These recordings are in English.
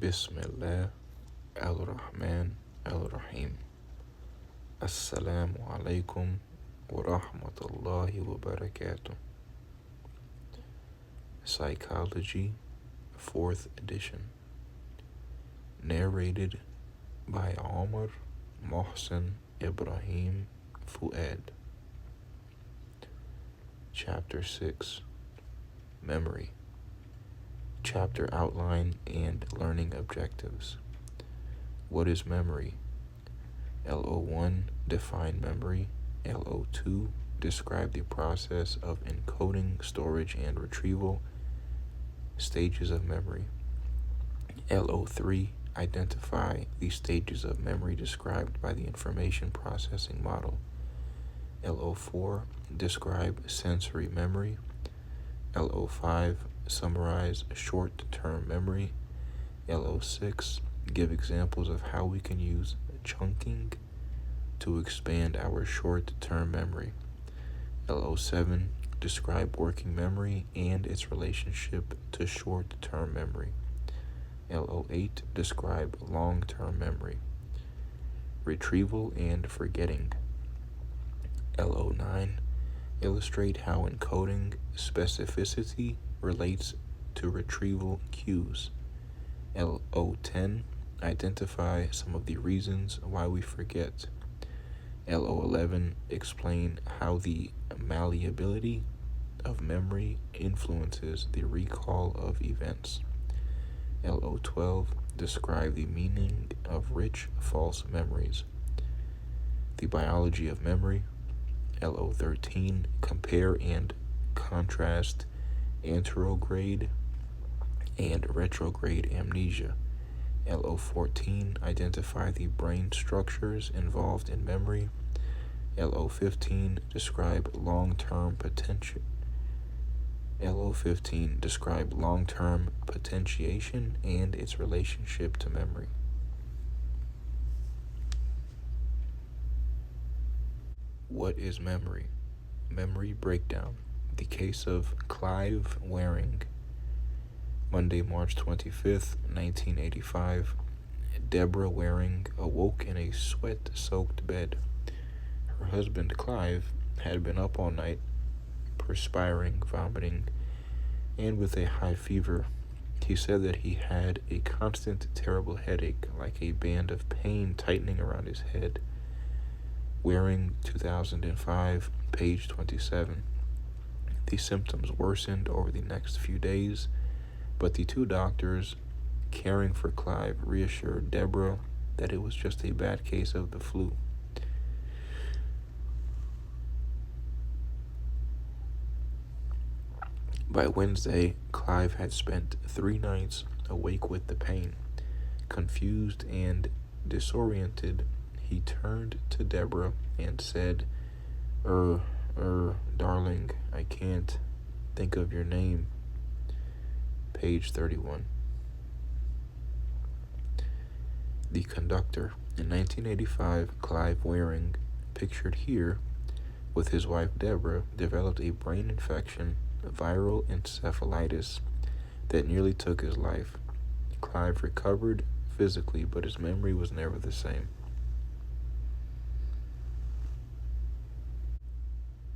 Bismillah ar-Rahman ar-Rahim. Assalamu alaikum wa rahmatullahi wa barakatuh. Psychology, 4th edition. Narrated by Omar Mohsen Ibrahim Fouad. Chapter 6. Memory. Chapter outline and learning objectives. What is memory? LO1. Define memory. LO2. Describe the process of encoding, storage, and retrieval. Stages of memory. LO3. Identify the stages of memory described by the information processing model. LO4. Describe sensory memory. LO5. Summarize short-term memory. LO6. Give examples of how we can use chunking to expand our short-term memory. LO7. Describe working memory and its relationship to short-term memory. LO8. Describe long-term memory. Retrieval and forgetting. LO9. Illustrate how encoding specificity relates to retrieval cues. LO10. Identify some of the reasons why we forget. LO11. Explain how the malleability of memory influences the recall of events. LO12. Describe the meaning of rich false memories. The biology of memory. LO13. Compare and contrast anterograde and retrograde amnesia. LO14. Identify the brain structures involved in memory. LO15. Describe long-term potential. LO15. Describe long-term potentiation and its relationship to memory. What is memory? Memory breakdown. The case of Clive Waring. Monday, March 25th, 1985. Deborah Waring awoke in a sweat-soaked bed. Her husband, Clive, had been up all night, perspiring, vomiting, and with a high fever. He said that he had a constant, terrible headache, like a band of pain tightening around his head. Waring, 2005, page 27. The symptoms worsened over the next few days, but the two doctors caring for Clive reassured Deborah that it was just a bad case of the flu. By Wednesday, Clive had spent 3 nights awake with the pain. Confused and disoriented, he turned to Deborah and said, darling, I can't think of your name. Page 31. The conductor. In 1985, Clive Waring, pictured here, with his wife Deborah, developed a brain infection, viral encephalitis, that nearly took his life. Clive recovered physically, but his memory was never the same.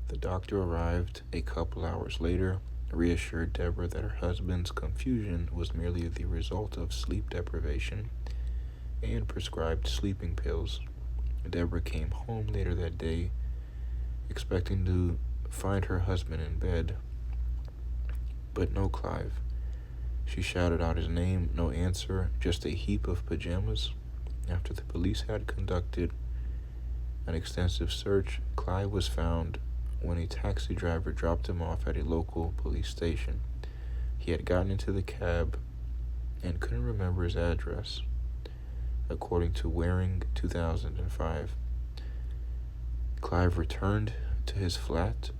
The doctor arrived a couple hours later, reassured Deborah that her husband's confusion was merely the result of sleep deprivation, and prescribed sleeping pills. Deborah came home later that day, expecting to find her husband in bed, but no Clive. She shouted out his name, no answer, just a heap of pajamas. After the police had conducted an extensive search, Clive was found when a taxi driver dropped him off at a local police station. He had gotten into the cab and couldn't remember his address, according to Waring, 2005. Clive returned to his flat,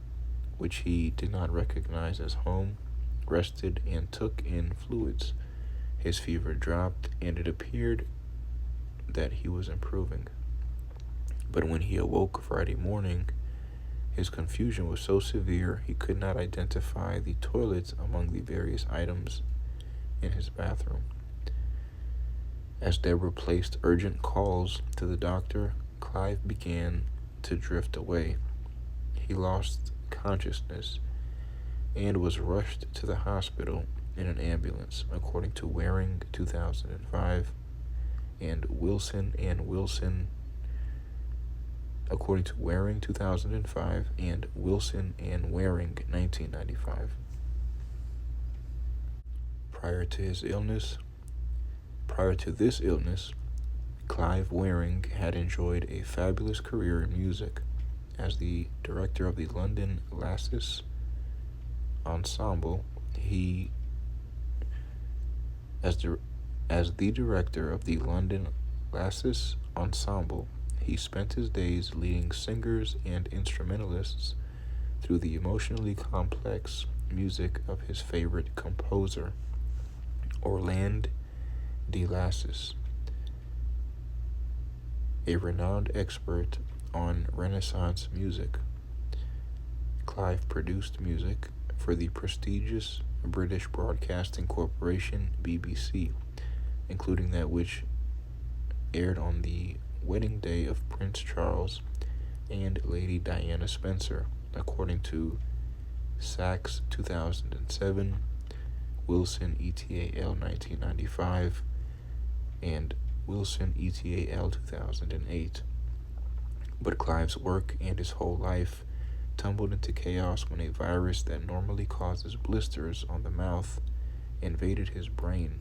which he did not recognize as home, rested, and took in fluids. His fever dropped, and it appeared that he was improving. But when he awoke Friday morning, his confusion was so severe he could not identify the toilets among the various items in his bathroom. As Deborah placed urgent calls to the doctor, Clive began to drift away. He lost consciousness and was rushed to the hospital in an ambulance, according to Waring 2005 and Wilson and Wilson according to Waring 2005 and Wilson and Waring 1995. Prior to this illness, Clive Waring had enjoyed a fabulous career in music. As the director of the London Lasses Ensemble, as the director of the London Lasses Ensemble, he spent his days leading singers and instrumentalists through the emotionally complex music of his favorite composer, Orland de Lassus, a renowned expert on Renaissance music. Clive produced music for the prestigious British Broadcasting Corporation (BBC), including that which aired on the wedding day of Prince Charles and Lady Diana Spencer, according to Sachs 2007, Wilson ETAL 1995, and Wilson ETAL 2008. But Clive's work and his whole life tumbled into chaos when a virus that normally causes blisters on the mouth invaded his brain.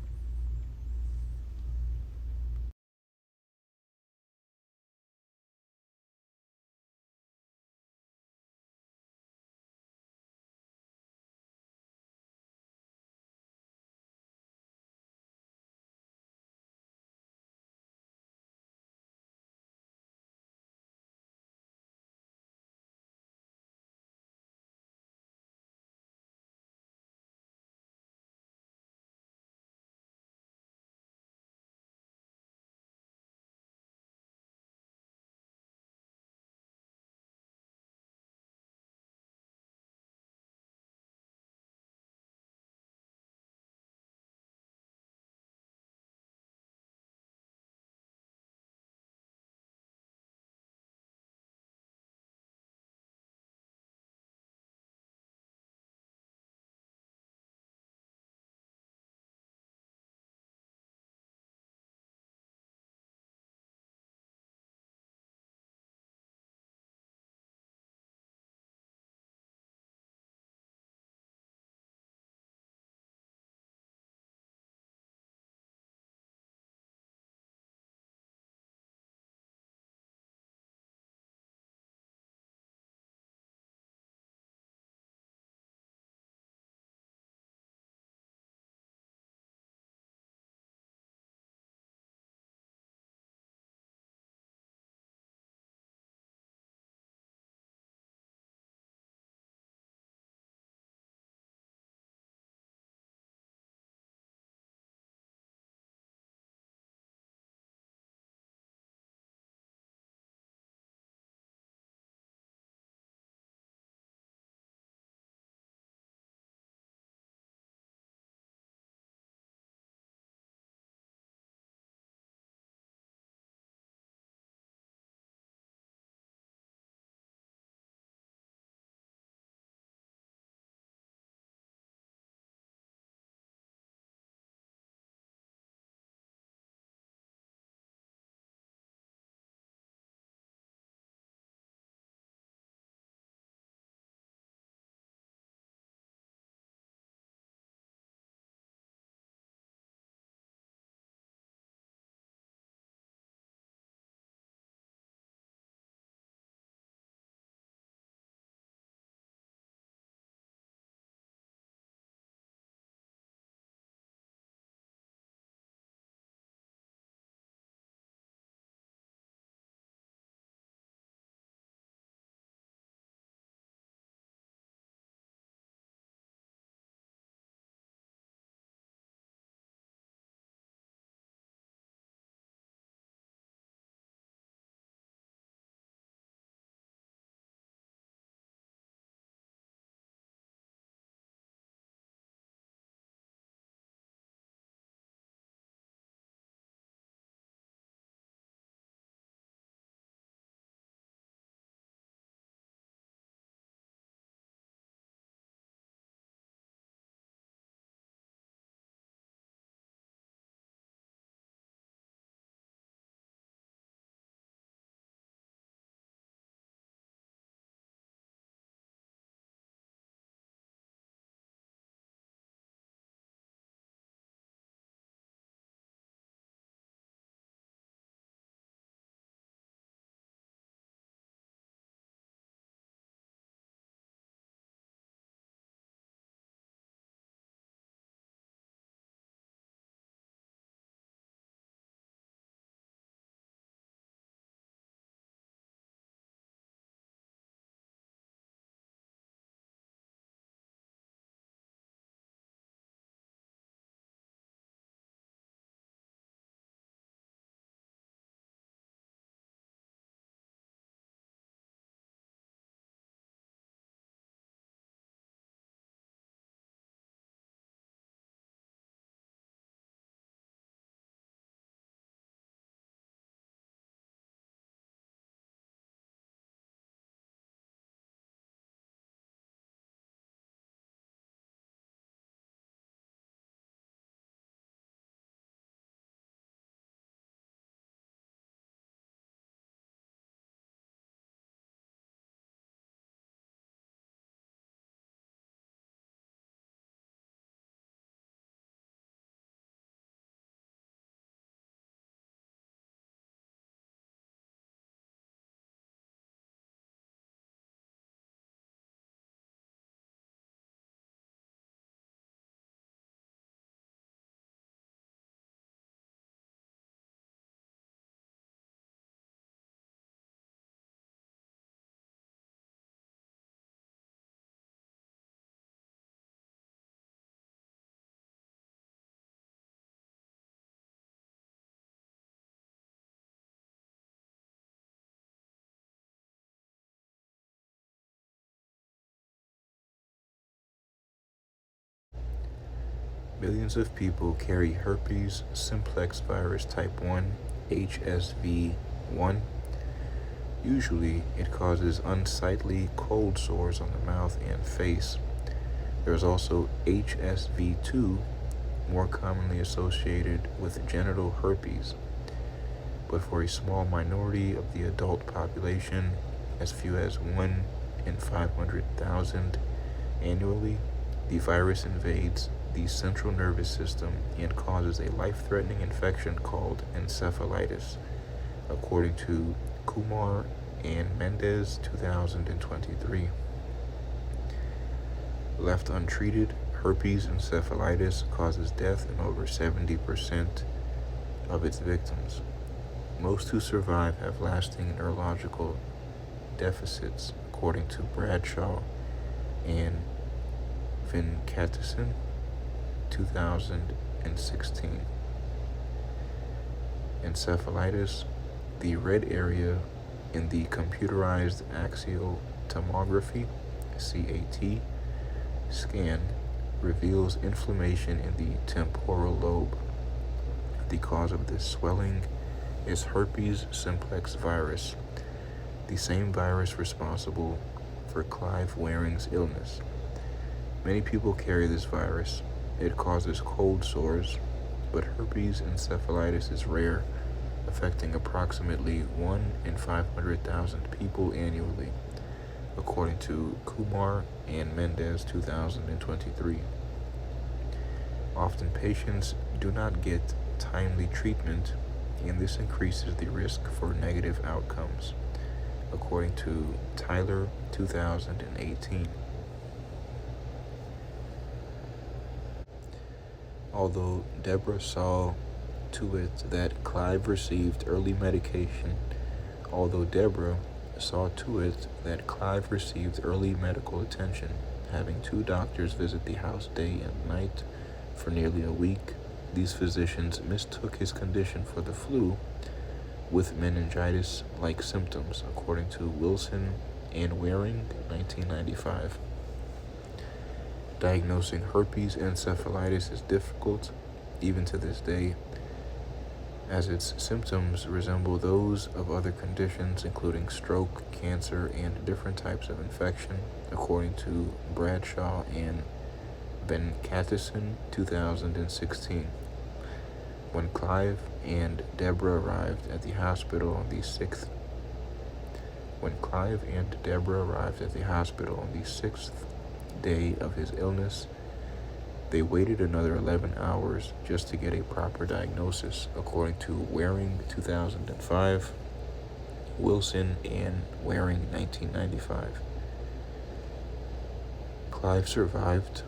Millions of people carry herpes simplex virus type 1, HSV1. Usually, it causes unsightly cold sores on the mouth and face. There is also HSV2, more commonly associated with genital herpes. But for a small minority of the adult population, as few as 1 in 500,000 annually, the virus invades the central nervous system and causes a life-threatening infection called encephalitis, according to Kumar and Mendez, 2023. Left untreated, herpes encephalitis causes death in over 70% of its victims. Most who survive have lasting neurological deficits, according to Bradshaw and Venkatesson, 2016. Encephalitis, the red area in the computerized axial tomography (CAT) scan, reveals inflammation in the temporal lobe. The cause of this swelling is herpes simplex virus, the same virus responsible for Clive Waring's illness. Many people carry this virus. It causes cold sores, but herpes encephalitis is rare, affecting approximately 1 in 500,000 people annually, according to Kumar and Mendez, 2023. Often patients do not get timely treatment, and this increases the risk for negative outcomes, according to Tyler, 2018. Although Deborah saw to it that Clive received early medical attention, having 2 doctors visit the house day and night for nearly a week, these physicians mistook his condition for the flu with meningitis-like symptoms, according to Wilson and Waring, 1995. Diagnosing herpes encephalitis is difficult, even to this day, as its symptoms resemble those of other conditions, including stroke, cancer, and different types of infection, according to Bradshaw and Venkatesson, 2016. When Clive and Deborah arrived at the hospital on the 6th day of his illness, they waited another 11 hours just to get a proper diagnosis, according to Waring, 2005, Wilson and Waring, 1995. Clive survived,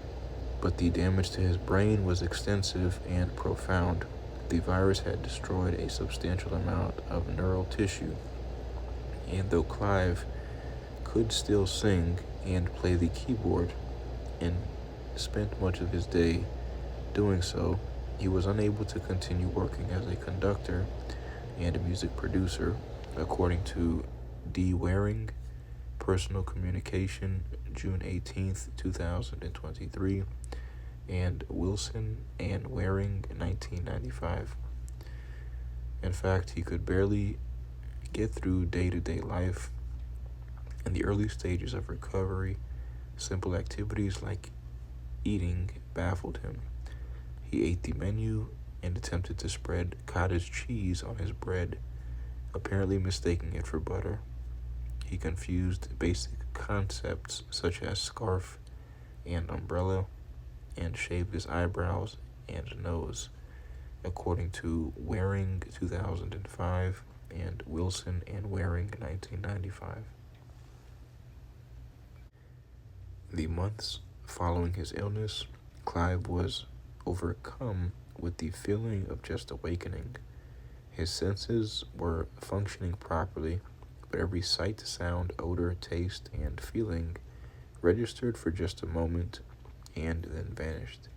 but the damage to his brain was extensive and profound. The virus had destroyed a substantial amount of neural tissue, and though Clive could still sing and play the keyboard and spent much of his day doing so, he was unable to continue working as a conductor and a music producer, according to D. Waring, Personal Communication, June 18th, 2023, and Wilson and Waring, 1995. In fact, he could barely get through day-to-day life. In the early stages of recovery, simple activities like eating baffled him. He ate the menu and attempted to spread cottage cheese on his bread, apparently mistaking it for butter. He confused basic concepts such as scarf and umbrella, and shaved his eyebrows and nose, according to Waring, 2005, and Wilson and Waring, 1995. The months following his illness, Clive was overcome with the feeling of just awakening. His senses were functioning properly, but every sight, sound, odor, taste, and feeling registered for just a moment and then vanished.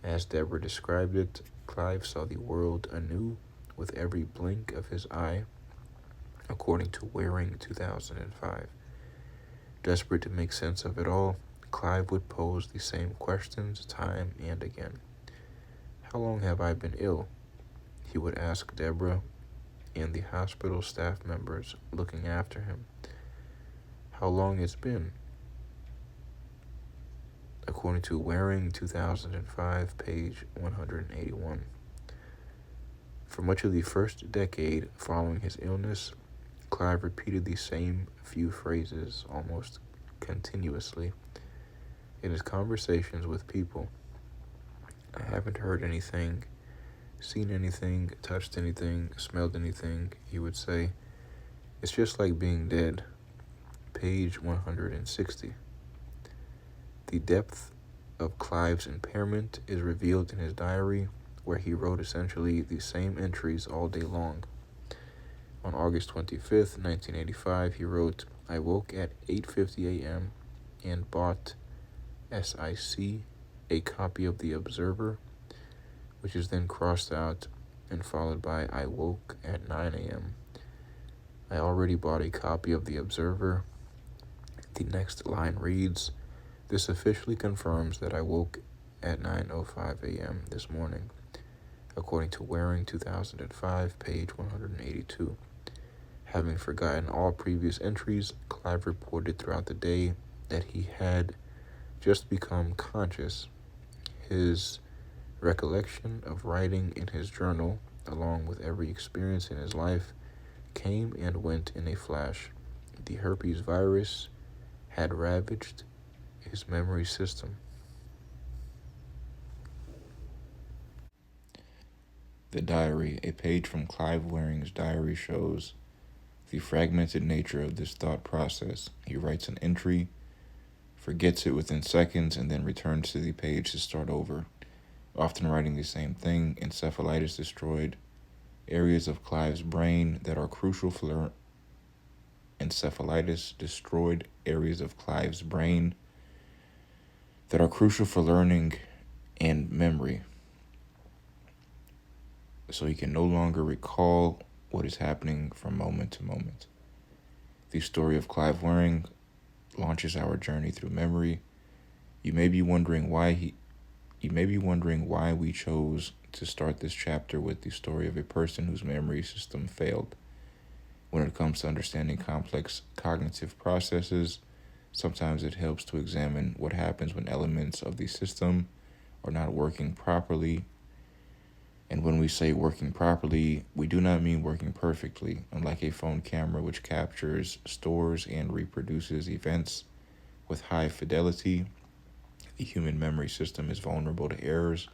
As Deborah described it, Clive saw the world anew with every blink of his eye, according to Waring, 2005. Desperate to make sense of it all, Clive would pose the same questions time and again. How long have I been ill? He would ask Deborah and the hospital staff members looking after him. How long it's been? According to Waring, 2005, page 181. For much of the first decade following his illness, Clive repeated the same few phrases almost continuously in his conversations with people. I haven't heard anything, seen anything, touched anything, smelled anything, he would say. It's just like being dead. Page 160. The depth of Clive's impairment is revealed in his diary, where he wrote essentially the same entries all day long. On August 25th, 1985, he wrote, I woke at 8:50 a.m. and bought SIC, a copy of The Observer, which is then crossed out and followed by I woke at 9 a.m. I already bought a copy of The Observer. The next line reads, this officially confirms that I woke at 9:05 a.m. this morning, according to Waring, 2005, page 182. Having forgotten all previous entries, Clive reported throughout the day that he had just become conscious. His recollection of writing in his journal, along with every experience in his life, came and went in a flash. The herpes virus had ravaged his memory system. The diary, a page from Clive Waring's diary, shows the fragmented nature of this thought process. He writes an entry, forgets it within seconds, and then returns to the page to start over, often writing the same thing. Encephalitis destroyed areas of Clive's brain that are crucial for learning and memory. So he can no longer recall what is happening from moment to moment. The story of Clive Waring launches our journey through memory. You may be wondering why we chose to start this chapter with the story of a person whose memory system failed. When it comes to understanding complex cognitive processes, sometimes it helps to examine what happens when elements of the system are not working properly. And when we say working properly, we do not mean working perfectly. Unlike a phone camera which captures, stores, and reproduces events with high fidelity, the human memory system is vulnerable to errors,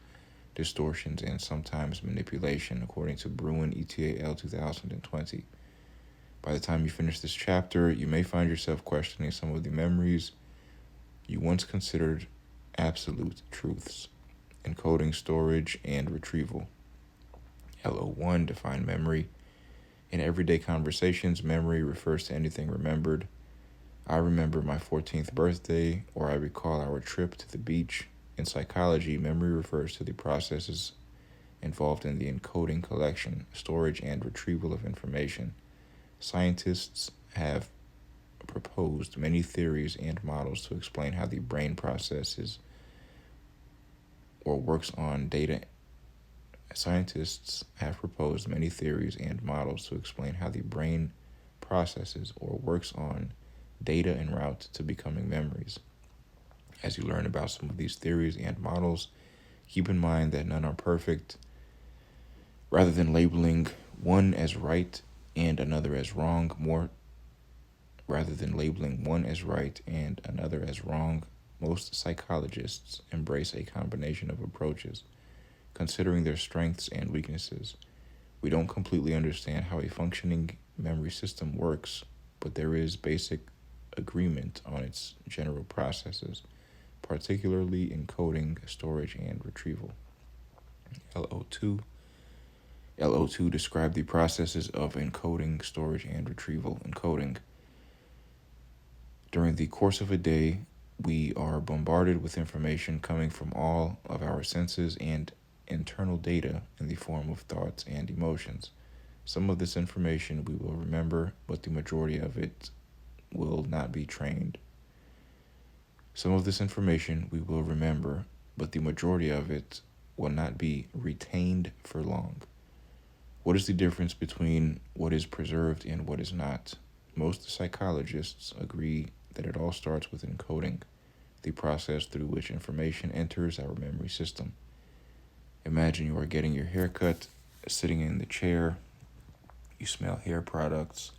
distortions, and sometimes manipulation, according to Bruin et al. 2020. By the time you finish this chapter, you may find yourself questioning some of the memories you once considered absolute truths. Encoding, storage, and retrieval. LO1, define memory. In everyday conversations, memory refers to anything remembered. I remember my 14th birthday, or I recall our trip to the beach. In psychology, memory refers to the processes involved in the encoding, collection, storage, and retrieval of information. Scientists have proposed many theories and models to explain how the brain processes or works on data. Scientists have proposed many theories and models to explain how the brain processes or works on data en route to becoming memories. As you learn about some of these theories and models, keep in mind that none are perfect. Rather than labeling one as right and another as wrong, most psychologists embrace a combination of approaches, considering their strengths and weaknesses. We don't completely understand how a functioning memory system works, but there is basic agreement on its general processes, particularly encoding, storage, and retrieval. LO2 describe the processes of encoding, storage, and retrieval. Encoding. During the course of a day, we are bombarded with information coming from all of our senses and internal data in the form of thoughts and emotions. Some of this information we will remember, but the majority of it will not be trained. Some of this information we will remember, but the majority of it will not be retained for long. What is the difference between what is preserved and what is not? Most psychologists agree that it all starts with encoding, the process through which information enters our memory system. Imagine you are getting your hair cut, sitting in the chair, you smell hair products,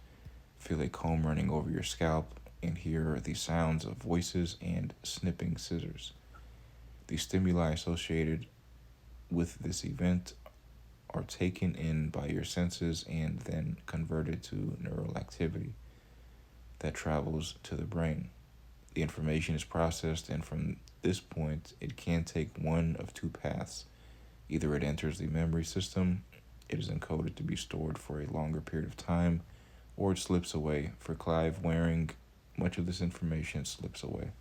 feel a comb running over your scalp, and hear the sounds of voices and snipping scissors. The stimuli associated with this event are taken in by your senses and then converted to neural activity that travels to the brain. The information is processed, and from this point, it can take one of two paths. Either it enters the memory system, it is encoded to be stored for a longer period of time, or it slips away. For Clive Waring, much of this information slips away.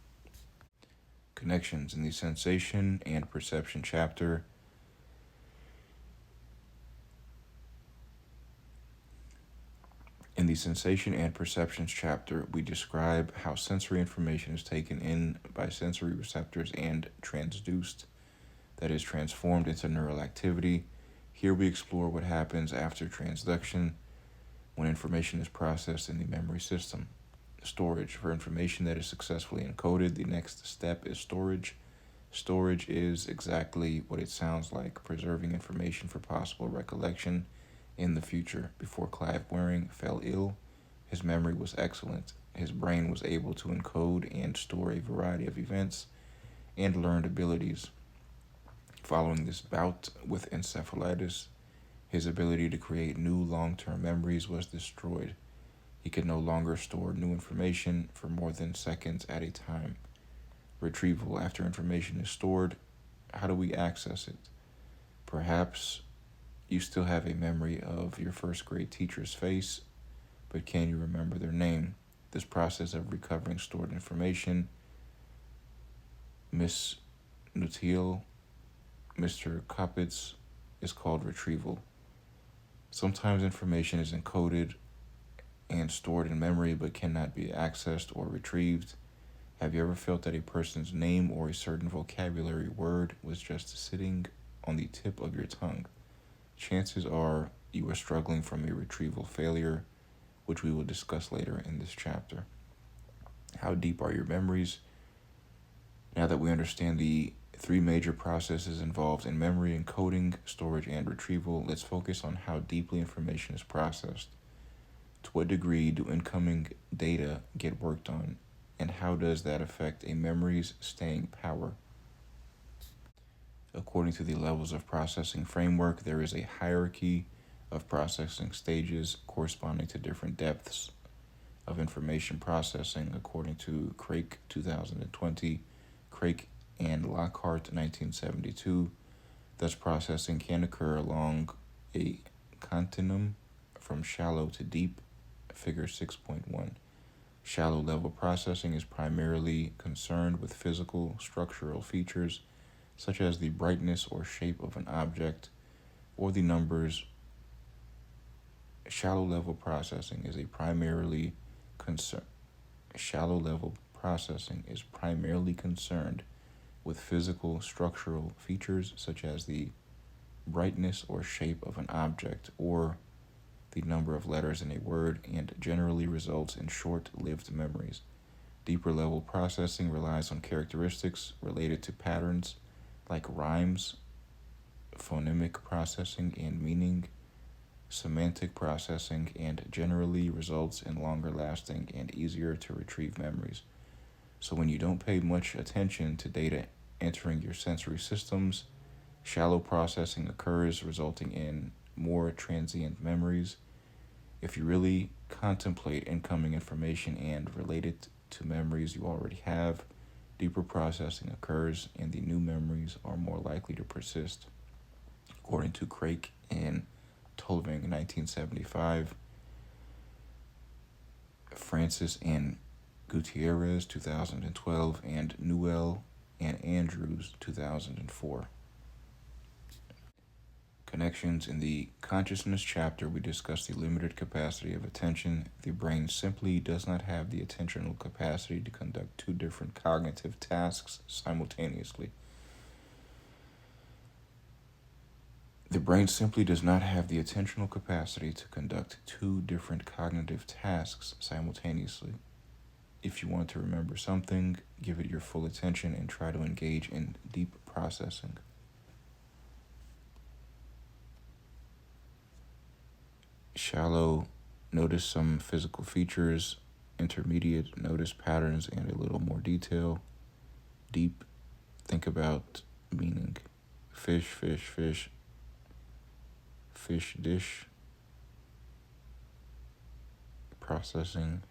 Connections in the sensation and perception chapter. In the sensation and perceptions chapter, we describe how sensory information is taken in by sensory receptors and transduced, that is, transformed into neural activity. Here we explore what happens after transduction when information is processed in the memory system. Storage. For information that is successfully encoded, the next step is storage. Storage is exactly what it sounds like, preserving information for possible recollection in the future. Before Clive Waring fell ill, his memory was excellent. His brain was able to encode and store a variety of events and learned abilities. Following this bout with encephalitis, his ability to create new long-term memories was destroyed. He could no longer store new information for more than seconds at a time. Retrieval. After information is stored, how do we access it? Perhaps you still have a memory of your first grade teacher's face, but can you remember their name? This process of recovering stored information, Miss Nutil, Mr. Kopitz, is called retrieval. Sometimes information is encoded and stored in memory but cannot be accessed or retrieved. Have you ever felt that a person's name or a certain vocabulary word was just sitting on the tip of your tongue? Chances are you are struggling from a retrieval failure, which we will discuss later in this chapter. How deep are your memories? Now that we understand the three major processes involved in memory, encoding, storage, and retrieval, let's focus on how deeply information is processed. To what degree do incoming data get worked on, and how does that affect a memory's staying power? According to the levels of processing framework, there is a hierarchy of processing stages corresponding to different depths of information processing, according to Craik 2020, Craik and Lockhart 1972. Thus, processing can occur along a continuum from shallow to deep, figure 6.1. Shallow level processing is primarily concerned with physical, structural features such as the brightness or shape of an object or the numbers. Shallow level processing is primarily concerned with physical, structural features such as the brightness or shape of an object or the number of letters in a word, and generally results in short-lived memories. Deeper level processing relies on characteristics related to patterns like rhymes, phonemic processing and meaning, semantic processing, and generally results in longer lasting and easier to retrieve memories. So when you don't pay much attention to data entering your sensory systems, shallow processing occurs, resulting in more transient memories. If you really contemplate incoming information and relate it to memories you already have, deeper processing occurs and the new memories are more likely to persist. According to Craik and Tolving, 1975, Francis and Gutierrez, 2012, and Newell and Andrews, 2004. Connections. In the consciousness chapter, we discuss the limited capacity of attention. The brain simply does not have the attentional capacity to conduct two different cognitive tasks simultaneously. The brain simply does not have the attentional capacity to conduct two different cognitive tasks simultaneously. If you want to remember something, give it your full attention and try to engage in deep processing. Shallow, notice some physical features. Intermediate, notice patterns and a little more detail. Deep, think about meaning. Fish, fish, fish. Fish dish. Processing.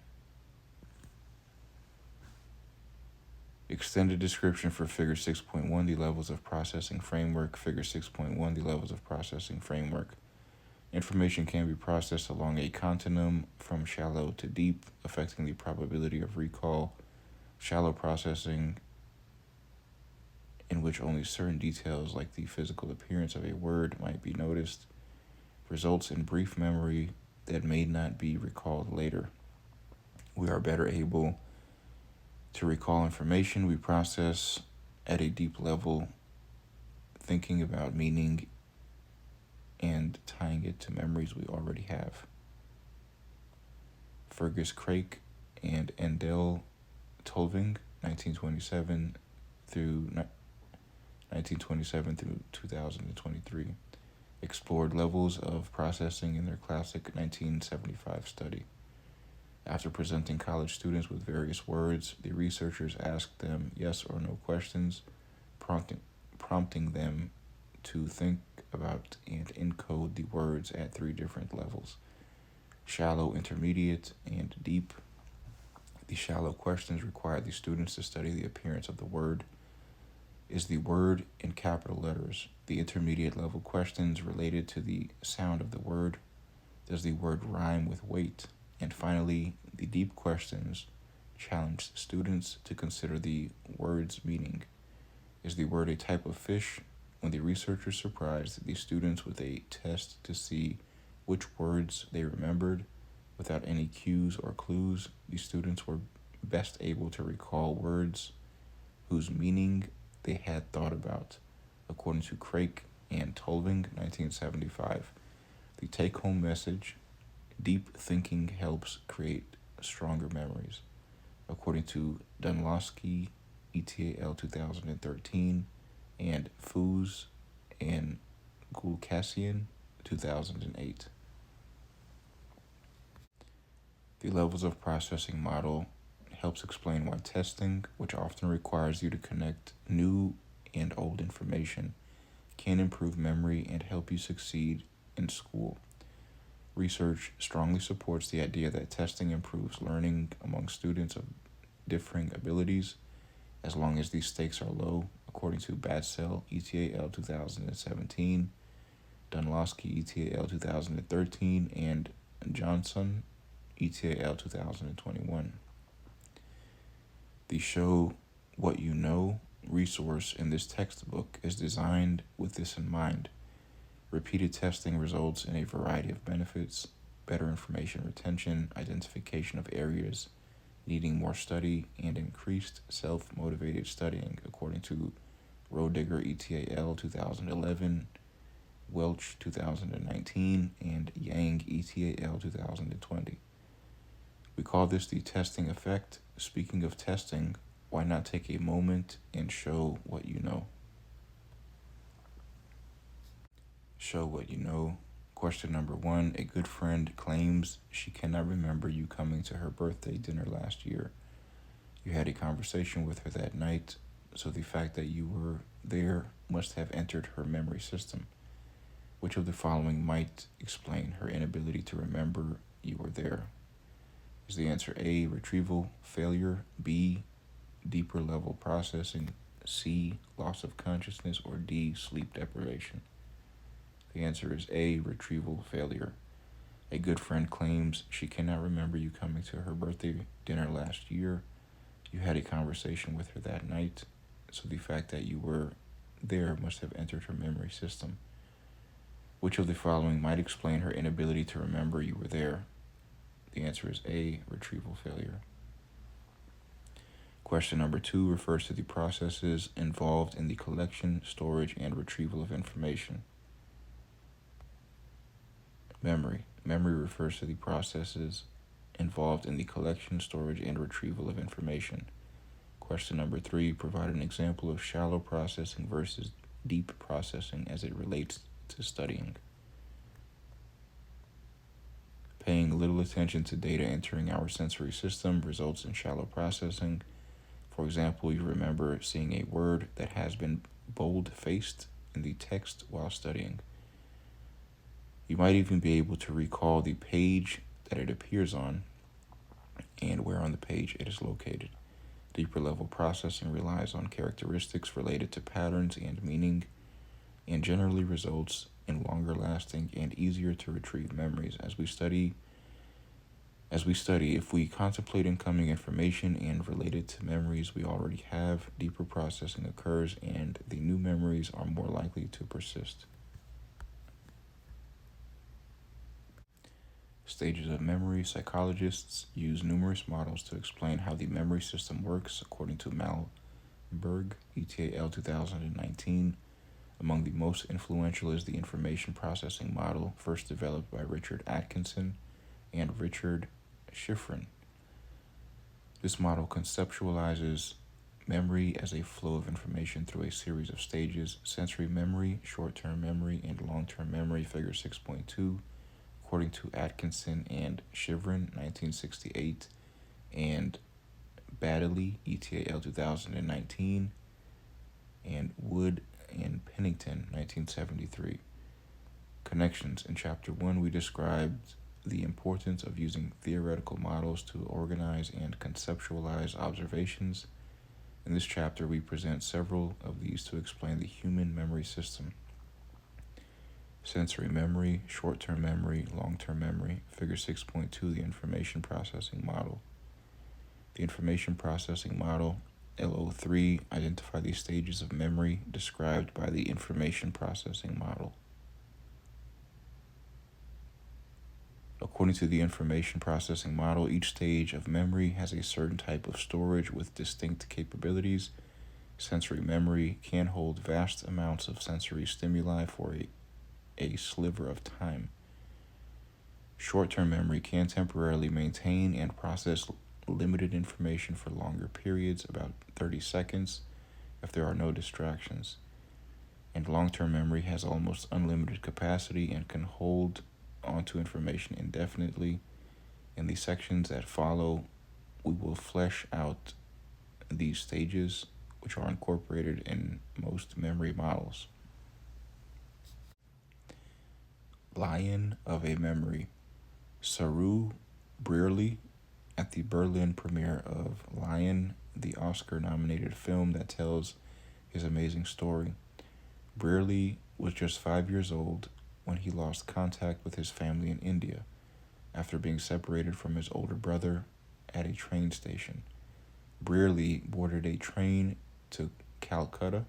Extended description for Figure 6.1, the levels of processing framework. Figure 6.1, the levels of processing framework. Information can be processed along a continuum from shallow to deep, affecting the probability of recall. Shallow processing, in which only certain details like the physical appearance of a word might be noticed, results in brief memory that may not be recalled later. We are better able to recall information we process at a deep level, thinking about meaning and tying it to memories we already have. Fergus Craik and Endel Tolving, 1927 through 2023, explored levels of processing in their classic 1975 study. After presenting college students with various words, the researchers asked them yes or no questions, prompting them to think about and encode the words at three different levels: shallow, intermediate, and deep. The shallow questions required the students to study the appearance of the word. Is the word in capital letters? The intermediate level questions related to the sound of the word. Does the word rhyme with weight? And finally, the deep questions challenged students to consider the word's meaning. Is the word a type of fish? When the researchers surprised the students with a test to see which words they remembered without any cues or clues, the students were best able to recall words whose meaning they had thought about, according to Craik and Tolving, 1975. The take-home message: deep thinking helps create stronger memories, according to Dunlosky, ETAL 2013, and Foos and Gulkassian, 2008. The levels of processing model helps explain why testing, which often requires you to connect new and old information, can improve memory and help you succeed in school. Research strongly supports the idea that testing improves learning among students of differing abilities, as long as these stakes are low, according to Batsell, ETAL 2017, Dunlosky, ETAL 2013, and Johnson, ETAL 2021. The Show What You Know resource in this textbook is designed with this in mind. Repeated testing results in a variety of benefits: better information retention, identification of areas needing more study, and increased self-motivated studying, according to Roediger, ETAL 2011, Welch 2019, and Yang, ETAL 2020. We call this the testing effect. Speaking of testing, why not take a moment and show what you know? Show what you know. Question number 1. A good friend claims she cannot remember you coming to her birthday dinner last year. You had a conversation with her that night, so the fact that you were there must have entered her memory system. Which of the following might explain her inability to remember you were there? Is the answer A, retrieval failure, B, deeper level processing, C, loss of consciousness, or D, sleep deprivation? The answer is A, retrieval failure. A good friend claims she cannot remember you coming to her birthday dinner last year. You had a conversation with her that night, so the fact that you were there must have entered her memory system. Which of the following might explain her inability to remember you were there? The answer is A, retrieval failure. Question number 2 refers to the processes involved in the collection, storage, and retrieval of information. Memory. Memory refers to the processes involved in the collection, storage, and retrieval of information. Question number 3. Provide an example of shallow processing versus deep processing as it relates to studying. Paying little attention to data entering our sensory system results in shallow processing. For example, you remember seeing a word that has been bold-faced in the text while studying. You might even be able to recall the page that it appears on and where on the page it is located. Deeper level processing relies on characteristics related to patterns and meaning, and generally results in longer lasting and easier to retrieve memories. As we study, if we contemplate incoming information and relate it to memories we already have, deeper processing occurs and the new memories are more likely to persist. Stages of memory. Psychologists use numerous models to explain how the memory system works, according to Malberg, ETAL 2019. Among the most influential is the information processing model, first developed by Richard Atkinson and Richard Schifrin. This model conceptualizes memory as a flow of information through a series of stages: sensory memory, short-term memory, and long-term memory, figure 6.2. According to Atkinson and Schifrin, 1968, and Baddeley, ETAL 2019, and Wood and Pennington, 1973. Connections. In Chapter 1, we described the importance of using theoretical models to organize and conceptualize observations. In this chapter, we present several of these to explain the human memory system. Sensory memory, short-term memory, long-term memory, figure 6.2, the information processing model. The information processing model, LO3, identify the stages of memory described by the information processing model. According to the information processing model, each stage of memory has a certain type of storage with distinct capabilities. Sensory memory can hold vast amounts of sensory stimuli for a sliver of time. Short-term memory can temporarily maintain and process limited information for longer periods, about 30 seconds, if there are no distractions. And long-term memory has almost unlimited capacity and can hold onto information indefinitely. In the sections that follow, we will flesh out these stages, which are incorporated in most memory models. Lion of a Memory. Saru Brierley, at the Berlin premiere of Lion, the Oscar-nominated film that tells his amazing story. Brierley was just 5 years old when he lost contact with his family in India after being separated from his older brother at a train station. Brierley boarded a train to Calcutta,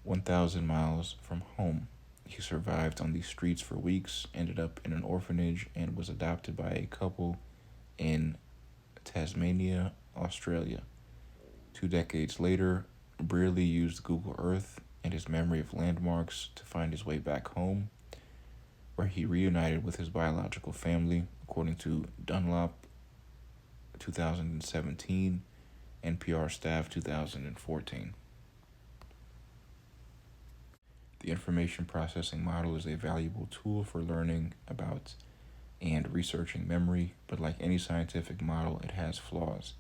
1,000 miles from home. He survived on the streets for weeks, ended up in an orphanage, and was adopted by a couple in Tasmania, Australia. 2 decades later, Brierley used Google Earth and his memory of landmarks to find his way back home, where he reunited with his biological family, according to Dunlop, 2017, NPR Staff, 2014. The information processing model is a valuable tool for learning about and researching memory, but like any scientific model, it has flaws.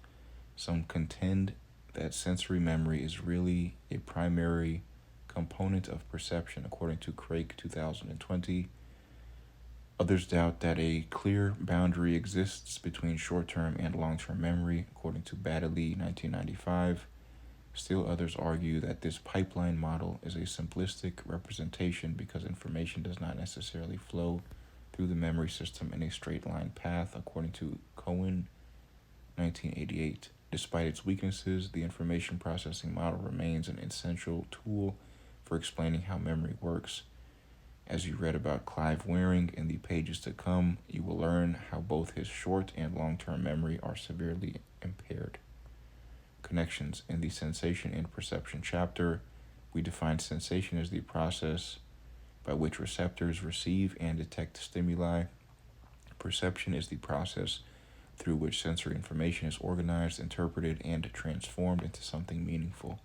Some contend that sensory memory is really a primary component of perception, according to Craig, 2020. Others doubt that a clear boundary exists between short-term and long-term memory, according to Baddeley, 1995. Still others argue that this pipeline model is a simplistic representation because information does not necessarily flow through the memory system in a straight line path, according to Cohen, 1988. Despite its weaknesses, the information processing model remains an essential tool for explaining how memory works. As you read about Clive Waring in the pages to come, you will learn how both his short and long-term memory are severely impaired. Connections. In the Sensation and Perception chapter, we define sensation as the process by which receptors receive and detect stimuli. Perception is the process through which sensory information is organized, interpreted, and transformed into something meaningful.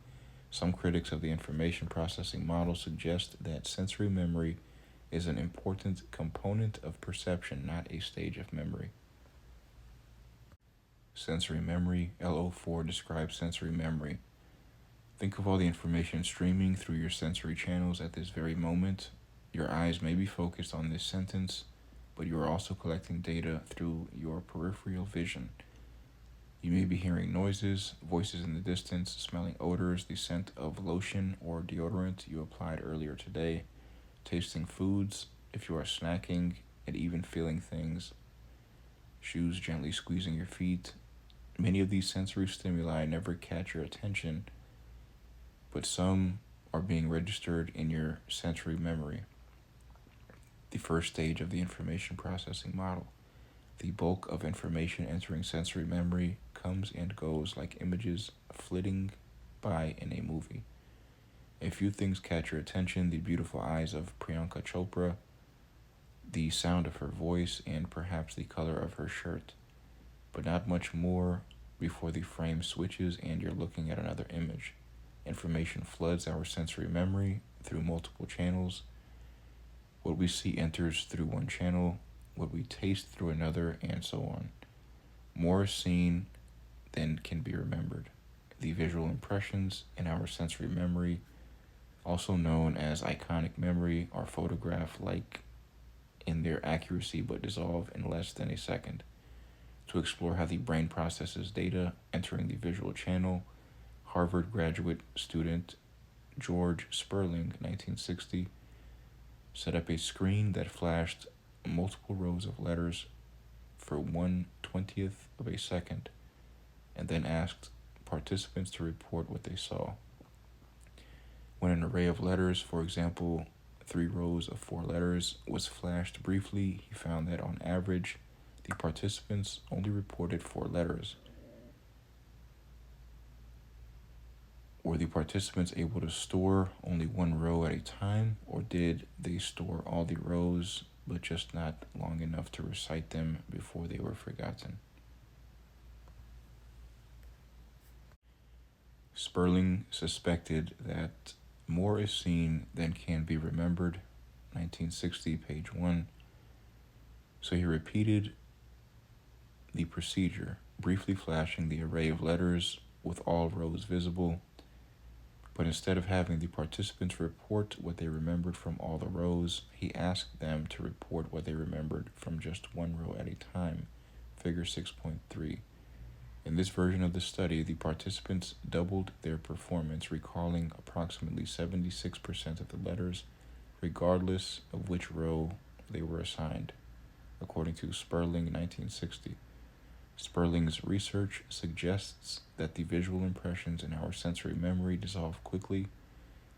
Some critics of the information processing model suggest that sensory memory is an important component of perception, not a stage of memory. Sensory memory, LO4 describes sensory memory. Think of all the information streaming through your sensory channels at this very moment. Your eyes may be focused on this sentence, but you are also collecting data through your peripheral vision. You may be hearing noises, voices in the distance, smelling odors, the scent of lotion or deodorant you applied earlier today, tasting foods if you are snacking, and even feeling things. Shoes gently squeezing your feet. Many of these sensory stimuli never catch your attention, but some are being registered in your sensory memory. The first stage of the information processing model. The bulk of information entering sensory memory comes and goes like images flitting by in a movie. A few things catch your attention: the beautiful eyes of Priyanka Chopra, the sound of her voice, and perhaps the color of her shirt. But not much more before the frame switches and you're looking at another image. Information floods our sensory memory through multiple channels. What we see enters through one channel, what we taste through another, and so on. More is seen than can be remembered. The visual impressions in our sensory memory, also known as iconic memory, are photograph-like in their accuracy but dissolve in less than a second. To explore how the brain processes data entering the visual channel, Harvard graduate student George Sperling, 1960, set up a screen that flashed multiple rows of letters for 1/20th of a second, and then asked participants to report what they saw. When an array of letters, for example, 3 rows of 4 letters, was flashed briefly, he found that on average, the participants only reported 4 letters. Were the participants able to store only 1 row at a time, or did they store all the rows but just not long enough to recite them before they were forgotten? Sperling suspected that more is seen than can be remembered, 1960, page 1. So he repeated the procedure, briefly flashing the array of letters with all rows visible. But instead of having the participants report what they remembered from all the rows, he asked them to report what they remembered from just 1 row at a time, figure 6.3. In this version of the study, the participants doubled their performance, recalling approximately 76% of the letters, regardless of which row they were assigned, according to Sperling, 1960. Sperling's research suggests that the visual impressions in our sensory memory dissolve quickly,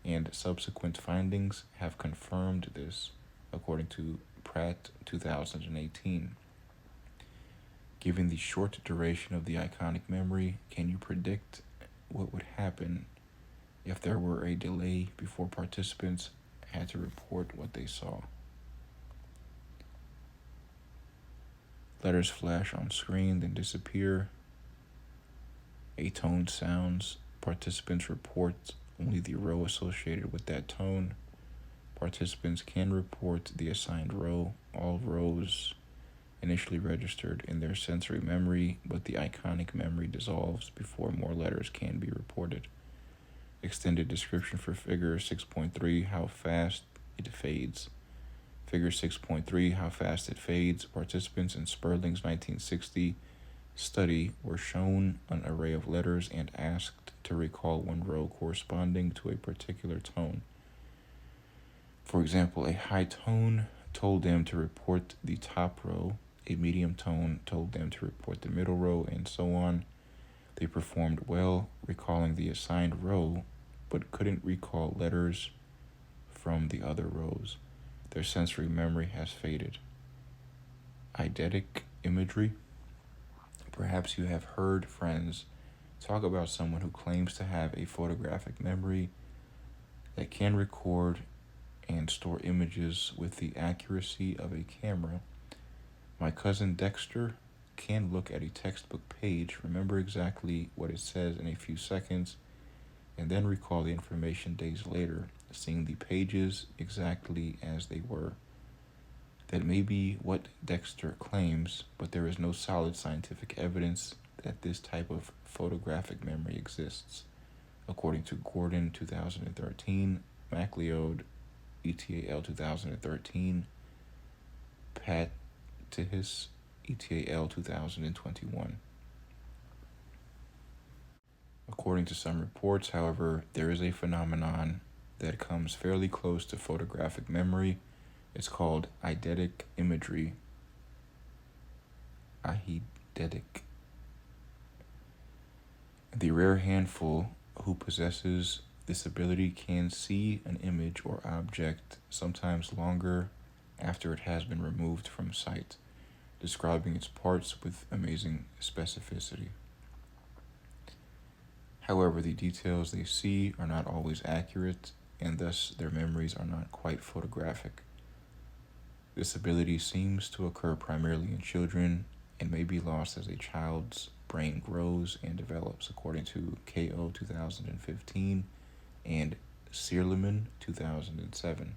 and subsequent findings have confirmed this, according to Pratt, 2018. Given the short duration of the iconic memory, can you predict what would happen if there were a delay before participants had to report what they saw? Letters flash on screen, then disappear. A tone sounds. Participants report only the row associated with that tone. Participants can report the assigned row, all rows initially registered in their sensory memory, but the iconic memory dissolves before more letters can be reported. Extended description for figure 6.3, how fast it fades. Figure 6.3, how fast it fades. Participants in Sperling's 1960 study were shown an array of letters and asked to recall 1 row corresponding to a particular tone. For example, a high tone told them to report the top row, a medium tone told them to report the middle row, and so on. They performed well, recalling the assigned row, but couldn't recall letters from the other rows. Their sensory memory has faded. Eidetic imagery. Perhaps you have heard friends talk about someone who claims to have a photographic memory that can record and store images with the accuracy of a camera. My cousin Dexter can look at a textbook page, remember exactly what it says in a few seconds, and then recall the information days later, seeing the pages exactly as they were. That may be what Dexter claims, but there is no solid scientific evidence that this type of photographic memory exists. According to Gordon 2013, MacLeod ETAL 2013, Pat Tihis ETAL 2021. According to some reports, however, there is a phenomenon that comes fairly close to photographic memory. It's called eidetic imagery. Eidetic. The rare handful who possesses this ability can see an image or object sometimes longer after it has been removed from sight, describing its parts with amazing specificity. However, the details they see are not always accurate, and thus their memories are not quite photographic. This ability seems to occur primarily in children and may be lost as a child's brain grows and develops, according to KO 2015 and Searleman 2007.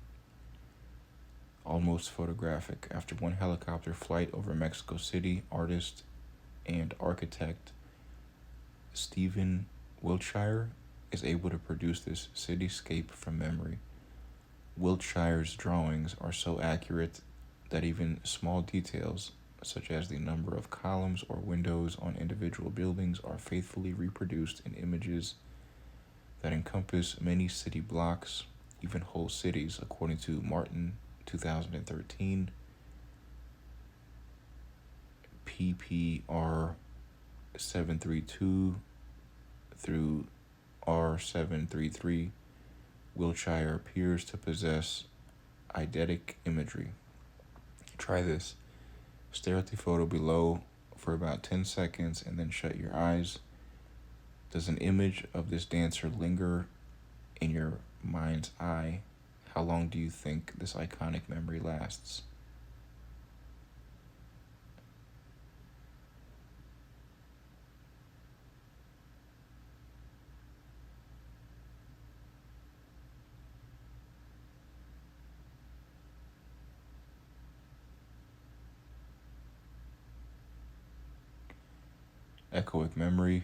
Almost photographic. After one helicopter flight over Mexico City, artist and architect Stephen Wiltshire is able to produce this cityscape from memory. Wiltshire's drawings are so accurate that even small details, such as the number of columns or windows on individual buildings, are faithfully reproduced in images that encompass many city blocks, even whole cities, according to Martin 2013, PPR 732 through R733. Wiltshire appears to possess eidetic imagery. Try this. Stare at the photo below for about 10 seconds and then shut your eyes. Does an image of this dancer linger in your mind's eye? How long do you think this iconic memory lasts? Echoic memory.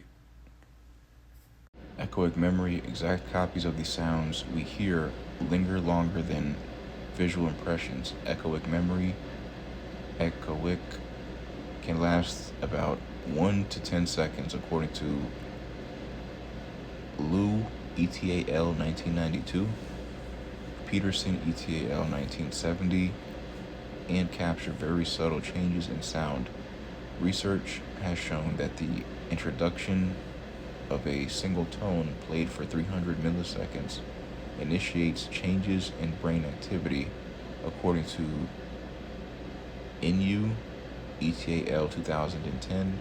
Echoic memory, exact copies of the sounds we hear linger longer than visual impressions. Echoic memory, echoic, can last about 1 to 10 seconds, according to Liu ETAL 1992, Peterson ETAL 1970, and capture very subtle changes in sound. Research has shown that the introduction of a single tone played for 300 milliseconds initiates changes in brain activity, according to Inu ETAL 2010.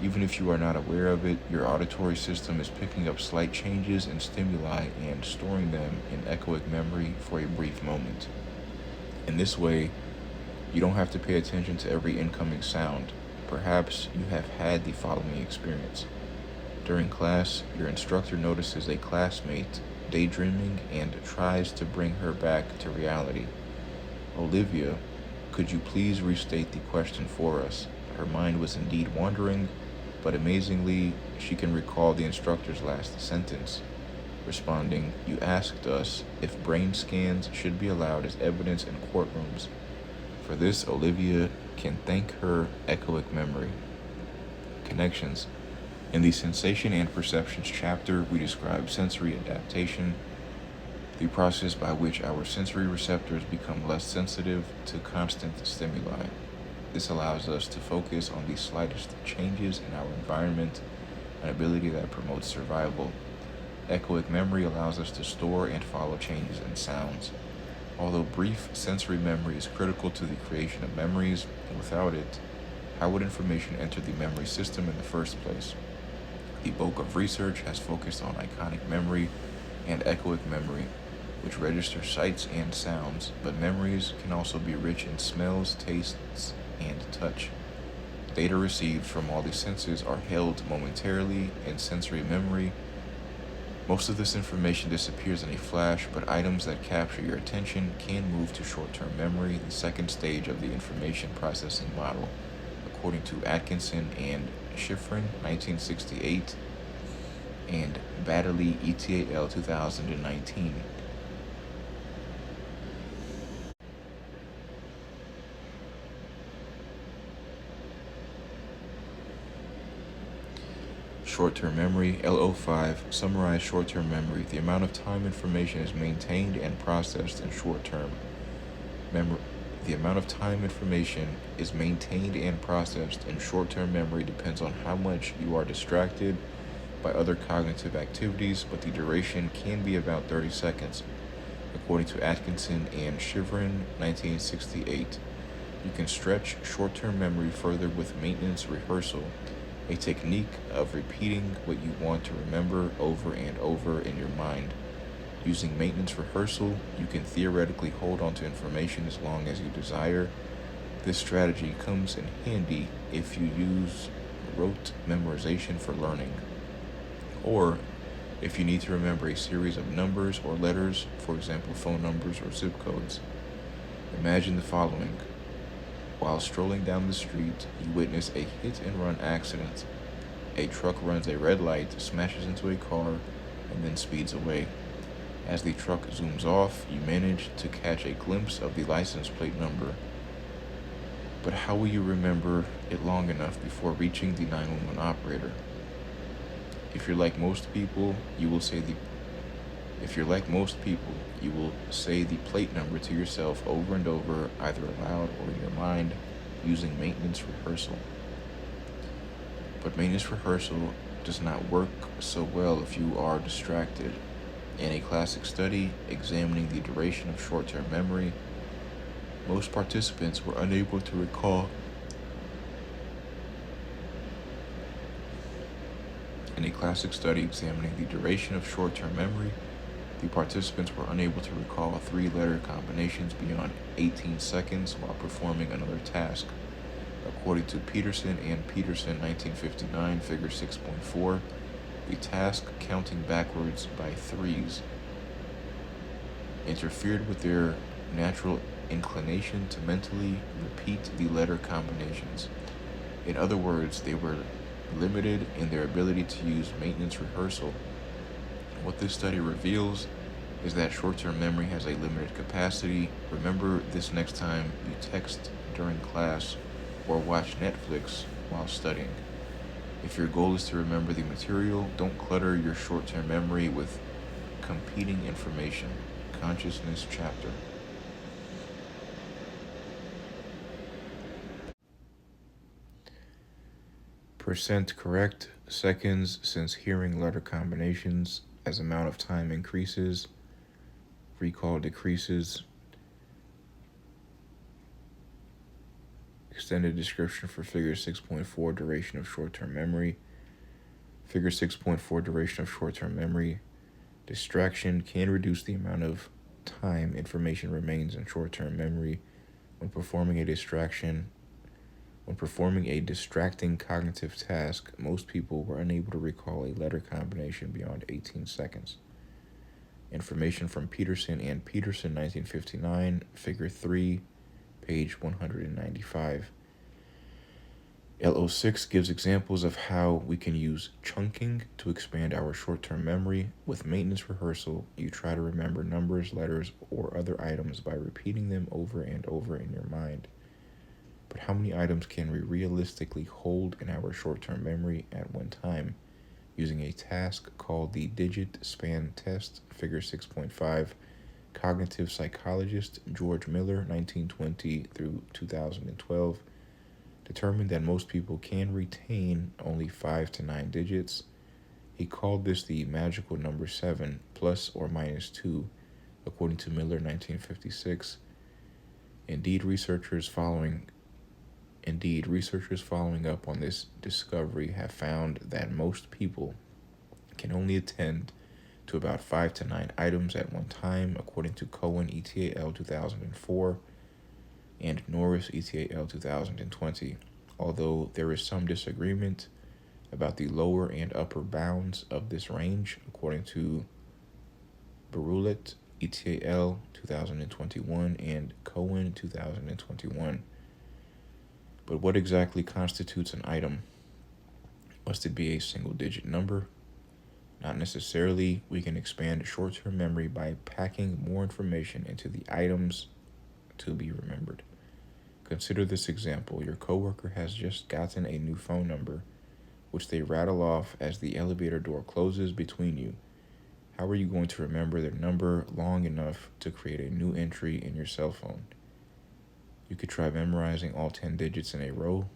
Even if you are not aware of it, your auditory system is picking up slight changes in stimuli and storing them in echoic memory for a brief moment. In this way, you don't have to pay attention to every incoming sound. Perhaps you have had the following experience. During class, your instructor notices a classmate daydreaming and tries to bring her back to reality. Olivia, could you please restate the question for us? Her mind was indeed wandering, but amazingly, she can recall the instructor's last sentence, responding, "You asked us if brain scans should be allowed as evidence in courtrooms." For this, Olivia can thank her echoic memory. Connections. In the Sensation and Perceptions chapter, we describe sensory adaptation, the process by which our sensory receptors become less sensitive to constant stimuli. This allows us to focus on the slightest changes in our environment, an ability that promotes survival. Echoic memory allows us to store and follow changes in sounds. Although brief sensory memory is critical to the creation of memories, without it, how would information enter the memory system in the first place? The bulk of research has focused on iconic memory and echoic memory. which register sights and sounds, but memories can also be rich in smells, tastes, and touch. Data received from all these senses are held momentarily in sensory memory. Most of this information disappears in a flash, but items that capture your attention can move to short-term memory, the second stage of the information processing model, according to Atkinson and Schifrin, 1968, and Baddeley et al. 2019. Short-term memory, LO5, summarized short-term memory. The amount of time information is maintained and processed in short-term memory. The amount of time information is maintained and processed in short-term memory depends on how much you are distracted by other cognitive activities, but the duration can be about 30 seconds, according to Atkinson and Schifrin, 1968. You can stretch short-term memory further with maintenance rehearsal, a technique of repeating what you want to remember over and over in your mind. Using maintenance rehearsal, you can theoretically hold on to information as long as you desire. This strategy comes in handy if you use rote memorization for learning, or if you need to remember a series of numbers or letters, for example, phone numbers or zip codes. Imagine the following. While strolling down the street, you witness a hit-and-run accident. A truck runs a red light, smashes into a car, and then speeds away. As the truck zooms off, you manage to catch a glimpse of the license plate number. But how will you remember it long enough before reaching the 911 operator? If you're like most people, you will say the plate number to yourself over and over, either aloud or in your mind, using maintenance rehearsal. But maintenance rehearsal does not work so well if you are distracted. In a classic study examining the duration of short-term memory, most participants were unable to recall the participants were unable to recall 3-letter combinations beyond 18 seconds while performing another task. According to Peterson and Peterson, 1959, figure 6.4, the task counting backwards by threes interfered with their natural inclination to mentally repeat the letter combinations. In other words, they were limited in their ability to use maintenance rehearsal. What this study reveals is that short-term memory has a limited capacity. Remember this next time you text during class or watch Netflix while studying. If your goal is to remember the material, don't clutter your short-term memory with competing information. Consciousness chapter. Percent correct, seconds since hearing letter combinations. As amount of time increases, recall decreases. Extended description for figure 6.4, duration of short-term memory. Figure 6.4, duration of short-term memory. Distraction can reduce the amount of time information remains in short-term memory. When performing a distracting cognitive task, most people were unable to recall a letter combination beyond 18 seconds. Information from Peterson and Peterson, 1959, figure 3, page 195. LO6 gives examples of how we can use chunking to expand our short-term memory. With maintenance rehearsal, you try to remember numbers, letters, or other items by repeating them over and over in your mind. But how many items can we realistically hold in our short-term memory at one time? Using a task called the digit span test, figure 6.5, cognitive psychologist George Miller, 1920 through 2012, determined that most people can retain only 5 to 9 digits. He called this the magical number 7, plus or minus 2, according to Miller, 1956. Indeed, researchers following up on this discovery have found that most people can only attend to about 5 to 9 items at one time, according to Cohen ETAL 2004 and Norris ETAL 2020, although there is some disagreement about the lower and upper bounds of this range, according to Barulet ETAL 2021 and Cohen 2021. But what exactly constitutes an item? Must it be a single-digit number? Not necessarily. We can expand short-term memory by packing more information into the items to be remembered. Consider this example. Your coworker has just gotten a new phone number, which they rattle off as the elevator door closes between you. How are you going to remember their number long enough to create a new entry in your cell phone? You could try memorizing all 10 digits in a row,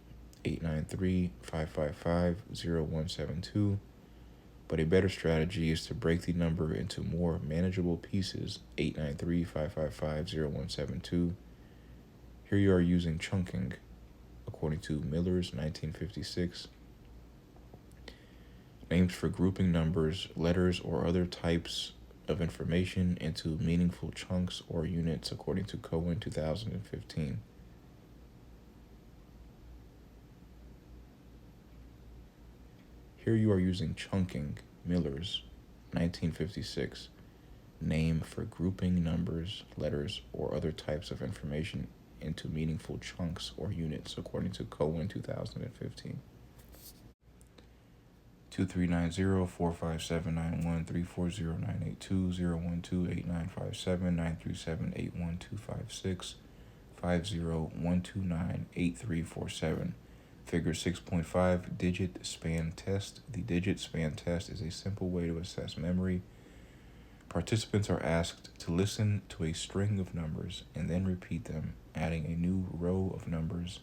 893-555-0172, but a better strategy is to break the number into more manageable pieces, 893-555-0172. Here you are using chunking, according to Miller's 1956. Names for grouping numbers, letters, or other types of information into meaningful chunks or units, according to Cohen 2015. Here you are using chunking, Miller's 1956. Name for grouping numbers, letters, or other types of information into meaningful chunks or units, according to Cohen 2015. 2390-457-91340982-012-895-793781256-50129-8347. Figure 6.5, Digit Span Test. The digit span test is a simple way to assess memory. Participants are asked to listen to a string of numbers and then repeat them, adding a new row of numbers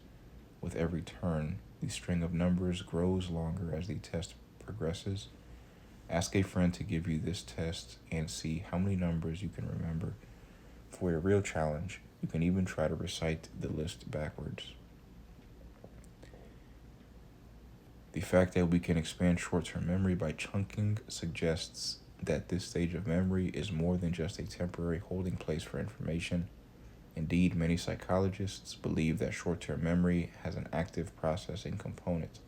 with every turn. The string of numbers grows longer as the test progresses. Ask a friend to give you this test and see how many numbers you can remember. For a real challenge, you can even try to recite the list backwards. The fact that we can expand short-term memory by chunking suggests that this stage of memory is more than just a temporary holding place for information. Indeed, many psychologists believe that short-term memory has an active processing component.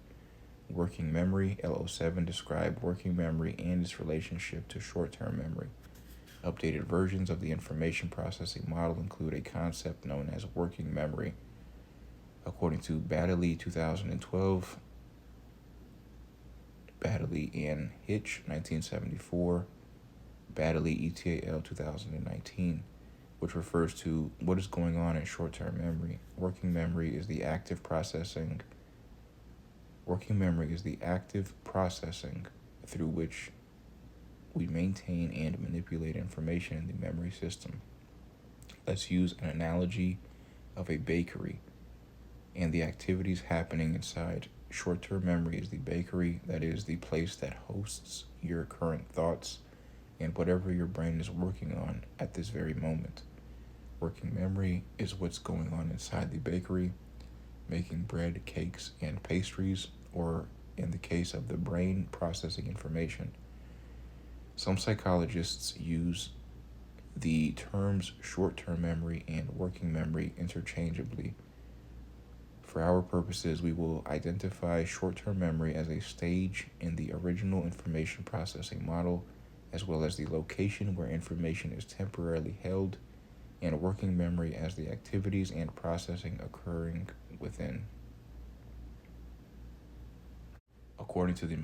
Working memory, L07, described working memory and its relationship to short-term memory. Updated versions of the information processing model include a concept known as working memory. According to Baddeley 2012, Baddeley and Hitch 1974, Baddeley ETAL 2019, which refers to what is going on in short-term memory. Working memory is the active processing through which we maintain and manipulate information in the memory system. Let's use an analogy of a bakery and the activities happening inside. Short-term memory is the bakery, that is, the place that hosts your current thoughts and whatever your brain is working on at this very moment. Working memory is what's going on inside the bakery, making bread, cakes, and pastries, or in the case of the brain, processing information. Some psychologists use the terms short-term memory and working memory interchangeably. For our purposes, we will identify short-term memory as a stage in the original information processing model, as well as the location where information is temporarily held, and working memory as the activities and processing occurring within. According to the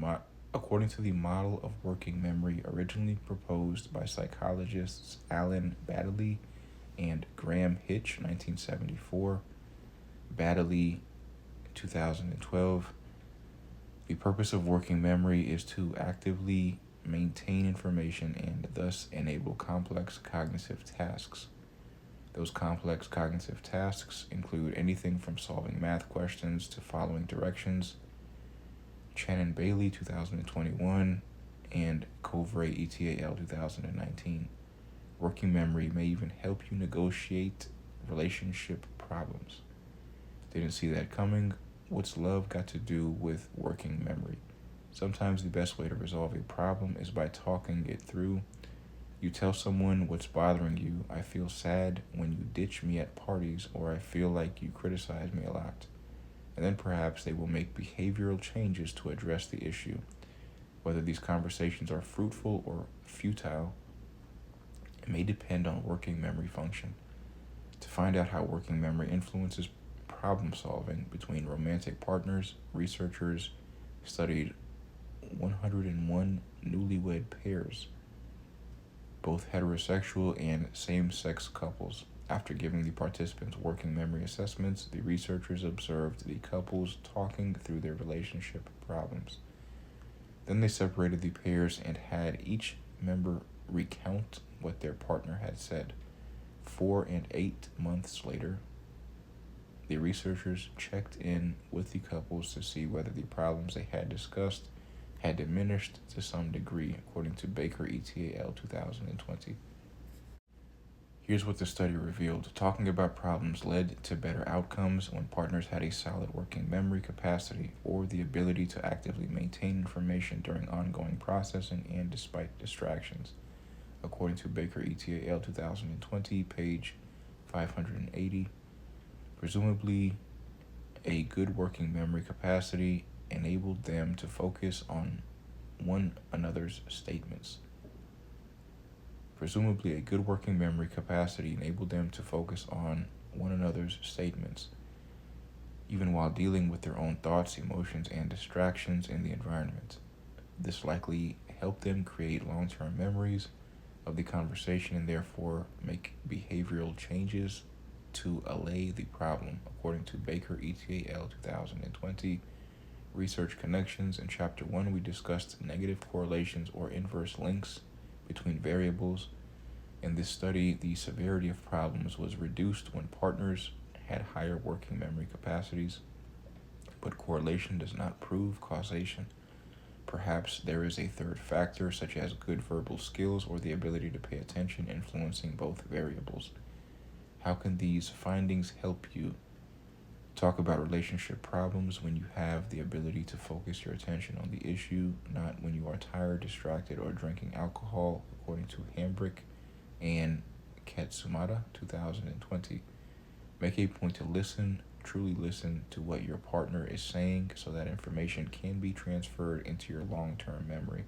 model of working memory originally proposed by psychologists Alan Baddeley and Graham Hitch, 1974, Baddeley, 2012, the purpose of working memory is to actively maintain information and thus enable complex cognitive tasks. Those complex cognitive tasks include anything from solving math questions to following directions. Shannon Bailey, 2021, and Covray ETAL 2019. Working memory may even help you negotiate relationship problems. Didn't see that coming. What's love got to do with working memory? Sometimes the best way to resolve a problem is by talking it through. You tell someone what's bothering you. I feel sad when you ditch me at parties, or I feel like you criticize me a lot. And then perhaps they will make behavioral changes to address the issue. Whether these conversations are fruitful or futile, it may depend on working memory function. To find out how working memory influences problem solving between romantic partners, researchers studied 101 newlywed pairs, both heterosexual and same-sex couples. After giving the participants working memory assessments, the researchers observed the couples talking through their relationship problems. Then they separated the pairs and had each member recount what their partner had said. 4 and 8 months later, the researchers checked in with the couples to see whether the problems they had discussed had diminished to some degree, according to Baker et al. 2020. Here's what the study revealed. Talking about problems led to better outcomes when partners had a solid working memory capacity or the ability to actively maintain information during ongoing processing and despite distractions. According to Baker et al. 2020, page 580, presumably a good working memory capacity enabled them to focus on one another's statements. Presumably, a good working memory capacity enabled them to focus on one another's statements, even while dealing with their own thoughts, emotions, and distractions in the environment. This likely helped them create long-term memories of the conversation and therefore make behavioral changes to allay the problem, according to Baker et al. 2020. Research Connections. In Chapter 1, we discussed negative correlations or inverse links between variables. In this study, the severity of problems was reduced when partners had higher working memory capacities, but correlation does not prove causation. Perhaps there is a third factor, such as good verbal skills or the ability to pay attention, influencing both variables. How can these findings help you? Talk about relationship problems when you have the ability to focus your attention on the issue, not when you are tired, distracted, or drinking alcohol, according to Hambrick and Katsumata, 2020. Make a point to listen, truly listen to what your partner is saying so that information can be transferred into your long-term memory.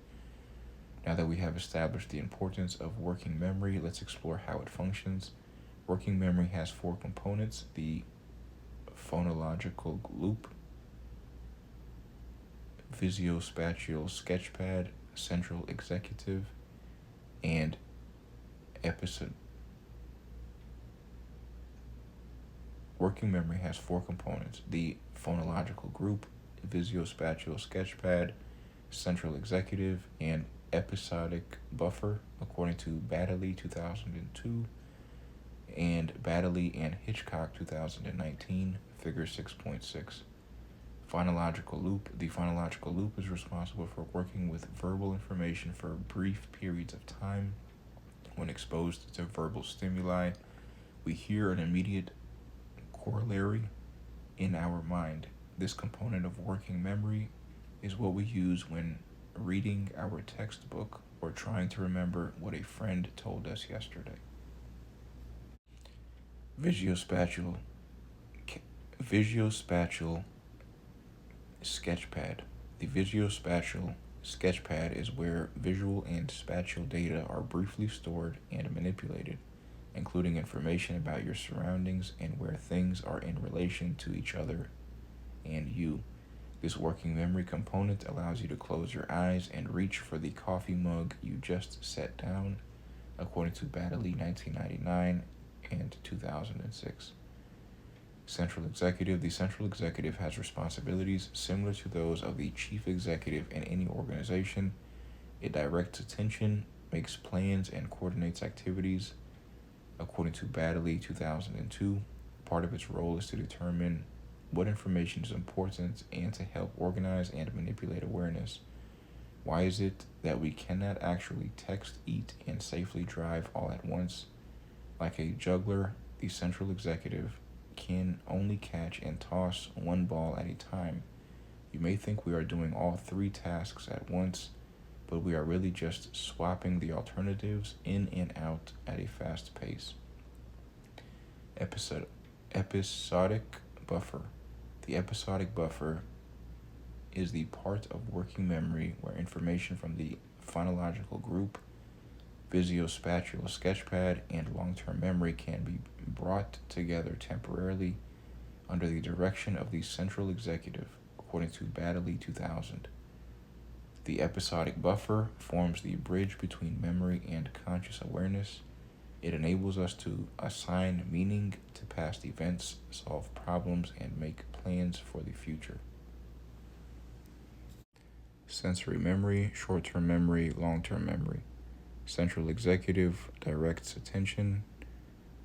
Now that we have established the importance of working memory, let's explore how it functions. Working memory has 4 components: the phonological loop, visuospatial sketchpad, central executive, and episode. Working memory has 4 components: the phonological group, visuospatial sketchpad, central executive, and episodic buffer, according to Baddeley 2002 and Baddeley and Hitchcock 2019, figure 6.6. Phonological loop. The phonological loop is responsible for working with verbal information for brief periods of time. When exposed to verbal stimuli, we hear an immediate corollary in our mind. This component of working memory is what we use when reading our textbook or trying to remember what a friend told us yesterday. Visuospatial sketchpad. The visuospatial sketchpad is where visual and spatial data are briefly stored and manipulated, including information about your surroundings and where things are in relation to each other and you. This working memory component allows you to close your eyes and reach for the coffee mug you just set down, according to Baddeley 1999 and 2006. Central executive. The central executive has responsibilities similar to those of the chief executive in any organization. It directs attention, makes plans, and coordinates activities. According to Baddeley 2002, part of its role is to determine what information is important and to help organize and manipulate awareness. Why is it that we cannot actually text, eat, and safely drive all at once? Like a juggler, the central executive can only catch and toss one ball at a time. You may think we are doing all three tasks at once, but we are really just swapping the alternatives in and out at a fast pace. Episodic buffer. The episodic buffer is the part of working memory where information from the phonological group, visuospatial sketchpad, and long-term memory can be brought together temporarily under the direction of the central executive, according to Baddeley 2000. The episodic buffer forms the bridge between memory and conscious awareness. It enables us to assign meaning to past events, solve problems, and make plans for the future. Sensory memory, short-term memory, long-term memory. Central executive directs attention.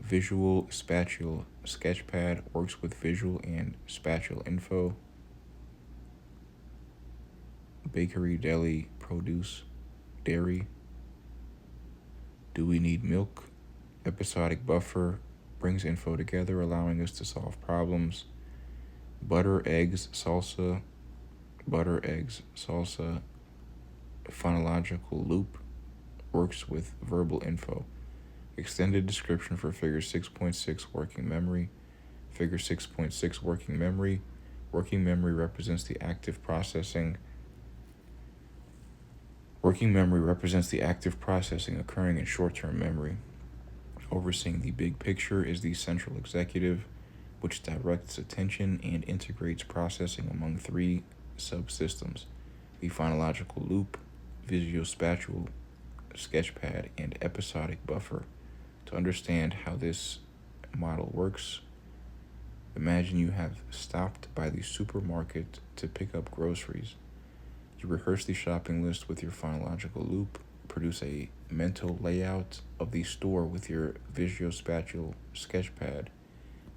Visual spatial sketchpad works with visual and spatial info. Bakery, deli, produce, dairy. Do we need milk? Episodic buffer brings info together, allowing us to solve problems. Butter, eggs, salsa. Butter, eggs, salsa. Phonological loop works with verbal info. Extended description for Figure 6.6 working memory. Figure 6.6 working memory. Working memory represents the active processing. Working memory represents the active processing occurring in short-term memory. Overseeing the big picture is the central executive, which directs attention and integrates processing among three subsystems: the phonological loop, visuospatial sketchpad, and episodic buffer. To understand how this model works, imagine you have stopped by the supermarket to pick up groceries. You rehearse the shopping list with your phonological loop, produce a mental layout of the store with your visuospatial sketchpad,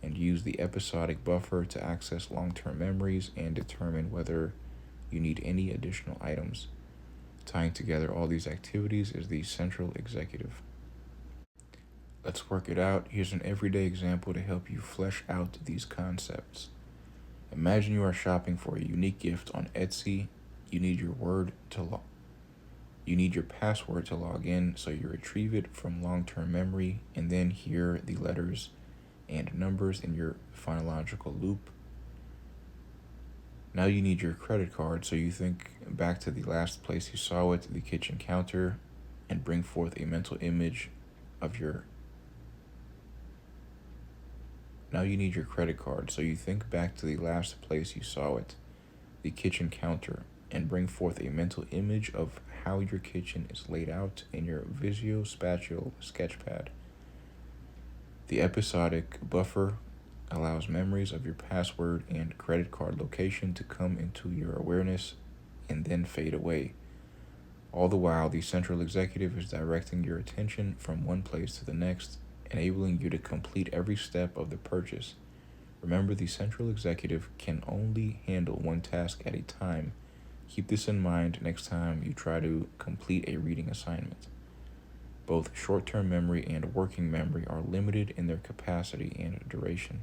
and use the episodic buffer to access long-term memories and determine whether you need any additional items. Tying together all these activities is the central executive. Let's work it out. Here's an everyday example to help you flesh out these concepts. Imagine you are shopping for a unique gift on Etsy. You need your password to log in, so you retrieve it from long-term memory and then hear the letters and numbers in your phonological loop. Now you need your credit card, so you think back to the last place you saw it, the kitchen counter, and bring forth a mental image of your. Now you need your credit card, so you think back to the last place you saw it, the kitchen counter, and bring forth a mental image of how your kitchen is laid out in your visuospatial sketchpad. The episodic buffer allows memories of your password and credit card location to come into your awareness and then fade away. All the while, the central executive is directing your attention from one place to the next, enabling you to complete every step of the purchase. Remember, the central executive can only handle one task at a time. Keep this in mind next time you try to complete a reading assignment. Both short-term memory and working memory are limited in their capacity and duration.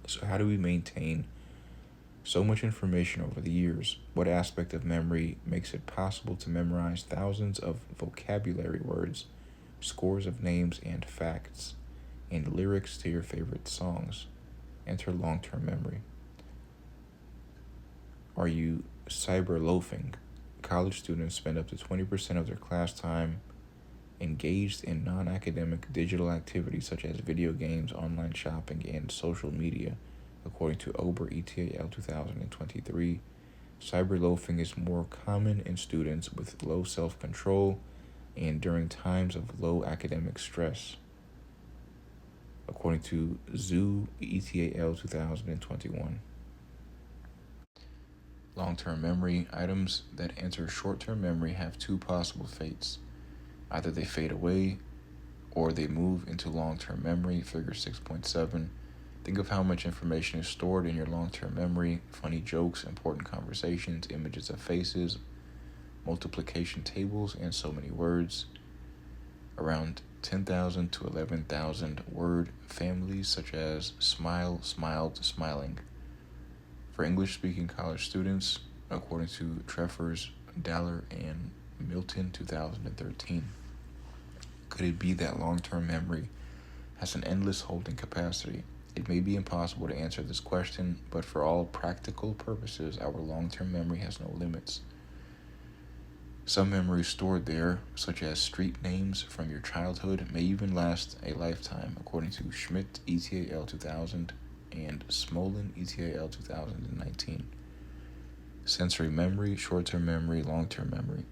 So how do we maintain so much information over the years? What aspect of memory makes it possible to memorize thousands of vocabulary words, scores of names and facts, and lyrics to your favorite songs? Enter long-term memory. Are you cyber loafing? College students spend up to 20% of their class time engaged in non-academic digital activities such as video games, online shopping, and social media, according to Ober ETAL 2023. Cyber loafing is more common in students with low self-control and during times of low academic stress, according to Zoo ETAL 2021. Long-term memory. Items that enter short-term memory have two possible fates. Either they fade away or they move into long-term memory, Figure 6.7. Think of how much information is stored in your long-term memory: funny jokes, important conversations, images of faces, multiplication tables, and so many words. Around 10,000 to 11,000 word families such as smile, smiled, smiling. For English-speaking college students, according to Treffers, Daller, and Milton 2013. Could it be that long-term memory has an endless holding capacity? It may be impossible to answer this question, but for all practical purposes, our long-term memory has no limits. Some memories stored there, such as street names from your childhood, may even last a lifetime, according to Schmidt, ETAL 2000, and Smolin, ETAL 2019. Sensory memory, short-term memory, long-term memory.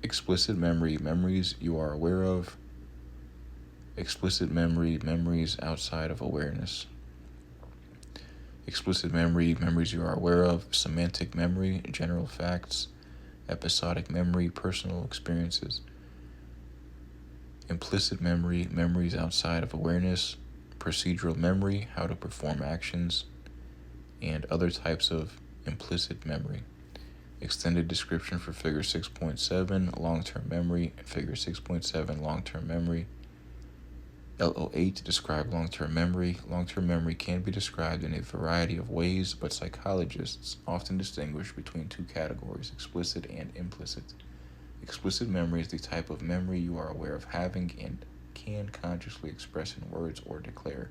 Explicit memory, memories you are aware of. Explicit memory, memories outside of awareness. Explicit memory, memories you are aware of. Semantic memory, general facts. Episodic memory, personal experiences. Implicit memory, memories outside of awareness. Procedural memory, how to perform actions. And other types of implicit memory. Extended description for Figure 6.7, long-term memory. Figure 6.7, long-term memory. L08 describe long-term memory. Long-term memory can be described in a variety of ways, but psychologists often distinguish between two categories, explicit and implicit. Explicit memory is the type of memory you are aware of having and can consciously express in words or declare.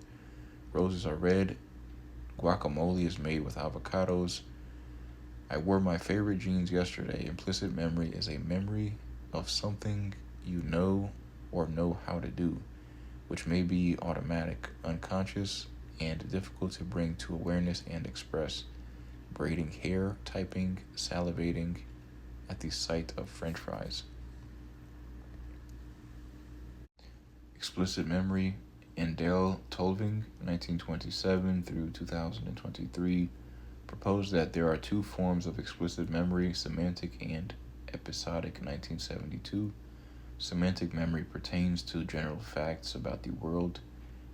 Roses are red. Guacamole is made with avocados. I wore my favorite jeans yesterday. Implicit memory is a memory of something you know or know how to do, which may be automatic, unconscious, and difficult to bring to awareness and express. Braiding hair, typing, salivating at the sight of French fries. Explicit memory. Endel Tolving, 1927 through 2023, proposed that there are two forms of explicit memory, semantic and episodic, 1972. Semantic memory pertains to general facts about the world.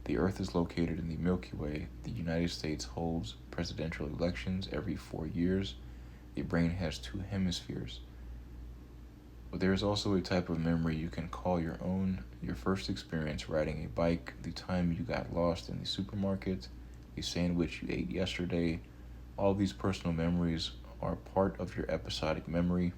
The Earth is located in the Milky Way. The United States holds presidential elections every 4 years. The brain has two hemispheres. But there is also a type of memory you can call your own. Your first experience riding a bike, the time you got lost in the supermarket, the sandwich you ate yesterday. All these personal memories are part of your episodic memory.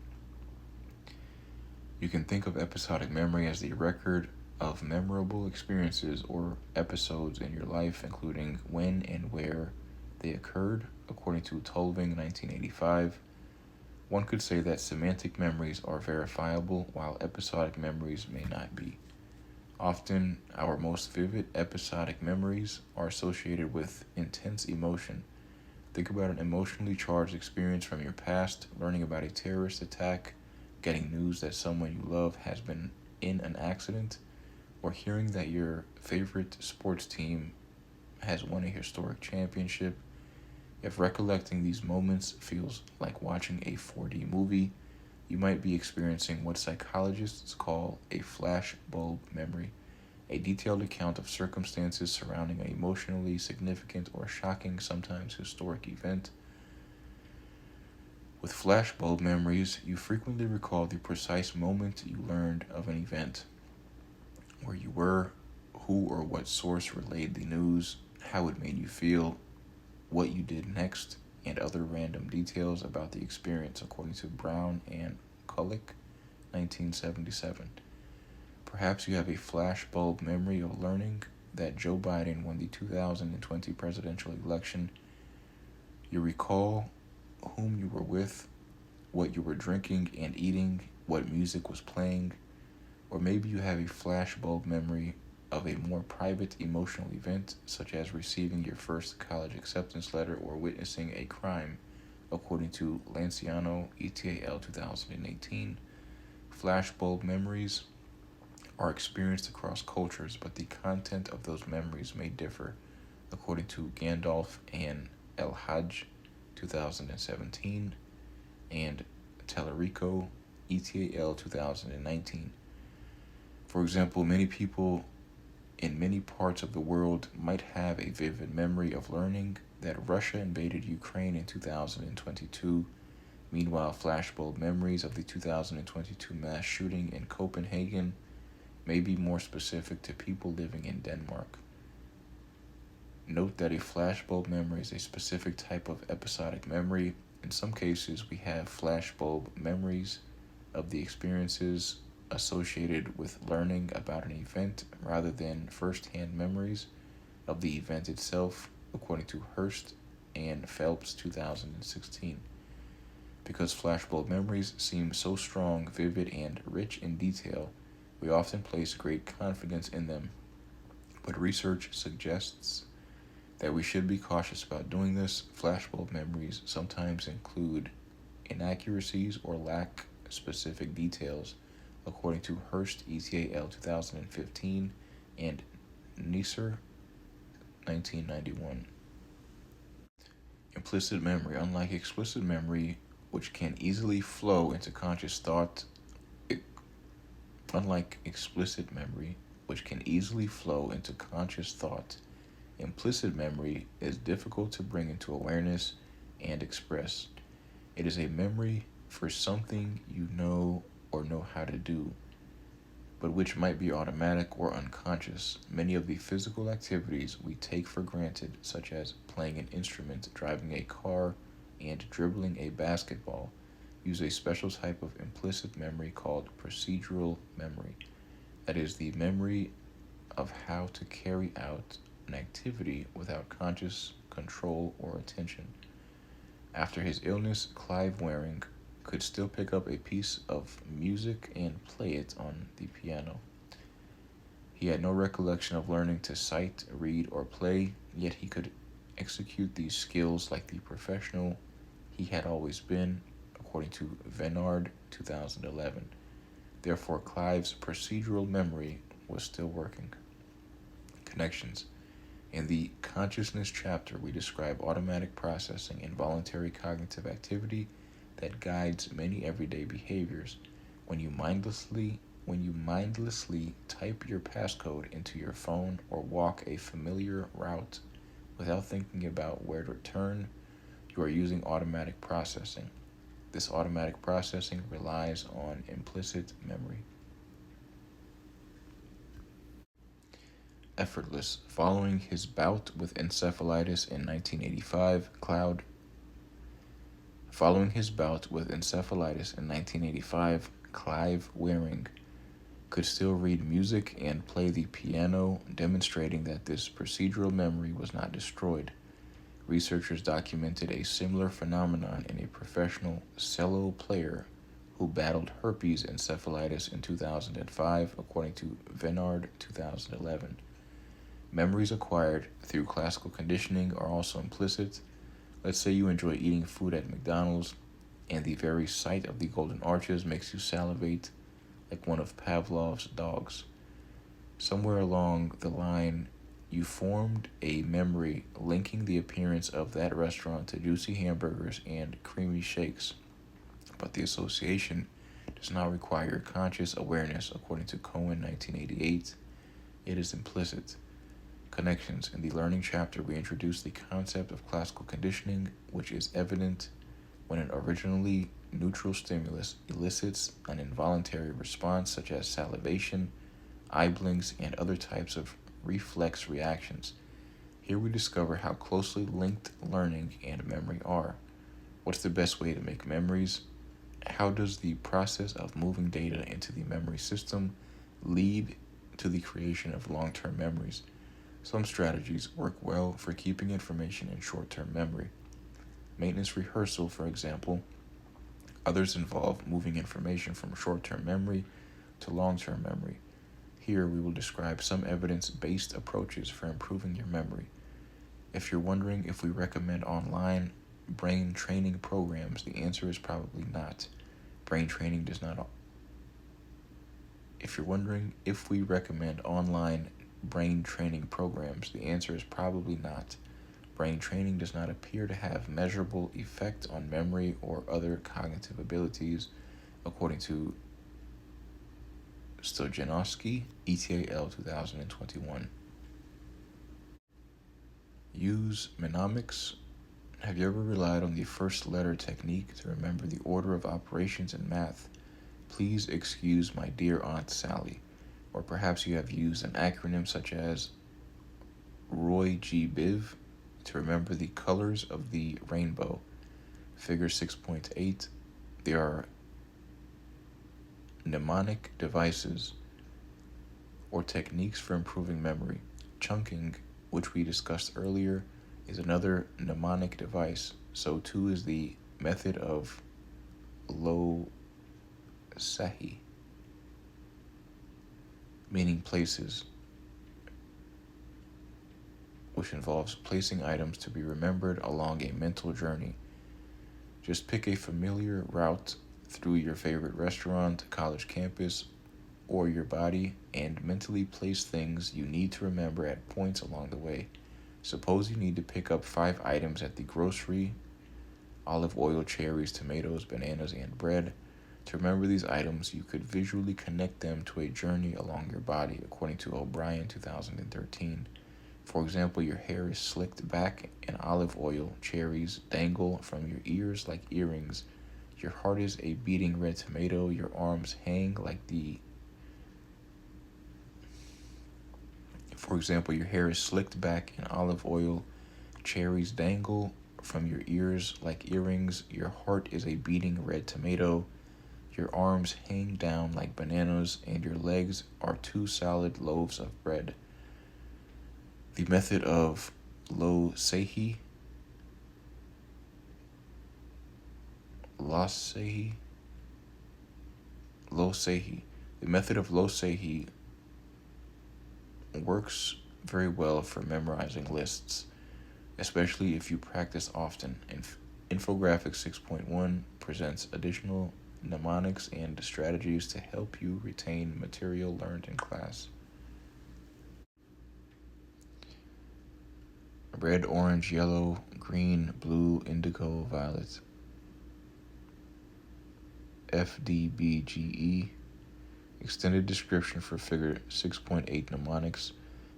You can think of episodic memory as the record of memorable experiences or episodes in your life, including when and where they occurred, according to Tolving, 1985. One could say that semantic memories are verifiable, while episodic memories may not be. Often, our most vivid episodic memories are associated with intense emotion. Think about an emotionally charged experience from your past, learning about a terrorist attack, getting news that someone you love has been in an accident, or hearing that your favorite sports team has won a historic championship. If recollecting these moments feels like watching a 4D movie, you might be experiencing what psychologists call a flashbulb memory, a detailed account of circumstances surrounding an emotionally significant or shocking, sometimes historic event. With flashbulb memories, you frequently recall the precise moment you learned of an event, where you were, who or what source relayed the news, how it made you feel, what you did next, and other random details about the experience, according to Brown and Kulik, 1977. Perhaps you have a flashbulb memory of learning that Joe Biden won the 2020 presidential election. You recall whom you were with, what you were drinking and eating, what music was playing, or maybe you have a flashbulb memory of a more private emotional event, such as receiving your first college acceptance letter or witnessing a crime, according to Lanciano, ETAL 2018. Flashbulb memories are experienced across cultures, but the content of those memories may differ, according to Gandalf and El Hajj, 2017, and Tellerico, ETAL 2019. For example, many people in many parts of the world might have a vivid memory of learning that Russia invaded Ukraine in 2022. Meanwhile, flashbulb memories of the 2022 mass shooting in Copenhagen may be more specific to people living in Denmark. Note that a flashbulb memory is a specific type of episodic memory. In some cases, we have flashbulb memories of the experiences associated with learning about an event rather than first-hand memories of the event itself, according to Hurst and Phelps 2016. Because flashbulb memories seem so strong, vivid, and rich in detail, we often place great confidence in them. But research suggests that we should be cautious about doing this. Flashbulb memories sometimes include inaccuracies or lack specific details, according to Hurst et al. 2015 and Neisser 1991. Implicit memory. Unlike explicit memory, which can easily flow into conscious thought, implicit memory is difficult to bring into awareness and express. It is a memory for something you know or know how to do, but which might be automatic or unconscious. Many of the physical activities we take for granted, such as playing an instrument, driving a car, and dribbling a basketball, use a special type of implicit memory called procedural memory. That is the memory of how to carry out an activity without conscious control or attention. After his illness, Clive Waring could still pick up a piece of music and play it on the piano. He had no recollection of learning to cite, read, or play, yet he could execute these skills like the professional he had always been, according to Venard 2011. Therefore, Clive's procedural memory was still working. Connections. In the consciousness chapter, we describe automatic processing, involuntary cognitive activity that guides many everyday behaviors. When you mindlessly type your passcode into your phone or walk a familiar route without thinking about where to turn, you are using automatic processing. This automatic processing relies on implicit memory. Effortless. Following his bout with encephalitis in 1985, Clive Waring could still read music and play the piano, demonstrating that this procedural memory was not destroyed. Researchers documented a similar phenomenon in a professional cello player who battled herpes encephalitis in 2005, according to Venard 2011. Memories acquired through classical conditioning are also implicit. Let's say you enjoy eating food at McDonald's, and the very sight of the golden arches makes you salivate like one of Pavlov's dogs. Somewhere along the line, you formed a memory linking the appearance of that restaurant to juicy hamburgers and creamy shakes. But the association does not require conscious awareness, according to Cohen 1988. It is implicit. Connections. In the learning chapter, we introduce the concept of classical conditioning, which is evident when an originally neutral stimulus elicits an involuntary response such as salivation, eye blinks, and other types of reflex reactions. Here we discover how closely linked learning and memory are. What's the best way to make memories? How does the process of moving data into the memory system lead to the creation of long-term memories? Some strategies work well for keeping information in short-term memory. Maintenance rehearsal, for example. Others involve moving information from short-term memory to long-term memory. Here we will describe some evidence-based approaches for improving your memory. If you're wondering if we recommend online brain training programs, the answer is probably not. If you're wondering if we recommend online brain training programs, the answer is probably not. Brain training does not appear to have measurable effect on memory or other cognitive abilities, according to Stojanovsky, et al. 2021. Use mnemonics. Have you ever relied on the first letter technique to remember the order of operations in math? Please excuse my dear Aunt Sally. Or perhaps you have used an acronym such as Roy G. Biv to remember the colors of the rainbow. Figure 6.8. There are mnemonic devices or techniques for improving memory. Chunking, which we discussed earlier, is another mnemonic device. So too is the method of lo sahi, meaning places, which involves placing items to be remembered along a mental journey. Just pick a familiar route through your favorite restaurant, college campus, or your body and mentally place things you need to remember at points along the way. Suppose you need to pick up 5 items at the grocery: olive oil, cherries, tomatoes, bananas, and bread. To remember these items, you could visually connect them to a journey along your body, according to O'Brien 2013. For example, your hair is slicked back and olive oil, cherries dangle from your ears like earrings. Your heart is a beating red tomato. Your arms hang like the... For example, your hair is slicked back and olive oil, cherries dangle from your ears like earrings. Your heart is a beating red tomato. Your arms hang down like bananas, and your legs are 2 solid loaves of bread. The method of lo sahi, lo sahi. The method of lo sahi works very well for memorizing lists, especially if you practice often. Infographic 6.1 presents additional mnemonics and strategies to help you retain material learned in class. Red, orange, yellow, green, blue, indigo, violet. FDBGE. Extended description for Figure 6.8 mnemonics.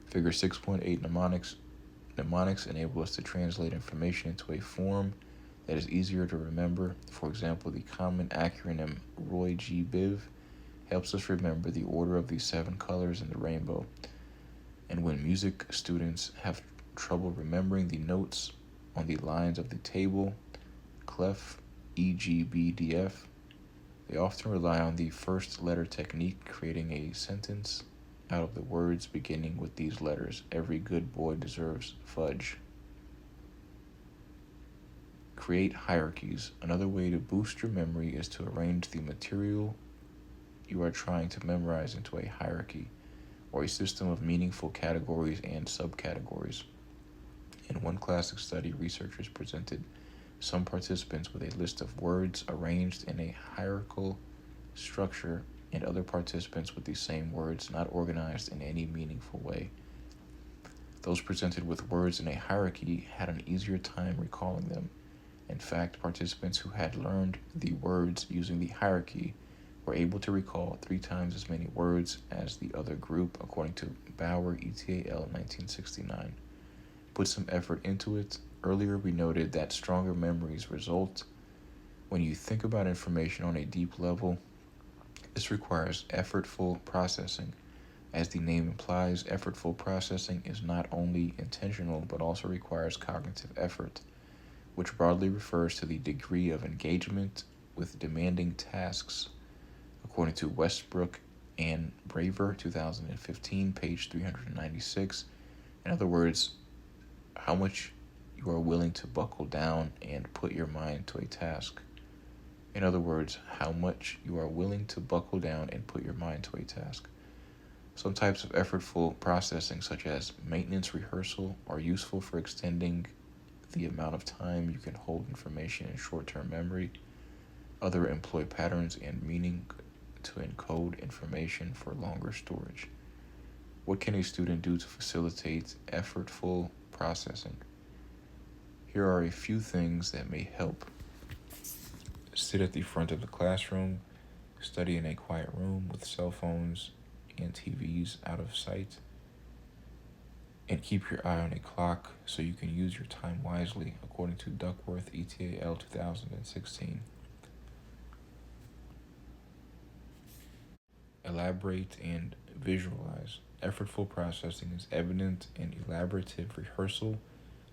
Figure 6.8 mnemonics enable us to translate information into a form that is easier to remember. For example, the common acronym Roy G. Biv helps us remember the order of the 7 colors in the rainbow. And when music students have trouble remembering the notes on the lines of the table, clef, E, G, B, D, F, they often rely on the first letter technique, creating a sentence out of the words beginning with these letters. Every good boy deserves fudge. Create hierarchies. Another way to boost your memory is to arrange the material you are trying to memorize into a hierarchy, or a system of meaningful categories and subcategories. In one classic study, researchers presented some participants with a list of words arranged in a hierarchical structure, and other participants with the same words not organized in any meaningful way. Those presented with words in a hierarchy had an easier time recalling them. In fact, participants who had learned the words using the hierarchy were able to recall 3 times as many words as the other group, according to Bauer et al. 1969. Put some effort into it. Earlier, we noted that stronger memories result when you think about information on a deep level. This requires effortful processing. As the name implies, effortful processing is not only intentional but also requires cognitive effort, which broadly refers to the degree of engagement with demanding tasks. According to Westbrook and Braver, 2015, page 396, in other words, how much you are willing to buckle down and put your mind to a task. In other words, how much you are willing to buckle down and put your mind to a task. Some types of effortful processing, such as maintenance rehearsal, are useful for extending the amount of time you can hold information in short-term memory. Other employ patterns and meaning to encode information for longer storage. What can a student do to facilitate effortful processing? Here are a few things that may help. Sit at the front of the classroom, study in a quiet room with cell phones and TVs out of sight, and keep your eye on a clock so you can use your time wisely, according to Duckworth et al. 2016. Elaborate and visualize. Effortful processing is evident in elaborative rehearsal,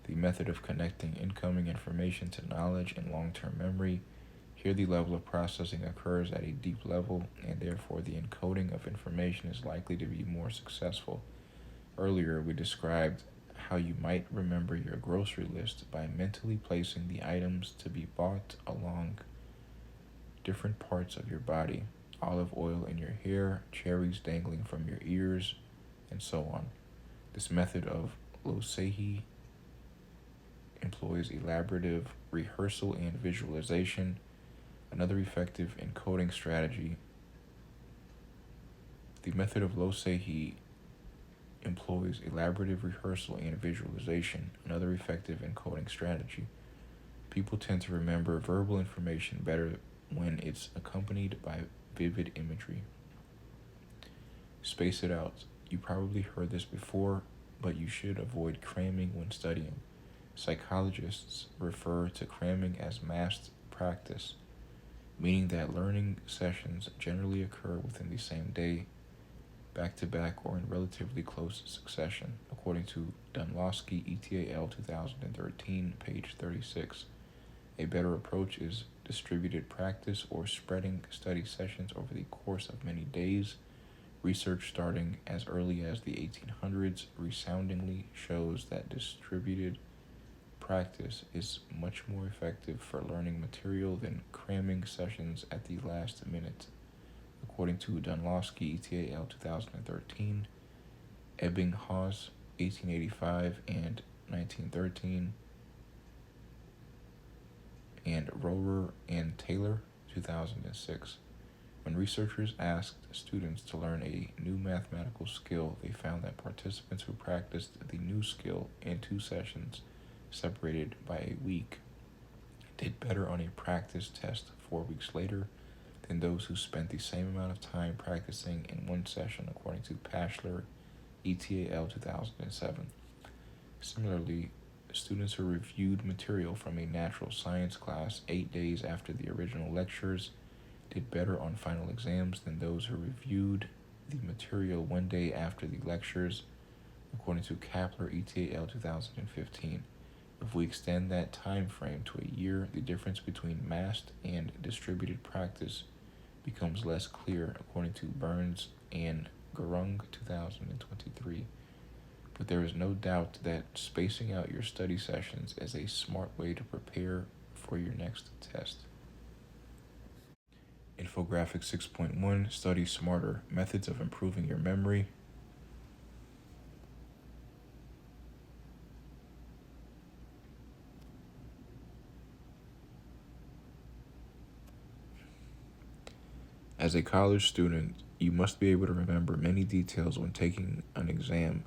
the method of connecting incoming information to knowledge and long-term memory. Here the level of processing occurs at a deep level, and therefore the encoding of information is likely to be more successful. Earlier, we described how you might remember your grocery list by mentally placing the items to be bought along different parts of your body: olive oil in your hair, cherries dangling from your ears, and so on. This method of Losehi employs elaborative rehearsal and visualization. Another effective encoding strategy. The method of Losehi employs elaborative rehearsal and visualization. Another effective encoding strategy. People tend to remember verbal information better when it's accompanied by vivid imagery. Space it out. You probably heard this before, but you should avoid cramming when studying. Psychologists refer to cramming as massed practice, meaning that learning sessions generally occur within the same day, back-to-back, or in relatively close succession, according to Dunlosky, ETAL 2013, page 36. A better approach is distributed practice or spreading study sessions over the course of many days. Research starting as early as the 1800s resoundingly shows that distributed practice is much more effective for learning material than cramming sessions at the last minute. According to Dunlosky, ETAL 2013, Ebbinghaus, 1885 and 1913, and Rohrer and Taylor, 2006. When researchers asked students to learn a new mathematical skill, they found that participants who practiced the new skill in 2 sessions, separated by a week, did better on a practice test 4 weeks later than those who spent the same amount of time practicing in 1 session, according to Pashler, ETAL 2007. Similarly, students who reviewed material from a natural science class 8 days after the original lectures did better on final exams than those who reviewed the material 1 day after the lectures, according to Kapler, ETAL 2015. If we extend that time frame to a year, the difference between massed and distributed practice becomes less clear, according to Burns and Gurung, 2023. But there is no doubt that spacing out your study sessions is a smart way to prepare for your next test. Infographic 6.1, Study Smarter, Methods of Improving Your Memory. As a college student, you must be able to remember many details when taking an exam.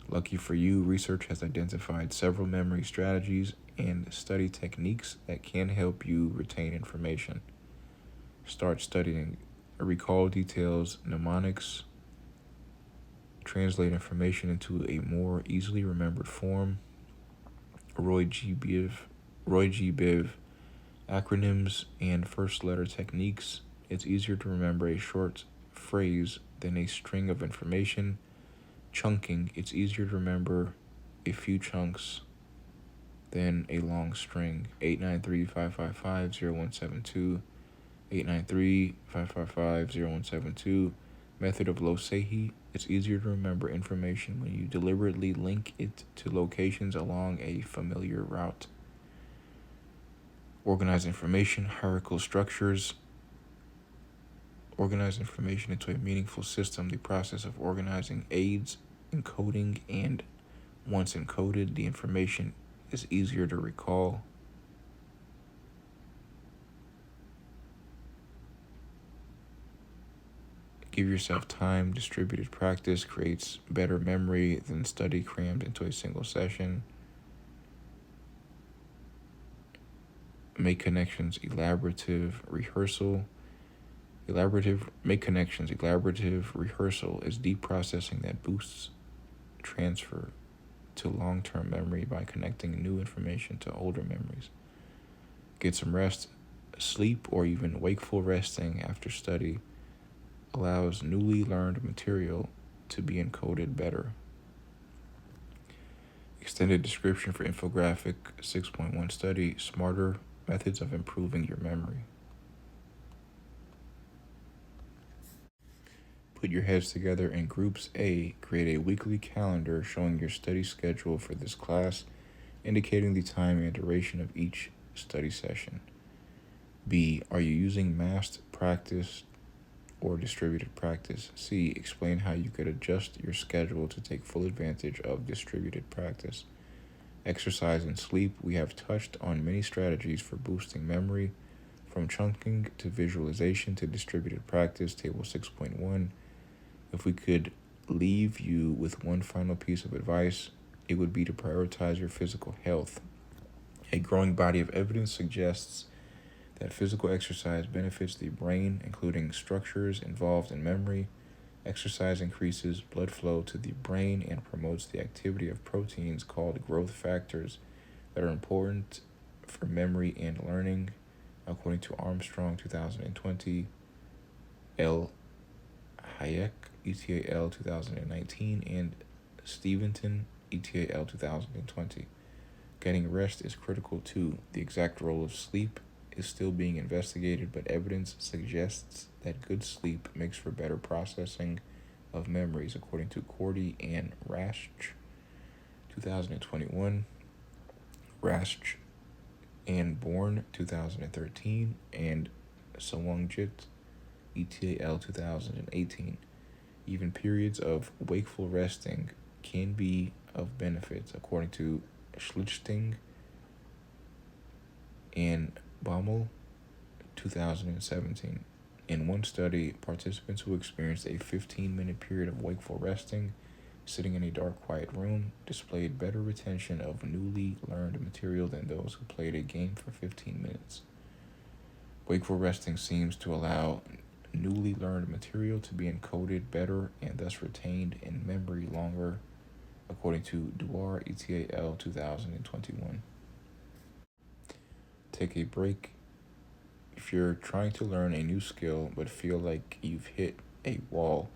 Lucky for you, research has identified several memory strategies and study techniques that can help you retain information. Start studying. Recall details, mnemonics, translate information into a more easily remembered form. Roy G. Biv, acronyms and first letter techniques. It's easier to remember a short phrase than a string of information. Chunking. It's easier to remember a few chunks than a long string. 893-555-0172. 893-555-0172. Method of Losehi. It's easier to remember information when you deliberately link it to locations along a familiar route. Organize information, hierarchical structures. Organize information into a meaningful system. The process of organizing aids encoding, and once encoded, the information is easier to recall. Give yourself time. Distributed practice creates better memory than study crammed into a single session. Make connections. Elaborative rehearsal is deep processing that boosts transfer to long-term memory by connecting new information to older memories. Get some rest. Sleep or even wakeful resting after study allows newly learned material to be encoded better. Extended description for infographic 6.1 study, smarter methods of improving your memory. Put your heads together in groups. A, create a weekly calendar showing your study schedule for this class, indicating the time and duration of each study session. B, are you using massed practice or distributed practice? C, explain how you could adjust your schedule to take full advantage of distributed practice. Exercise and sleep. We have touched on many strategies for boosting memory, from chunking to visualization to distributed practice. Table 6.1. If we could leave you with one final piece of advice, it would be to prioritize your physical health. A growing body of evidence suggests that physical exercise benefits the brain, including structures involved in memory. Exercise increases blood flow to the brain and promotes the activity of proteins called growth factors that are important for memory and learning, according to Armstrong 2020, L. Hayek, ETAL 2019, and Steventon, ETAL 2020. Getting rest is critical too. The exact role of sleep is still being investigated, but evidence suggests that good sleep makes for better processing of memories, according to Cordy and Rasch, 2021, Rasch and Bourne, 2013, and Sawangjit, ETAL 2018. Even periods of wakeful resting can be of benefit, according to Schlichting and Baumel, 2017. In one study, participants who experienced a 15-minute period of wakeful resting, sitting in a dark, quiet room, displayed better retention of newly learned material than those who played a game for 15 minutes. Wakeful resting seems to allow newly learned material to be encoded better and thus retained in memory longer, according to Duar, ETAL 2021. Take a break. If you're trying to learn a new skill but feel like you've hit a wall,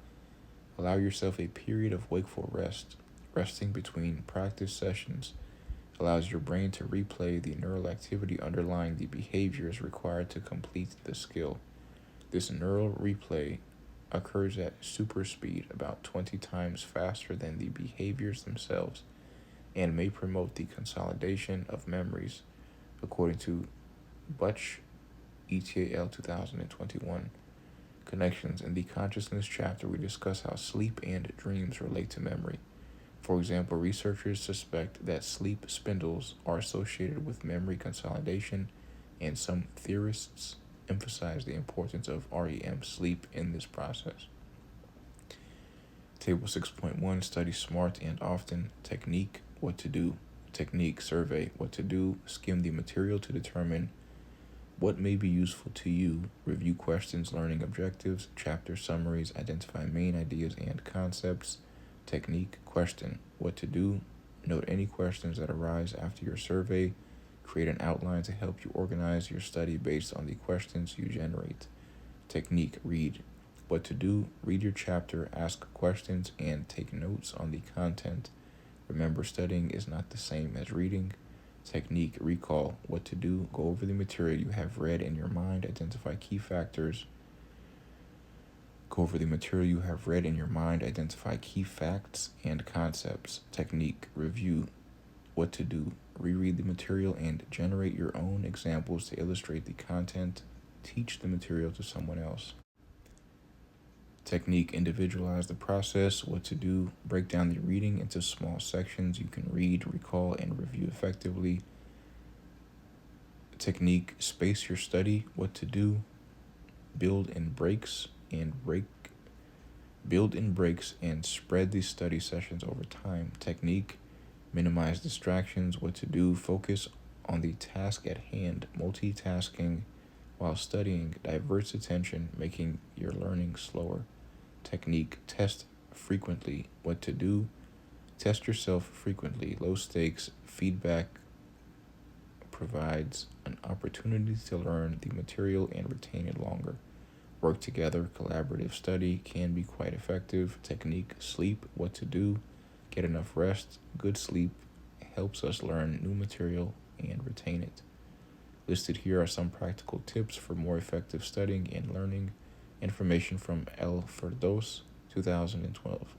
allow yourself a period of wakeful rest. Resting between practice sessions allows your brain to replay the neural activity underlying the behaviors required to complete the skill. This neural replay occurs at super speed, about 20 times faster than the behaviors themselves, and may promote the consolidation of memories, according to Butch, ETAL 2021. Connections. In the consciousness chapter, we discuss how sleep and dreams relate to memory. For example, researchers suspect that sleep spindles are associated with memory consolidation, and some theorists emphasize the importance of REM sleep in this process. Table 6.1, study smart and often. Technique, what to do. Technique, survey, what to do. Skim the material to determine what may be useful to you. Review questions, learning objectives, chapter summaries, identify main ideas and concepts. Technique, question, what to do. Note any questions that arise after your survey. Create an outline to help you organize your study based on the questions you generate. Technique, read, what to do. Read your chapter, ask questions, and take notes on the content. Remember, studying is not the same as reading. Technique, recall, what to do. Go over the material you have read in your mind, identify key factors. Go over the material you have read in your mind, identify key facts and concepts. Technique, review, what to do. Reread the material and generate your own examples to illustrate the content. Teach the material to someone else. Technique, individualize the process, what to do. Break down the reading into small sections you can read, recall, and review effectively. Technique, space your study, what to do. Build in breaks and spread the study sessions over time. Technique, minimize distractions, what to do. Focus on the task at hand. Multitasking while studying diverts attention, making your learning slower. Technique, test frequently, what to do. Test yourself frequently. Low stakes feedback provides an opportunity to learn the material and retain it longer. Work together, collaborative study can be quite effective. Technique, sleep, what to do, get enough rest, good sleep helps us learn new material and retain it. Listed here are some practical tips for more effective studying and learning. Information from El Ferdos, 2012.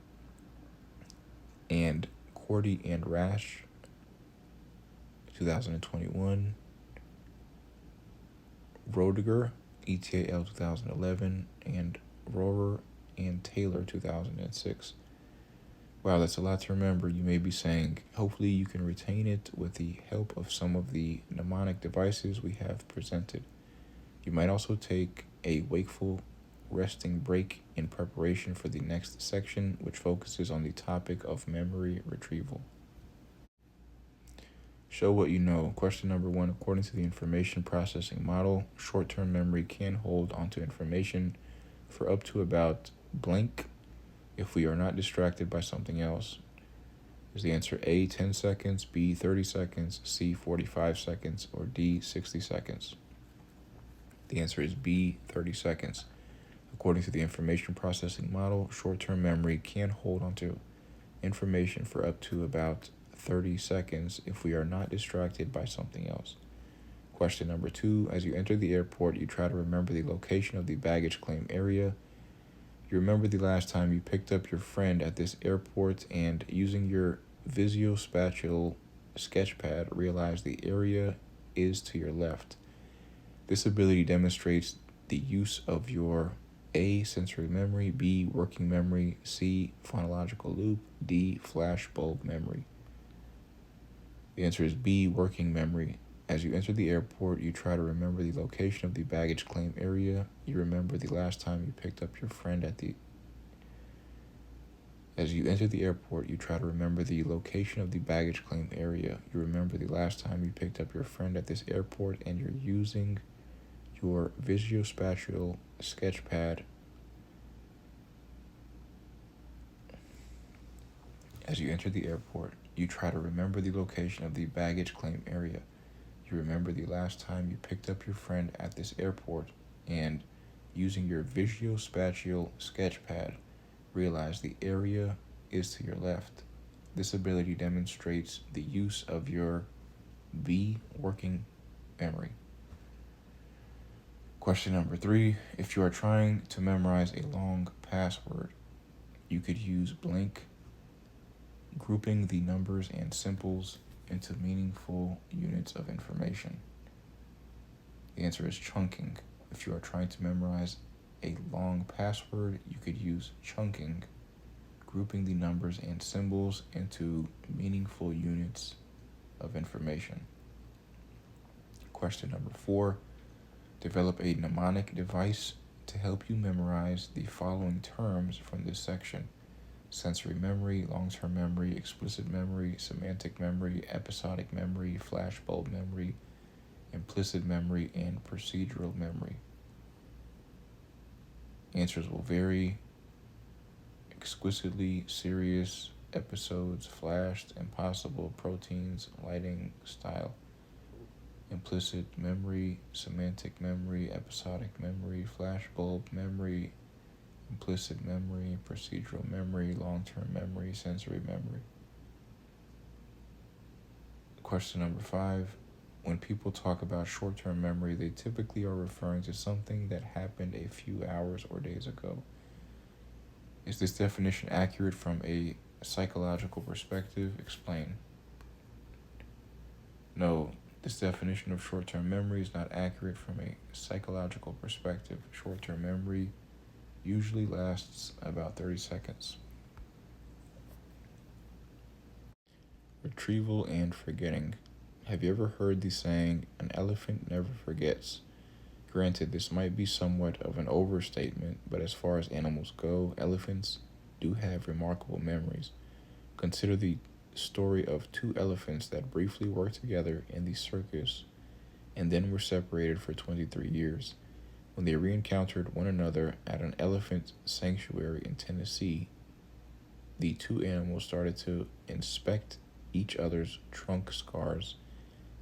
And Cordy and Rash, 2021. Roediger, ETAL 2011, and Rohrer and Taylor 2006. Wow, that's a lot to remember. You may be saying, hopefully you can retain it with the help of some of the mnemonic devices we have presented. You might also take a wakeful resting break in preparation for the next section, which focuses on the topic of memory retrieval. Show what you know. Question number 1. According to the information processing model, short-term memory can hold onto information for up to about blank if we are not distracted by something else. Is the answer A, 10 seconds, B, 30 seconds, C, 45 seconds, or D, 60 seconds? The answer is B, 30 seconds. According to the information processing model, short-term memory can hold onto information for up to about 30 seconds if we are not distracted by something else. Question number 2. As you enter the airport, you try to remember the location of the baggage claim area. You remember the last time you picked up your friend at this airport and, using your visuospatial sketchpad, realize the area is to your left. This ability demonstrates the use of your A, sensory memory, B, working memory, C, phonological loop, D, flash bulb memory. The answer is B, working memory. As you enter the airport, you try to remember the location of the baggage claim area. You remember the last time you picked up your friend at the... As you enter the airport, you try to remember the location of the baggage claim area. You remember the last time you picked up your friend at this airport, and you're using your visuospatial sketchpad. As you enter the airport, you try to remember the location of the baggage claim area. You remember the last time you picked up your friend at this airport, and, using your visuospatial sketchpad, realize the area is to your left. This ability demonstrates the use of your B, working memory. Question number 3. If you are trying to memorize a long password, you could use blank, grouping the numbers and symbols into meaningful units of information. The answer is chunking. If you are trying to memorize a long password, you could use chunking, grouping the numbers and symbols into meaningful units of information. Question number 4. Develop a mnemonic device to help you memorize the following terms from this section: sensory memory, long-term memory, explicit memory, semantic memory, episodic memory, flashbulb memory, implicit memory, and procedural memory. Answers will vary. Exquisitely serious, episodes, flashed, impossible, proteins, lighting, style. Implicit memory, semantic memory, episodic memory, flashbulb memory, implicit memory, procedural memory, long-term memory, sensory memory. Question number 5. When people talk about short-term memory, they typically are referring to something that happened a few hours or days ago. Is this definition accurate from a psychological perspective? Explain. No, this definition of short-term memory is not accurate from a psychological perspective. Short-term memory usually lasts about 30 seconds. Retrieval and forgetting. Have you ever heard the saying, "An elephant never forgets"? Granted, this might be somewhat of an overstatement, but as far as animals go, elephants do have remarkable memories. Consider the story of 2 elephants that briefly worked together in the circus and then were separated for 23 years. When they re-encountered one another at an elephant sanctuary in Tennessee, the 2 animals started to inspect each other's trunk scars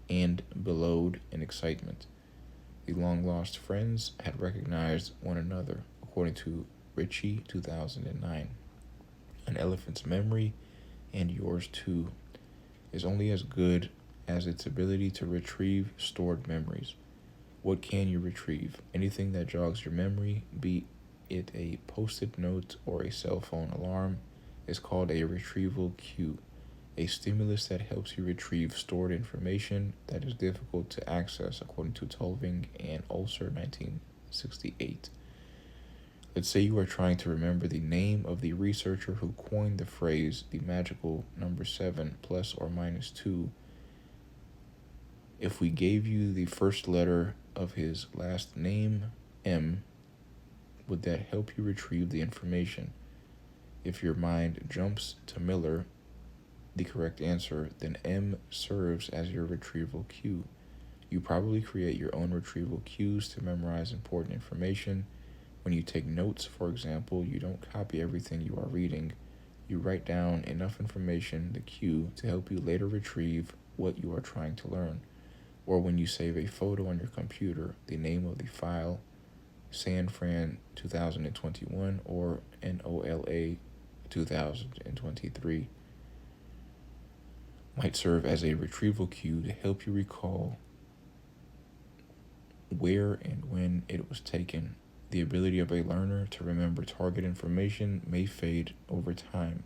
and bellowed in excitement. The long-lost friends had recognized one another, according to Ritchie, 2009. An elephant's memory, and yours too, is only as good as its ability to retrieve stored memories. What can you retrieve? Anything that jogs your memory, be it a post-it note or a cell phone alarm, is called a retrieval cue, a stimulus that helps you retrieve stored information that is difficult to access, according to Tulving and Ulcer, 1968. Let's say you are trying to remember the name of the researcher who coined the phrase, the magical number 7 plus or minus 2. If we gave you the first letter of his last name, M, would that help you retrieve the information? If your mind jumps to Miller, the correct answer, then M serves as your retrieval cue. You probably create your own retrieval cues to memorize important information. When you take notes, for example, you don't copy everything you are reading. You write down enough information, the cue, to help you later retrieve what you are trying to learn. Or when you save a photo on your computer, the name of the file, San Fran 2021 or NOLA 2023, might serve as a retrieval cue to help you recall where and when it was taken. The ability of a learner to remember target information may fade over time.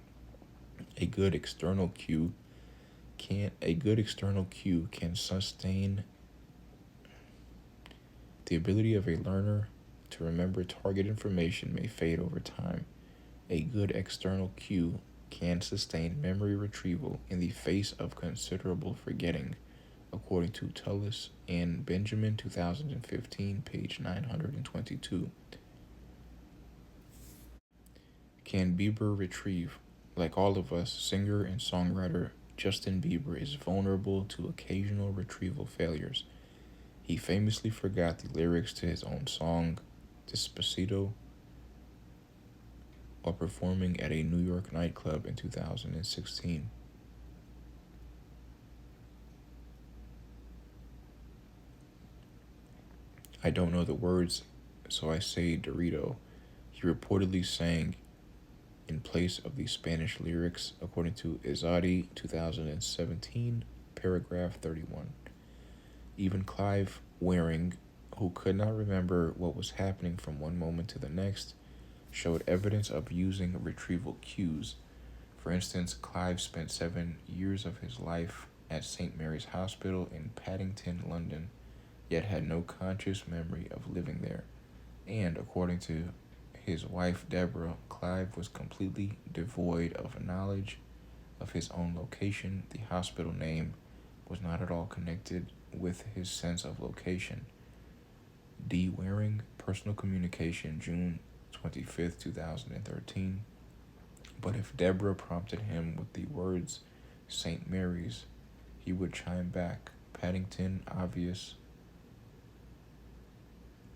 A good external cue can sustain. The ability of a learner to remember target information may fade over time. A good external cue can sustain memory retrieval in the face of considerable forgetting, according to Tullis and Benjamin, 2015, page 922. Can Bieber retrieve? Like all of us, singer and songwriter Justin Bieber is vulnerable to occasional retrieval failures. He famously forgot the lyrics to his own song, Despacito, while performing at a New York nightclub in 2016. I don't know the words, so I say Dorito. He reportedly sang in place of the Spanish lyrics, according to Izadi, 2017, paragraph 31. Even Clive Waring, who could not remember what was happening from one moment to the next, showed evidence of using retrieval cues. For instance, Clive spent 7 years of his life at St. Mary's Hospital in Paddington, London, yet had no conscious memory of living there. And according to his wife Deborah, Clive was completely devoid of knowledge of his own location. The hospital name was not at all connected with his sense of location. D. Waring, Personal Communication, June 25th, 2013. But if Deborah prompted him with the words St. Mary's, he would chime back, Paddington, obvious.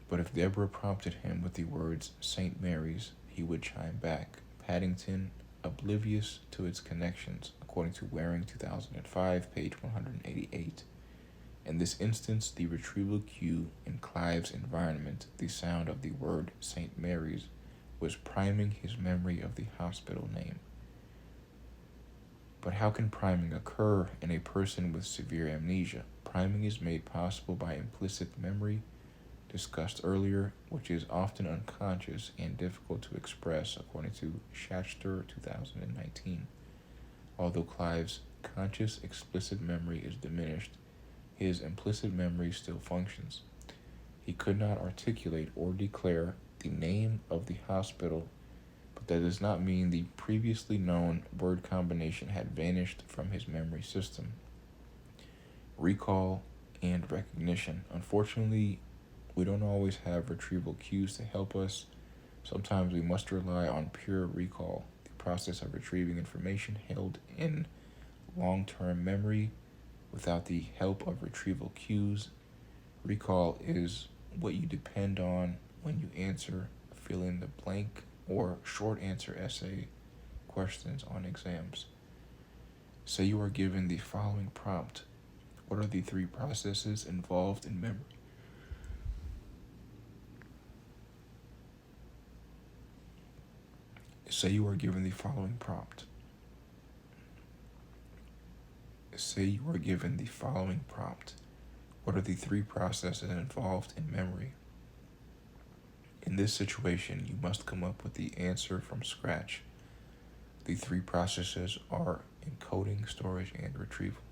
But if Deborah prompted him with the words St. Mary's, he would chime back, Paddington, oblivious to its connections, according to Waring, 2005, page 188. In this instance, the retrieval cue in Clive's environment, the sound of the word St. Mary's, was priming his memory of the hospital name. But how can priming occur in a person with severe amnesia? Priming is made possible by implicit memory, discussed earlier, which is often unconscious and difficult to express, according to Schachter, 2019. Although Clive's conscious explicit memory is diminished, his implicit memory still functions. He could not articulate or declare the name of the hospital, but that does not mean the previously known word combination had vanished from his memory system. Recall and recognition. Unfortunately, we don't always have retrieval cues to help us. Sometimes we must rely on pure recall, the process of retrieving information held in long-term memory without the help of retrieval cues. Recall is what you depend on when you answer fill in the blank or short answer essay questions on exams. Say you are given the following prompt. What are the 3 processes involved in memory? Say you are given the following prompt. Say you are given the following prompt. What are the three processes involved in memory? In this situation, you must come up with the answer from scratch. The three processes are encoding, storage, and retrieval.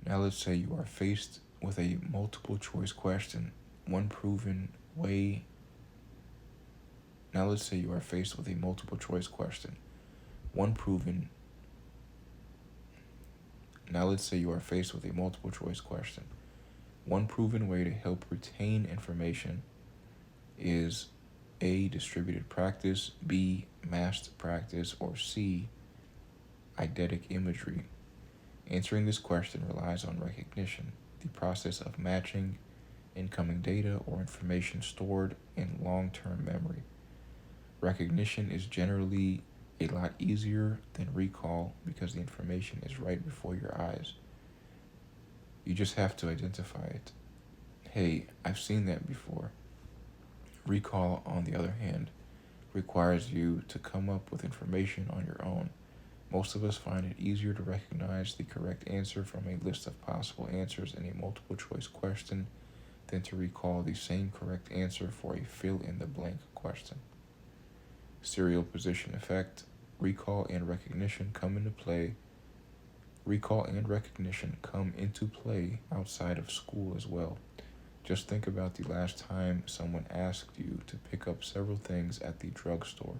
Now let's say you are faced with a multiple choice question. One proven way to help retain information is A, distributed practice, B, massed practice, or C, eidetic imagery. Answering this question relies on recognition, the process of matching incoming data or information stored in long-term memory. Recognition is generally a lot easier than recall because the information is right before your eyes. You just have to identify it. Hey, I've seen that before. Recall, on the other hand, requires you to come up with information on your own. Most of us find it easier to recognize the correct answer from a list of possible answers in a multiple choice question than to recall the same correct answer for a fill-in-the-blank question. Serial position effect. Recall and recognition come into play outside of school as well. Just think about the last time someone asked you to pick up several things at the drugstore.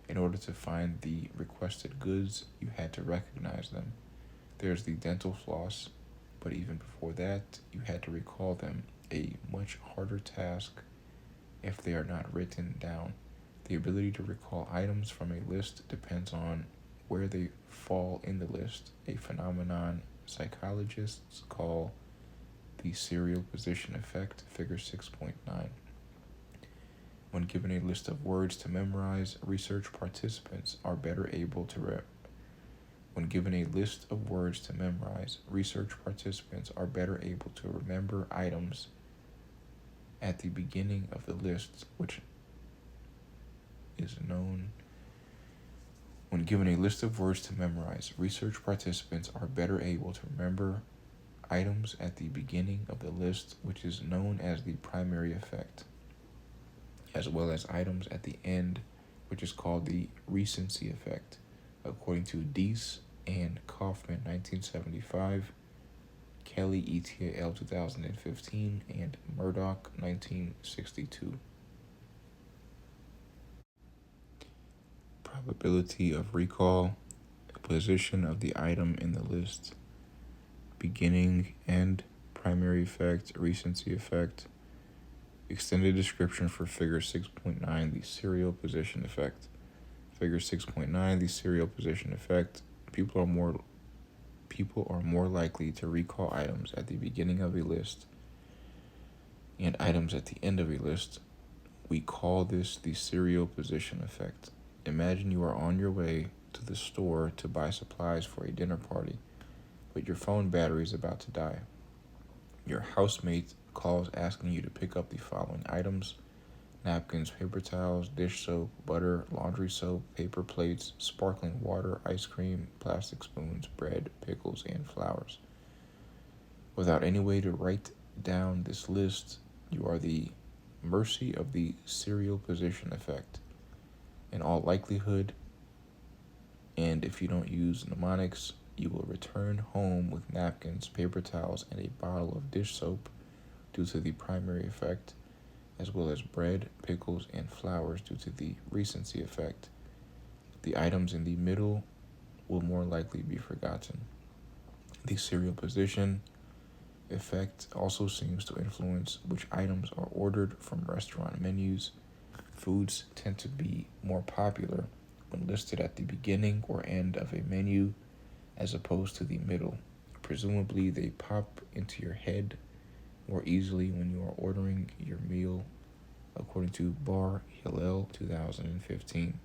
In order to find the requested goods, you had to recognize them. There's the dental floss, but even before that, you had to recall them, a much harder task if they are not written down. The ability to recall items from a list depends on where they fall in the list, a phenomenon psychologists call the serial position effect, figure 6.9. When given a list of words to memorize, research participants are better able to remember items at the beginning of the list, which is known. When given a list of words to memorize, research participants are better able to remember items at the beginning of the list, which is known as the primary effect, as well as items at the end, which is called the recency effect, according to Deese and Kaufman, 1975, Kelly et al. 2015, and Murdoch, 1962. Probability of recall, position of the item in the list, beginning, end, primary effect, recency effect. Extended description for figure 6.9, the serial position effect. Figure 6.9, the serial position effect. People are more likely to recall items at the beginning of a list and items at the end of a list. We call this the serial position effect. Imagine you are on your way to the store to buy supplies for a dinner party, but your phone battery is about to die. Your housemate calls asking you to pick up the following items: napkins, paper towels, dish soap, butter, laundry soap, paper plates, sparkling water, ice cream, plastic spoons, bread, pickles, and flowers. Without any way to write down this list, you are the mercy of the serial position effect. In all likelihood, and if you don't use mnemonics, you will return home with napkins, paper towels, and a bottle of dish soap due to the primary effect, as well as bread, pickles, and flowers due to the recency effect. The items in the middle will more likely be forgotten. The serial position effect also seems to influence which items are ordered from restaurant menus. Foods tend to be more popular when listed at the beginning or end of a menu as opposed to the middle. Presumably, they pop into your head more easily when you are ordering your meal, according to Bar Hillel, 2015.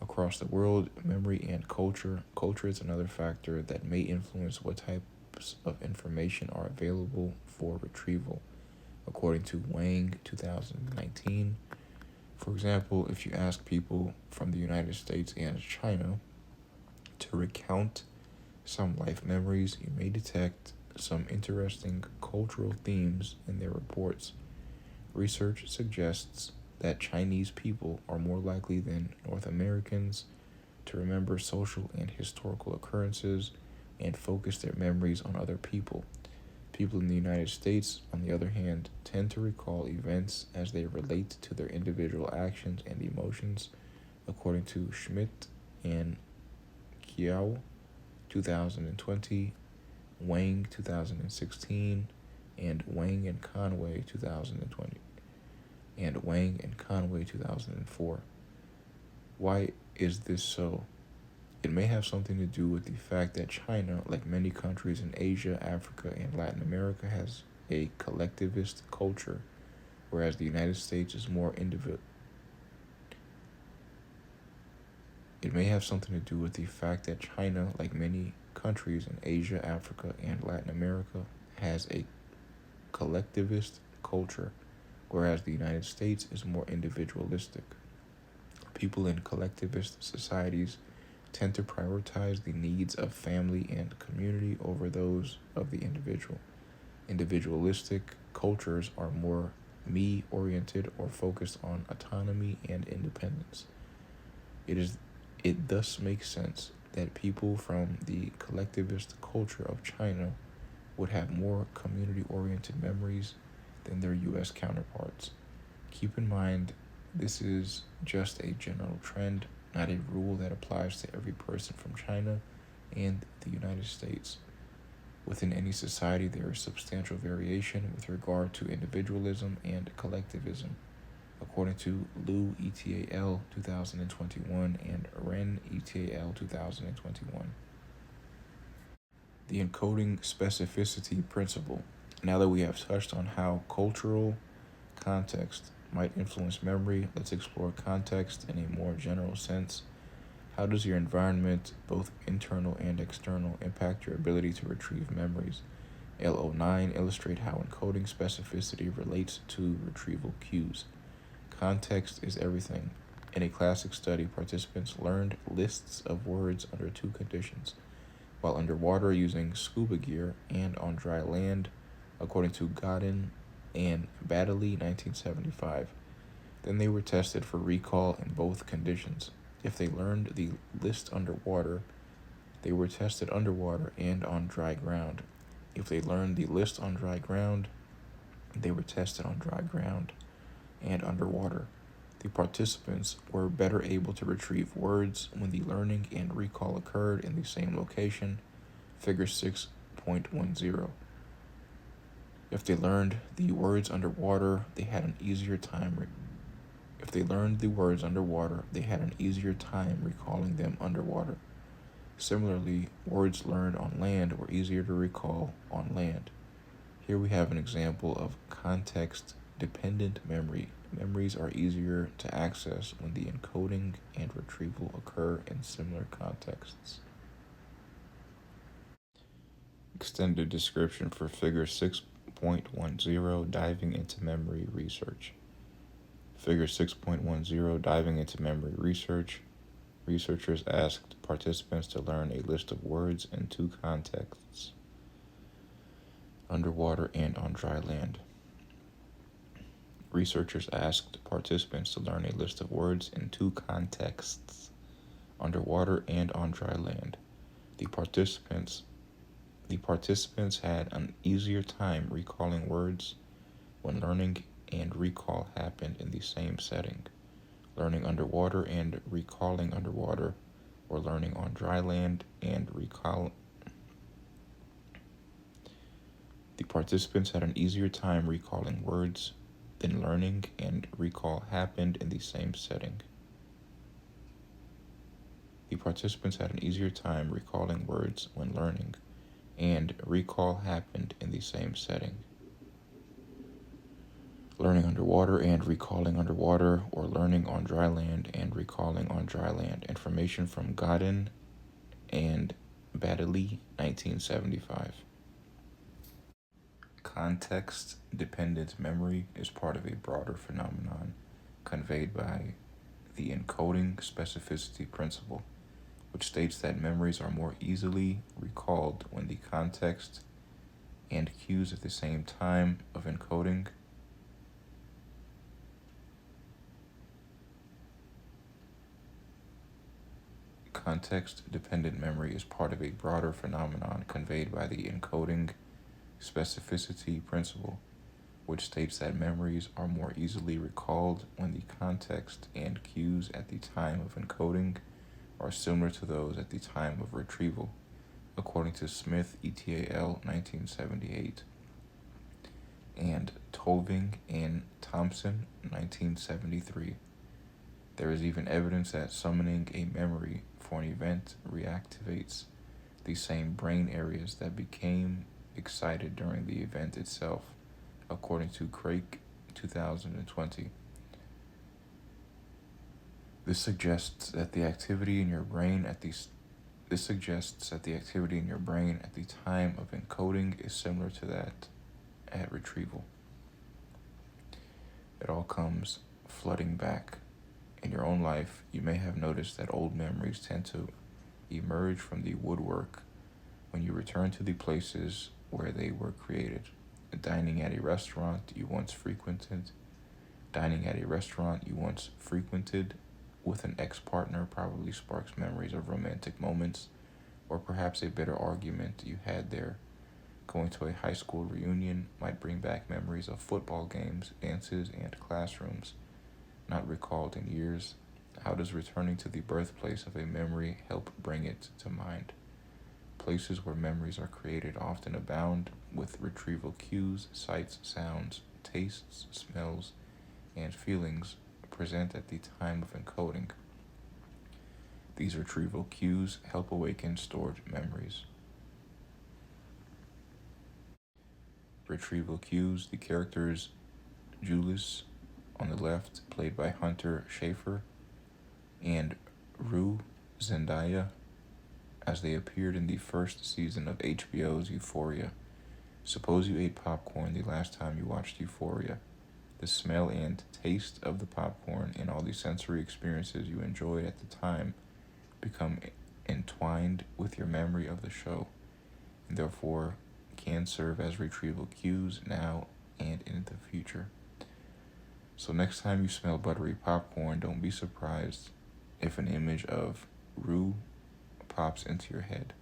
Across the world, memory and culture is another factor that may influence what types of information are available for retrieval. According to Wang, 2019, For example, if you ask people from the United States and China to recount some life memories, you may detect some interesting cultural themes in their reports. Research suggests that Chinese people are more likely than North Americans to remember social and historical occurrences and focus their memories on other people. People in the United States, on the other hand, tend to recall events as they relate to their individual actions and emotions, according to Schmidt and Kiao, 2020, Wang, 2016, and Wang and Conway, 2020, and Wang and Conway, 2004. Why is this so? It may have something to do with the fact that China, like many countries in Asia, Africa, and Latin America, has a collectivist culture, whereas the United States is more individual. It may have something to do with the fact that China, like many countries in Asia, Africa, and Latin America, has a collectivist culture, whereas the United States is more individualistic. People in collectivist societies tend to prioritize the needs of family and community over those of the individual. Individualistic cultures are more me-oriented or focused on autonomy and independence. It thus makes sense that people from the collectivist culture of China would have more community-oriented memories than their U.S. counterparts. Keep in mind, this is just a general trend, not a rule that applies to every person from China and the United States. Within any society, there is substantial variation with regard to individualism and collectivism, according to Liu et al. 2021 and Ren et al. 2021. The encoding specificity principle. Now that we have touched on how cultural context might influence memory, let's explore context in a more general sense. How does your environment, both internal and external, impact your ability to retrieve memories? L09 illustrate how encoding specificity relates to retrieval cues. Context is everything. In a classic study, participants learned lists of words under two conditions: while underwater using scuba gear and on dry land, according to Godin and Baddeley, 1975. Then they were tested for recall in both conditions. If they learned the list underwater, they were tested underwater and on dry ground. If they learned the list on dry ground, they were tested on dry ground and underwater. The participants were better able to retrieve words when the learning and recall occurred in the same location, figure 6.10. If they learned the words underwater, they had an easier time recalling them underwater. Similarly, words learned on land were easier to recall on land. Here we have an example of context-dependent memory. Memories are easier to access when the encoding and retrieval occur in similar contexts. Extended description for figure 6.10, diving into memory research. Figure 6.10, diving into memory research. Researchers asked participants to learn a list of words in two contexts: underwater and on dry land. Researchers asked participants to learn a list of words in two contexts: underwater and on dry land. The participants had an easier time recalling words when learning and recall happened in the same setting: learning underwater and recalling underwater, or learning on dry land and recall. The participants had an easier time recalling words than learning and recall happened in the same setting. The participants had an easier time recalling words when learning and recall happened in the same setting: learning underwater and recalling underwater, or learning on dry land and recalling on dry land. Information from Godin and Baddeley, 1975. Context-dependent memory is part of a broader phenomenon, conveyed by the encoding specificity principle, which states that memories are more easily recalled when the context and cues at the same time of encoding context-dependent memory is part of a broader phenomenon conveyed by the encoding specificity principle, which states that memories are more easily recalled when the context and cues at the time of encoding are similar to those at the time of retrieval, according to Smith et al. 1978, and Toving and Thompson 1973. There is even evidence that summoning a memory for an event reactivates the same brain areas that became excited during the event itself, according to Craik 2020. This suggests that the activity in your brain at the time of encoding is similar to that at retrieval. It all comes flooding back. In your own life, you may have noticed that old memories tend to emerge from the woodwork when you return to the places where they were created. Dining at a restaurant you once frequented with an ex-partner probably sparks memories of romantic moments, or perhaps a bitter argument you had there. Going to a high school reunion might bring back memories of football games, dances, and classrooms not recalled in years. How does returning to the birthplace of a memory help bring it to mind? Places where memories are created often abound with retrieval cues, sights, sounds, tastes, smells, and feelings present at the time of encoding. These retrieval cues help awaken stored memories. Retrieval cues: the characters Julius on the left, played by Hunter Schafer, and Rue Zendaya, as they appeared in the first season of HBO's Euphoria. Suppose you ate popcorn the last time you watched Euphoria. The smell and taste of the popcorn and all the sensory experiences you enjoyed at the time become entwined with your memory of the show, and therefore can serve as retrieval cues now and in the future. So next time you smell buttery popcorn, don't be surprised if an image of Rue pops into your head.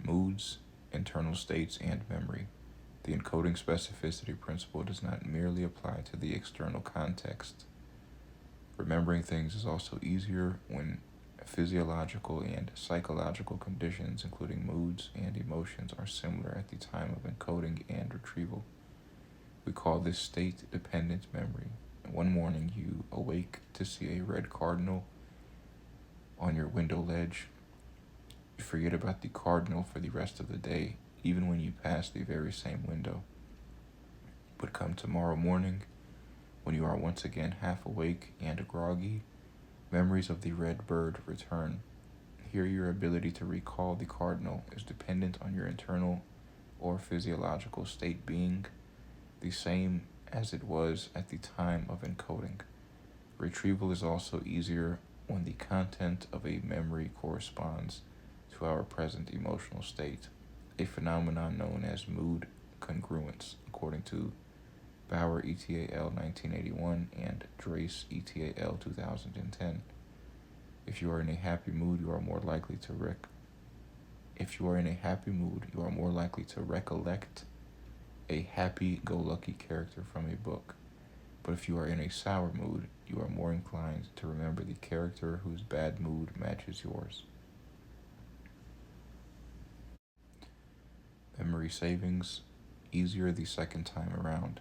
Moods, internal states, and memory. The encoding specificity principle does not merely apply to the external context. Remembering things is also easier when physiological and psychological conditions, including moods and emotions, are similar at the time of encoding and retrieval. We call this state-dependent memory. One morning you awake to see a red cardinal on your window ledge. You forget about the cardinal for the rest of the day, even when you pass the very same window. But come tomorrow morning, when you are once again half awake and groggy, memories of the red bird return. Here your ability to recall the cardinal is dependent on your internal or physiological state being the same as it was at the time of encoding. Retrieval is also easier when the content of a memory corresponds to our present emotional state, a phenomenon known as mood congruence, according to Bauer et al. 1981 and Drace et al. 2010. If you are in a happy mood, you are more likely to recollect a happy-go-lucky character from a book. But if you are in a sour mood, you are more inclined to remember the character whose bad mood matches yours. Memory savings, easier the second time around.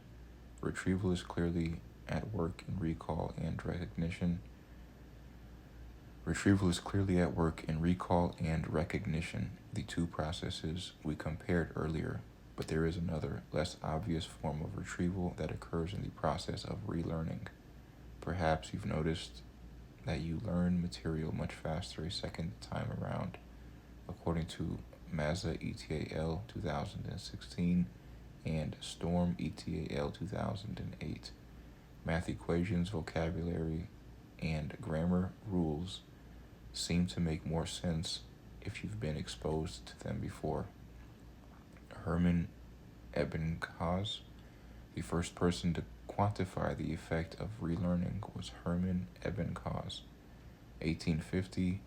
Retrieval is clearly at work in recall and recognition. The two processes we compared earlier, but there is another, less obvious form of retrieval that occurs in the process of relearning. Perhaps you've noticed that you learn material much faster a second time around, according to Mazza et al. 2016 and Storm ETAL 2008. Math equations, vocabulary, and grammar rules seem to make more sense if you've been exposed to them before. Hermann Ebbinghaus, the first person to quantify the effect of relearning, was Hermann Ebbinghaus, 1850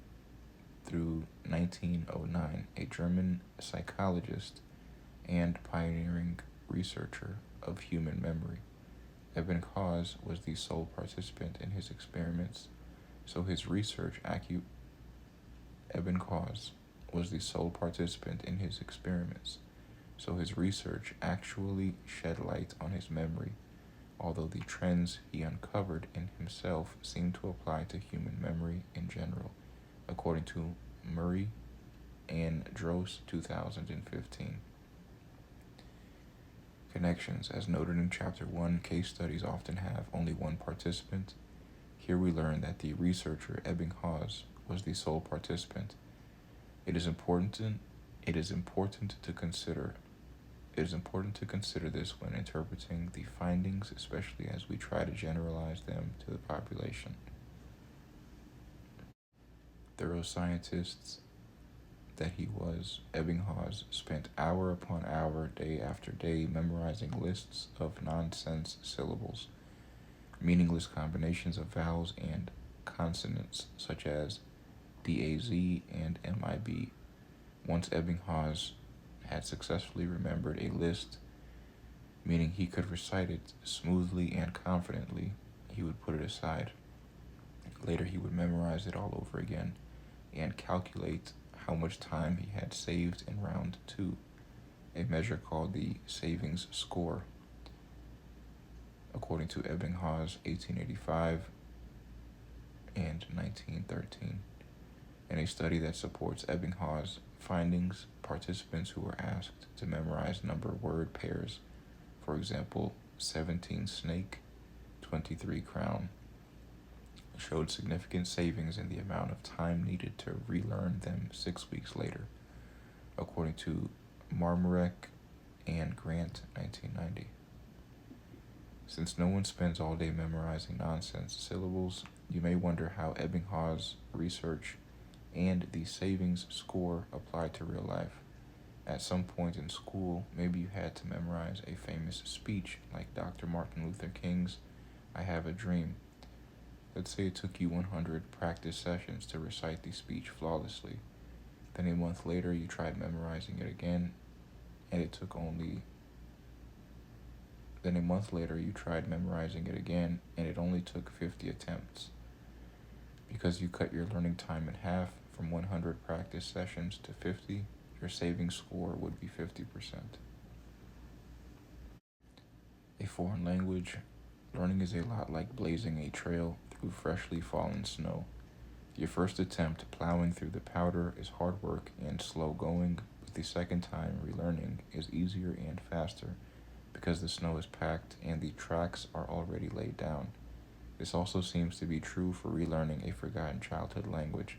through 1909, a German psychologist and pioneering researcher of human memory. Ebbinghaus was the sole participant in his experiments, so his research actually shed light on his memory, although the trends he uncovered in himself seem to apply to human memory in general, according to Murray and Dross 2015. Connections. As noted in Chapter 1, case studies often have only one participant. Here we learn that the researcher Ebbinghaus was the sole participant. It is important to consider this when interpreting the findings, especially as we try to generalize them to the population. Thorough scientists that he was, Ebbinghaus spent hour upon hour, day after day, memorizing lists of nonsense syllables, meaningless combinations of vowels and consonants, such as DAZ and MIB. Once Ebbinghaus had successfully remembered a list, meaning he could recite it smoothly and confidently, he would put it aside. Later he would memorize it all over again and calculate how much time he had saved in round 2, a measure called the savings score. According to Ebbinghaus, 1885 and 1913. In a study that supports Ebbinghaus' findings, participants who were asked to memorize number word pairs, for example, 17 snake, 23 crown, showed significant savings in the amount of time needed to relearn them 6 weeks later, according to Marmarek and Grant, 1990. Since no one spends all day memorizing nonsense syllables, you may wonder how Ebbinghaus' research and the savings score apply to real life. At some point in school, maybe you had to memorize a famous speech like Dr. Martin Luther King's "I Have a Dream." Let's say it took you 100 practice sessions to recite the speech flawlessly. Then a month later, you tried memorizing it again, and it only took 50 attempts. Because you cut your learning time in half from 100 practice sessions to 50, your savings score would be 50%. A foreign language, learning is a lot like blazing a trail through freshly fallen snow. Your first attempt plowing through the powder is hard work and slow going, but the second time relearning is easier and faster because the snow is packed and the tracks are already laid down. This also seems to be true for relearning a forgotten childhood language.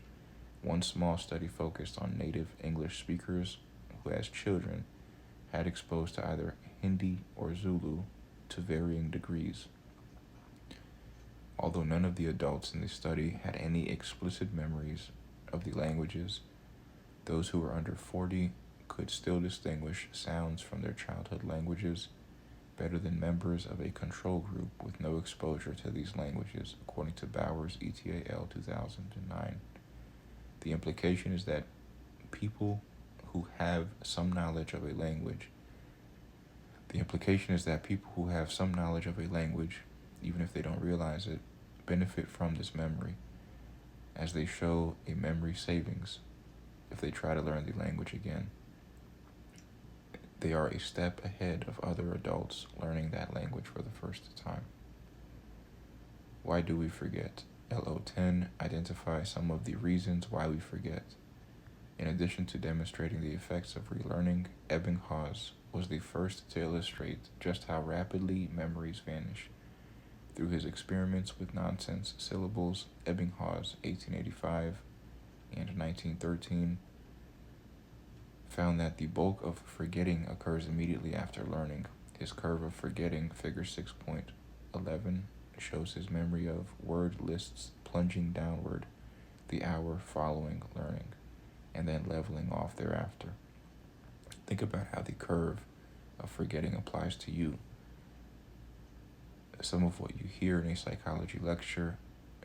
One small study focused on native English speakers who, as children, had exposed to either Hindi or Zulu to varying degrees. Although none of the adults in the study had any explicit memories of the languages, those who were under 40 could still distinguish sounds from their childhood languages better than members of a control group with no exposure to these languages, according to Bowers ETAL 2009. The implication is that people who have some knowledge of a language, even if they don't realize it, benefit from this memory, as they show a memory savings if they try to learn the language again. They are a step ahead of other adults learning that language for the first time. Why do we forget? LO10 identifies some of the reasons why we forget. In addition to demonstrating the effects of relearning, Ebbinghaus was the first to illustrate just how rapidly memories vanish. Through his experiments with nonsense syllables, Ebbinghaus, 1885 and 1913, found that the bulk of forgetting occurs immediately after learning. His curve of forgetting, figure 6.11, shows his memory of word lists plunging downward the hour following learning, and then leveling off thereafter. Think about how the curve of forgetting applies to you. Some of what you hear in a psychology lecture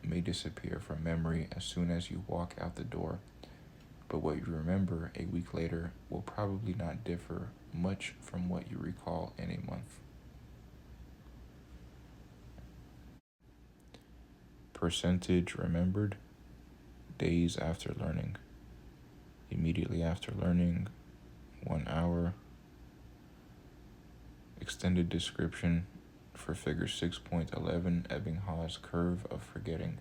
may disappear from memory as soon as you walk out the door, but what you remember a week later will probably not differ much from what you recall in a month. Percentage remembered: days after learning. Immediately after learning, 1 hour. Extended description for figure 6.11, Ebbinghaus curve of forgetting.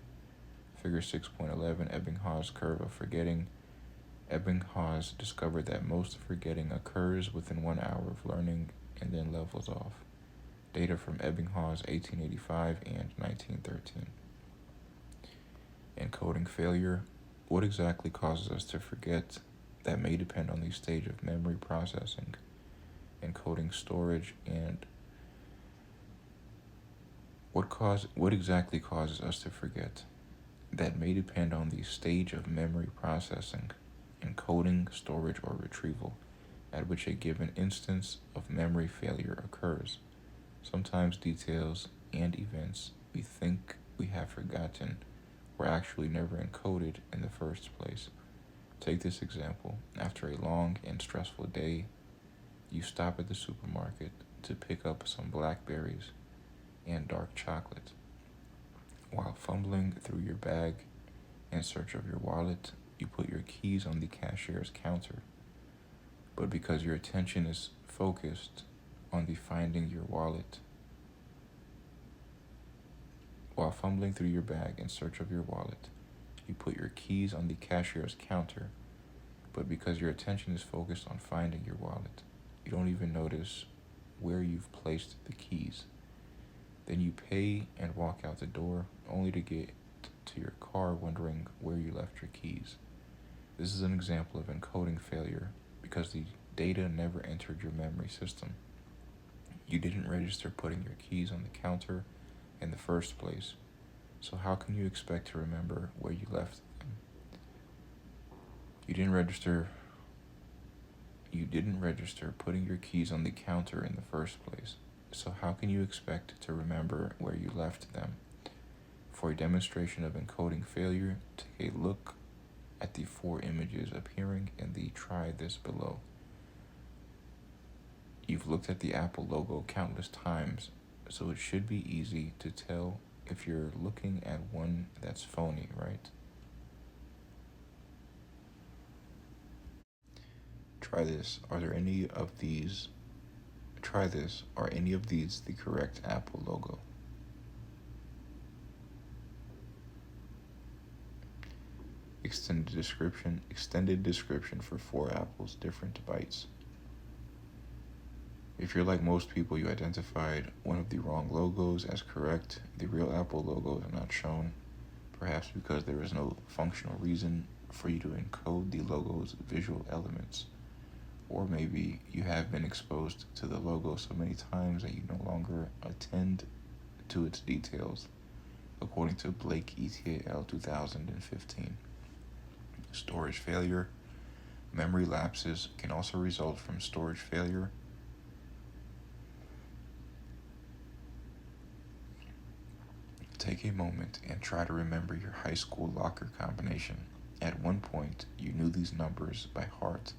Figure 6.11, Ebbinghaus curve of forgetting. Ebbinghaus discovered that most forgetting occurs within 1 hour of learning and then levels off. Data from Ebbinghaus 1885 and 1913. Encoding failure: what exactly causes us to forget? That may depend on the stage of memory processing. Encoding storage and what exactly causes us to forget? That may depend on the stage of memory processing, encoding, storage, or retrieval, at which a given instance of memory failure occurs. Sometimes details and events we think we have forgotten were actually never encoded in the first place. Take this example. After a long and stressful day, you stop at the supermarket to pick up some blackberries and dark chocolate. While fumbling through your bag in search of your wallet, you put your keys on the cashier's counter. But because your attention is focused on the finding your wallet, while fumbling through your bag in search of your wallet, you put your keys on the cashier's counter. But because your attention is focused on finding your wallet, you don't even notice where you've placed the keys. Then you pay and walk out the door, only to get to your car wondering where you left your keys. This is an example of encoding failure because the data never entered your memory system. You didn't register putting your keys on the counter in the first place, so how can you expect to remember where you left them? You didn't register putting your keys on the counter in the first place, so how can you expect to remember where you left them? For a demonstration of encoding failure, take a look at the 4 images appearing in the Try This below. You've looked at the Apple logo countless times, so it should be easy to tell if you're looking at one that's phony, right? Try this. Are any of these the correct Apple logo? Extended description for 4 apples, different bites. If you're like most people, you identified one of the wrong logos as correct. The real Apple logo is not shown, perhaps because there is no functional reason for you to encode the logo's visual elements. Or maybe you have been exposed to the logo so many times that you no longer attend to its details, according to Blake et al. 2015. Storage failure. Memory lapses can also result from storage failure. Take a moment and try to remember your high school locker combination. At one point, you knew these numbers by heart,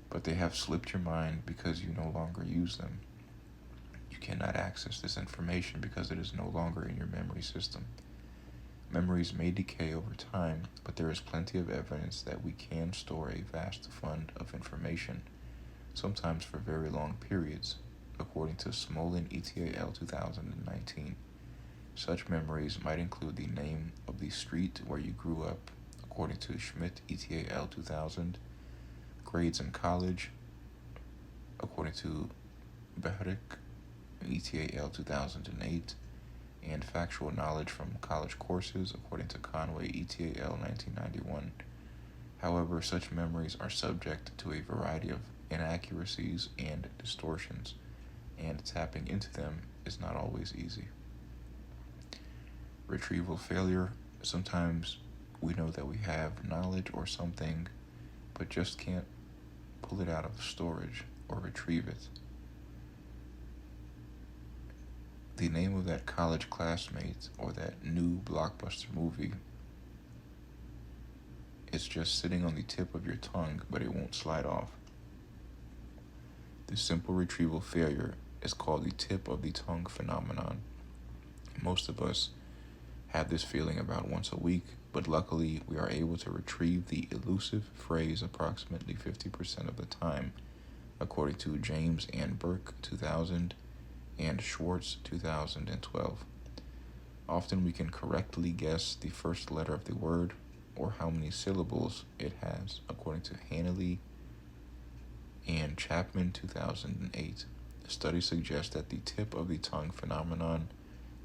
but they have slipped your mind because you no longer use them. You cannot access this information because it is no longer in your memory system. Memories may decay over time, but there is plenty of evidence that we can store a vast fund of information, sometimes for very long periods, according to Smolin et al. 2019. Such memories might include the name of the street where you grew up, according to Schmidt et al. 2000, grades in college, according to Behrick et al. 2008, and factual knowledge from college courses, according to Conway et al. 1991. However, such memories are subject to a variety of inaccuracies and distortions, and tapping into them is not always easy. Retrieval failure. Sometimes we know that we have knowledge or something, but just can't pull it out of storage or retrieve it. The name of that college classmate or that new blockbuster movie is just sitting on the tip of your tongue, but it won't slide off. This simple retrieval failure is called the tip of the tongue phenomenon. Most of us have this feeling about once a week, but luckily we are able to retrieve the elusive phrase approximately 50% of the time, according to James and Burke 2000 and Schwartz 2012. Often we can correctly guess the first letter of the word or how many syllables it has, according to Hanley and Chapman 2008. The study suggests that the tip of the tongue phenomenon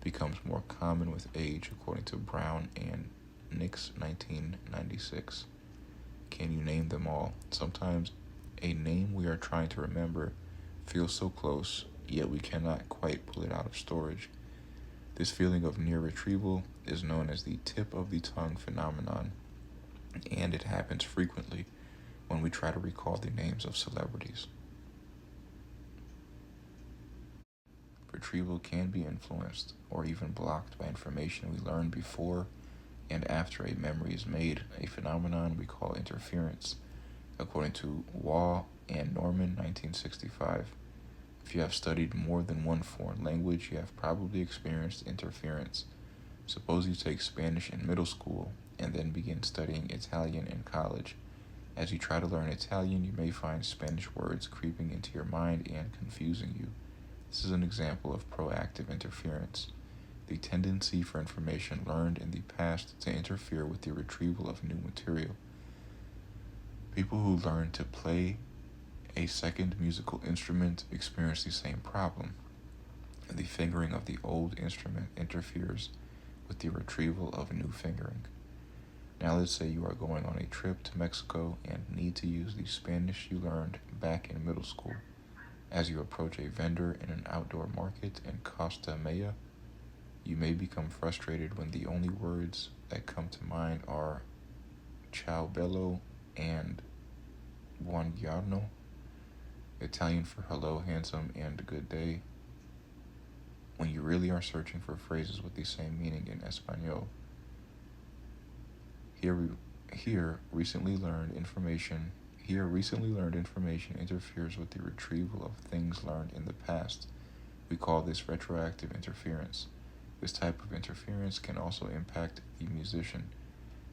becomes more common with age, according to Brown and Nix 1996. Can you name them all? Sometimes a name we are trying to remember feels so close, yet we cannot quite pull it out of storage. This feeling of near retrieval is known as the tip of the tongue phenomenon, and it happens frequently when we try to recall the names of celebrities. Retrieval can be influenced or even blocked by information we learned before and after a memory is made, a phenomenon we call interference, according to Waugh and Norman 1965. If you have studied more than one foreign language, you have probably experienced interference. Suppose you take Spanish in middle school and then begin studying Italian in college. As you try to learn Italian, you may find Spanish words creeping into your mind and confusing you. This is an example of proactive interference, the tendency for information learned in the past to interfere with the retrieval of new material. People who learn to play a second musical instrument experience the same problem. The fingering of the old instrument interferes with the retrieval of new fingering. Now let's say you are going on a trip to Mexico and need to use the Spanish you learned back in middle school. As you approach a vendor in an outdoor market in Costa Maya, you may become frustrated when the only words that come to mind are ciao bello and buongiorno, Italian for hello, handsome, and good day, when you really are searching for phrases with the same meaning in Espanol. Here, recently learned information interferes with the retrieval of things learned in the past. We call this retroactive interference. This type of interference can also impact the musician.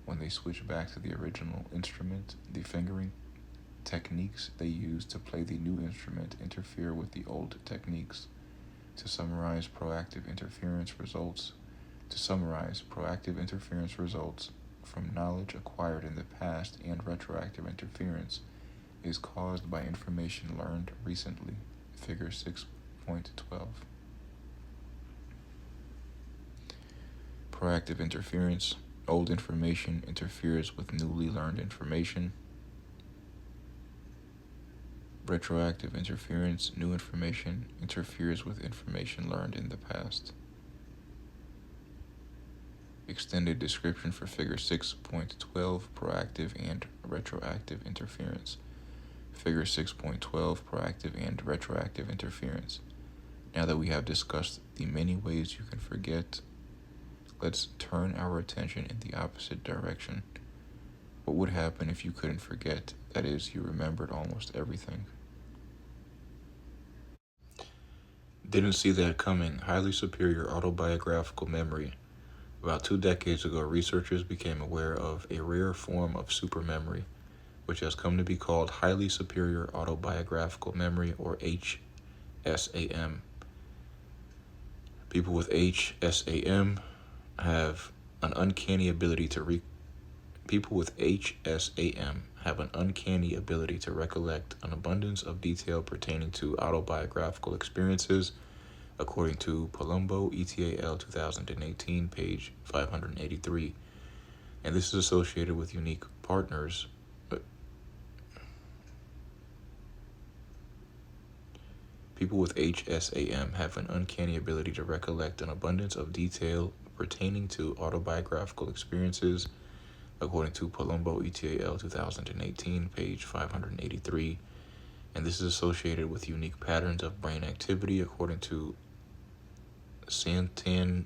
When they switch back to the original instrument, the fingering techniques they use to play the new instrument interfere with the old techniques. To summarize, proactive interference results from knowledge acquired in the past, and retroactive interference is caused by information learned recently. Figure 6.12. Proactive interference. Old information interferes with newly learned information. Retroactive interference. New information interferes with information learned in the past. Extended description for Figure 6.12, proactive and retroactive interference. Figure 6.12, proactive and retroactive interference. Now that we have discussed the many ways you can forget, let's turn our attention in the opposite direction. What would happen if you couldn't forget? That is, you remembered almost everything. Didn't see that coming. Highly superior autobiographical memory. About 2 decades ago, researchers became aware of a rare form of supermemory, which has come to be called highly superior autobiographical memory, or HSAM. People with HSAM have an uncanny ability to recollect an abundance of detail pertaining to autobiographical experiences, according to Palumbo ETAL 2018, page 583. And this is associated with unique partners People with HSAM have an uncanny ability to recollect an abundance of detail pertaining to autobiographical experiences, according to Palumbo ETAL 2018, page 583, and this is associated with unique patterns of brain activity, according to Santangelo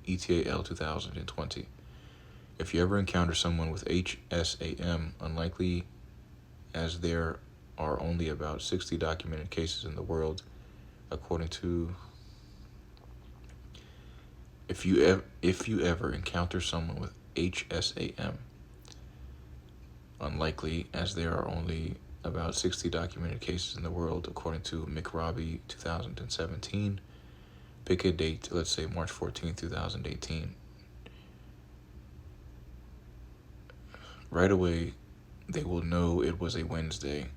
ETAL 2020. If you ever encounter someone with HSAM, unlikely as there are only about 60 documented cases in the world, according to if you ever encounter someone with HSAM, unlikely as there are only about 60 documented cases in the world, according to McRobbie 2017. Pick a date, let's say March 14, 2018. Right away, they will know it was a Wednesday,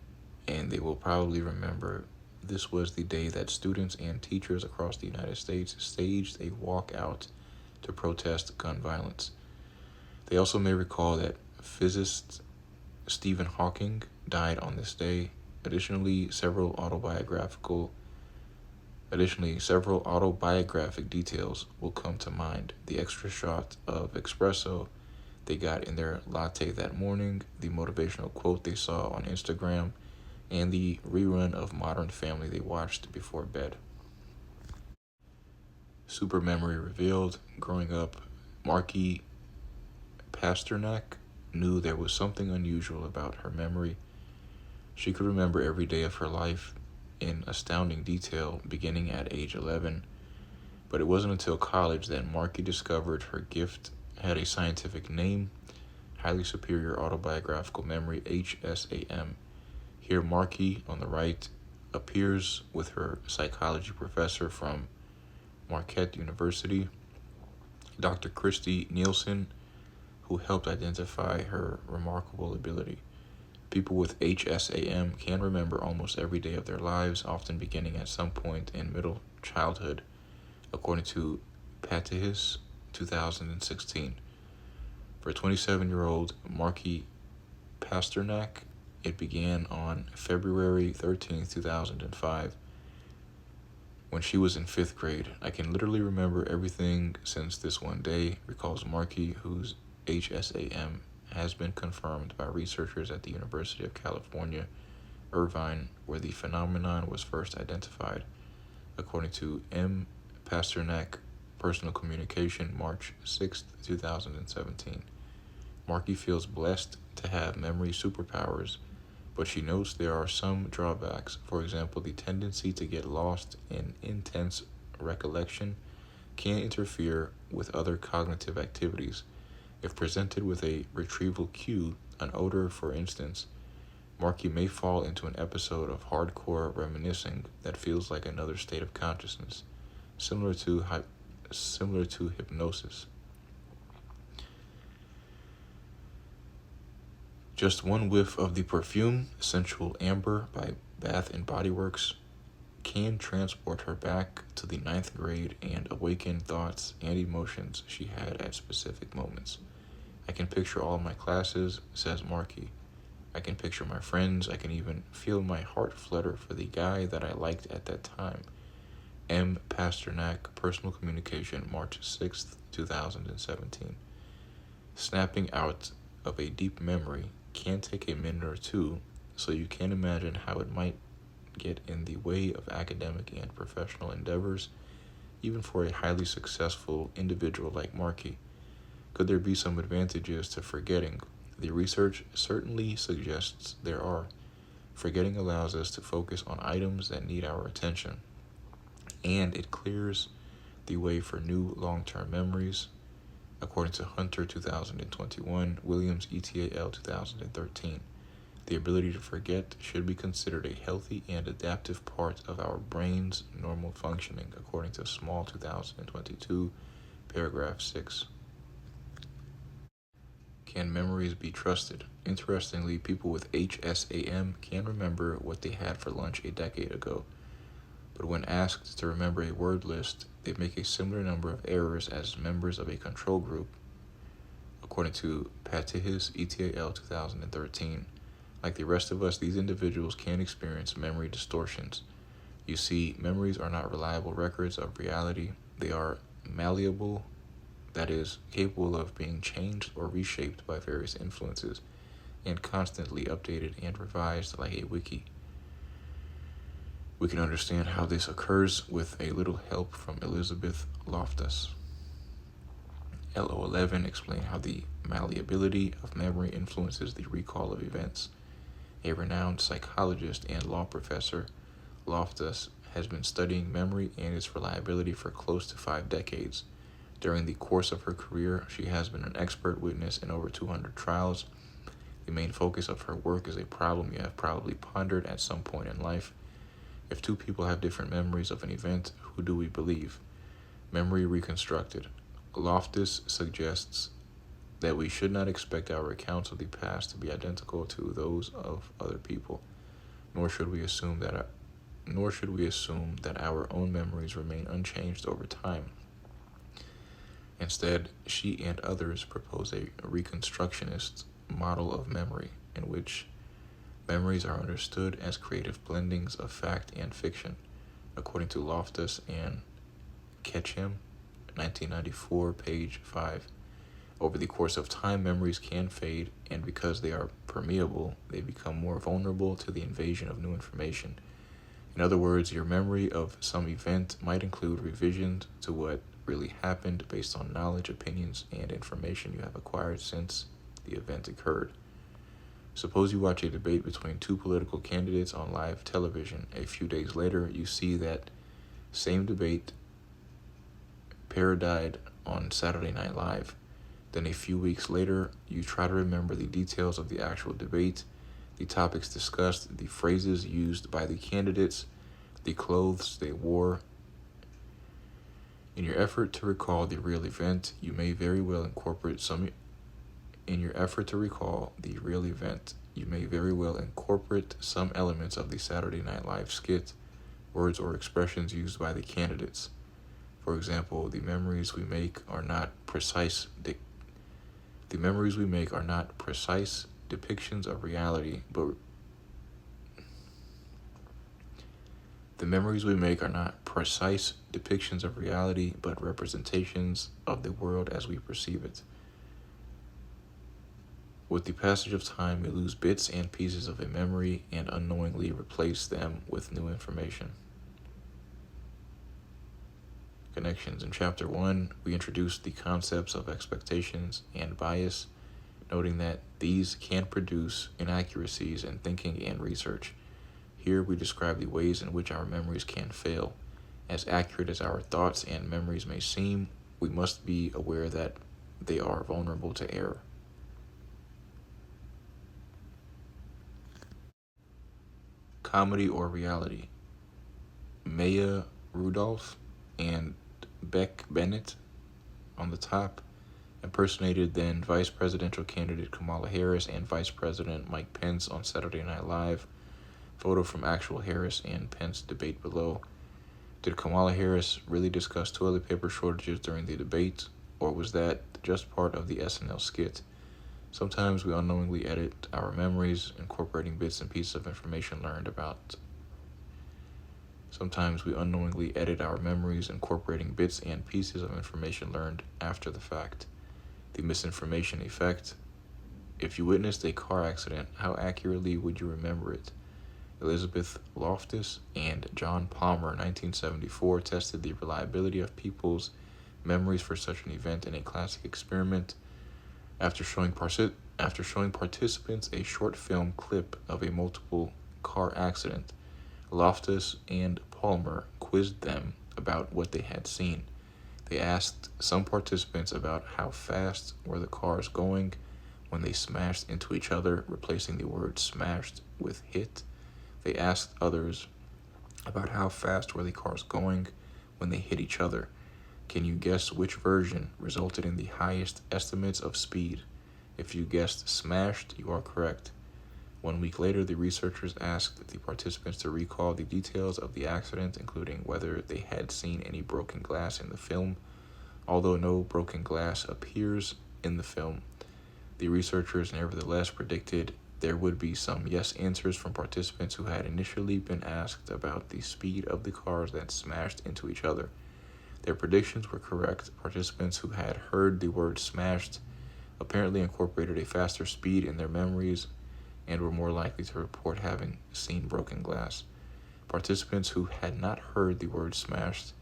and they will probably remember this was the day that students and teachers across the United States staged a walkout to protest gun violence. They also may recall that physicist Stephen Hawking died on this day. Additionally, several autobiographic details will come to mind. The extra shot of espresso they got in their latte that morning, the motivational quote they saw on Instagram, and the rerun of Modern Family they watched before bed. Super memory revealed. Growing up, Marky Pasternak knew there was something unusual about her memory. She could remember every day of her life in astounding detail, beginning at age 11. But it wasn't until college that Marky discovered her gift had a scientific name: highly superior autobiographical memory, HSAM. Here, Marky, on the right, appears with her psychology professor from Marquette University, Dr. Christy Nielsen, who helped identify her remarkable ability. People with HSAM can remember almost every day of their lives, often beginning at some point in middle childhood, according to Patihis 2016. For 27-year-old Marky Pasternak, it began on February 13, 2005, when she was in 5th grade. I can literally remember everything since this one day, recalls Marky, whose HSAM has been confirmed by researchers at the University of California, Irvine, where the phenomenon was first identified, according to M. Pasternak, Personal Communication, March 6, 2017. Marky feels blessed to have memory superpowers, but she notes there are some drawbacks. For example, the tendency to get lost in intense recollection can interfere with other cognitive activities. If presented with a retrieval cue, an odor for instance, Marky may fall into an episode of hardcore reminiscing that feels like another state of consciousness, similar to hypnosis. Just one whiff of the perfume, Sensual Amber by Bath & Body Works, can transport her back to the 9th grade and awaken thoughts and emotions she had at specific moments. I can picture all my classes, says Marky. I can picture my friends. I can even feel my heart flutter for the guy that I liked at that time. M. Pasternak, Personal Communication, March 6th, 2017. Snapping out of a deep memory can take a minute or two, so you can imagine how it might get in the way of academic and professional endeavors, even for a highly successful individual like Marky. Could there be some advantages to forgetting? The research certainly suggests there are. Forgetting allows us to focus on items that need our attention, and it clears the way for new long-term memories, according to Hunter 2021, Williams ETAL 2013. The ability to forget should be considered a healthy and adaptive part of our brain's normal functioning, according to Small 2022, paragraph 6. Can memories be trusted? Interestingly, people with HSAM can remember what they had for lunch a decade ago, but when asked to remember a word list, they make a similar number of errors as members of a control group, according to Patihis ETAL 2013. Like the rest of us, these individuals can experience memory distortions. You see, memories are not reliable records of reality. They are malleable, that is, capable of being changed or reshaped by various influences, and constantly updated and revised like a wiki. We can understand how this occurs with a little help from Elizabeth Loftus. LO11 explained how the malleability of memory influences the recall of events. A renowned psychologist and law professor, Loftus has been studying memory and its reliability for close to 5 decades. During the course of her career, she has been an expert witness in over 200 trials. The main focus of her work is a problem you have probably pondered at some point in life. If two people have different memories of an event, who do we believe? Memory reconstructed. Loftus suggests that we should not expect our accounts of the past to be identical to those of other people, nor should we assume that our own memories remain unchanged over time. Instead, she and others propose a reconstructionist model of memory in which memories are understood as creative blendings of fact and fiction. According to Loftus and Ketchum, 1994, page 5. Over the course of time, memories can fade, and because they are permeable, they become more vulnerable to the invasion of new information. In other words, your memory of some event might include revisions to what really happened based on knowledge, opinions, and information you have acquired since the event occurred. Suppose you watch a debate between two political candidates on live television. A few days later, you see that same debate parodied on Saturday Night Live. Then a few weeks later, you try to remember the details of the actual debate, the topics discussed, the phrases used by the candidates, the clothes they wore. In your effort to recall the real event, you may very well incorporate some elements of the Saturday Night Live skit, words or expressions used by the candidates. For example, the memories we make are not precise depictions of reality, but representations of the world as we perceive it. With the passage of time, we lose bits and pieces of a memory and unknowingly replace them with new information. Connections. In Chapter 1, we introduced the concepts of expectations and bias, noting that these can produce inaccuracies in thinking and research. Here we describe the ways in which our memories can fail. As accurate as our thoughts and memories may seem, we must be aware that they are vulnerable to error. Comedy or reality. Maya Rudolph and Beck Bennett on the top impersonated then Vice Presidential candidate Kamala Harris and Vice President Mike Pence on Saturday Night Live. Photo from actual Harris and Pence debate below. Did Kamala Harris really discuss toilet paper shortages during the debate, or was that just part of the SNL skit? Sometimes we unknowingly edit our memories, incorporating bits and pieces of information learned after the fact. The misinformation effect. If you witnessed a car accident, how accurately would you remember it? Elizabeth Loftus and John Palmer, 1974, tested the reliability of people's memories for such an event in a classic experiment. After showing participants a short film clip of a multiple car accident, Loftus and Palmer quizzed them about what they had seen. They asked some participants about how fast were the cars going when they smashed into each other, replacing the word smashed with hit. They asked others about how fast were the cars going when they hit each other. Can you guess which version resulted in the highest estimates of speed? If you guessed smashed, you are correct. 1 week later, the researchers asked the participants to recall the details of the accident, including whether they had seen any broken glass in the film. Although no broken glass appears in the film, the researchers nevertheless predicted There would be some yes answers from participants who had initially been asked about the speed of the cars that smashed into each other. Their predictions were correct. Participants who had heard the word smashed apparently incorporated a faster speed in their memories and were more likely to report having seen broken glass. Participants who had not heard the word smashed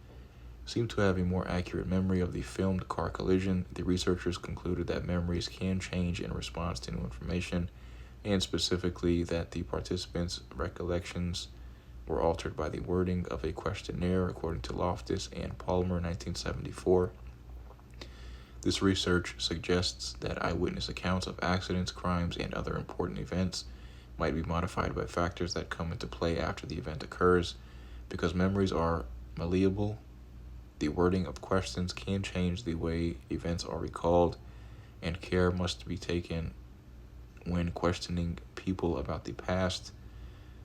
seemed to have a more accurate memory of the filmed car collision. The researchers concluded that memories can change in response to new information, and specifically that the participants' recollections were altered by the wording of a questionnaire, according to Loftus and Palmer, 1974. This research suggests that eyewitness accounts of accidents, crimes, and other important events might be modified by factors that come into play after the event occurs. Because memories are malleable, the wording of questions can change the way events are recalled, and care must be taken when questioning people about the past,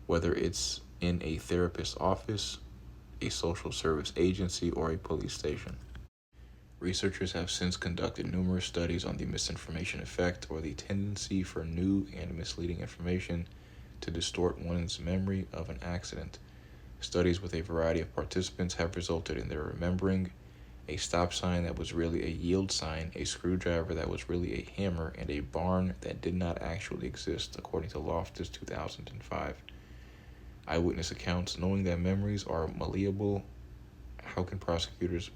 whether it's in a therapist's office, a social service agency, or a police station. Researchers have since conducted numerous studies on the misinformation effect, or the tendency for new and misleading information to distort one's memory of an accident. Studies with a variety of participants have resulted in their remembering a stop sign that was really a yield sign, a screwdriver that was really a hammer, and a barn that did not actually exist, according to Loftus, 2005. Eyewitness accounts. Knowing that memories are malleable, how can prosecutors,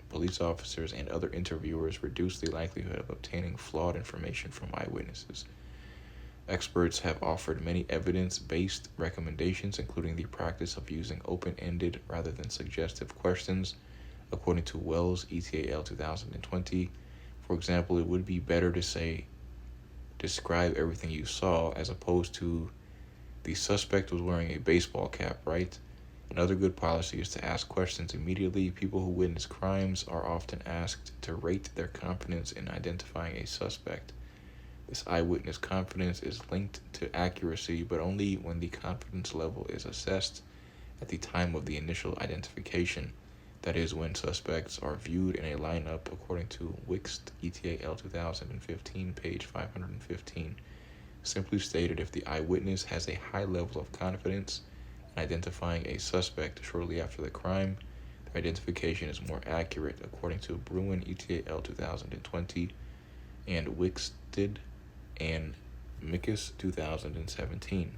police officers, and other interviewers reduce the likelihood of obtaining flawed information from eyewitnesses? Experts have offered many evidence-based recommendations, including the practice of using open-ended rather than suggestive questions, according to Wells, ETAL 2020. For example, it would be better to say, describe everything you saw, as opposed to, the suspect was wearing a baseball cap, right? Another good policy is to ask questions immediately. People who witness crimes are often asked to rate their confidence in identifying a suspect. This eyewitness confidence is linked to accuracy, but only when the confidence level is assessed at the time of the initial identification. That is, when suspects are viewed in a lineup, according to Wixt, ETAL 2015, page 515. Simply stated, if the eyewitness has a high level of confidence in identifying a suspect shortly after the crime, their identification is more accurate, according to Bruin, ETAL 2020, and Wixted and Mickus, 2017.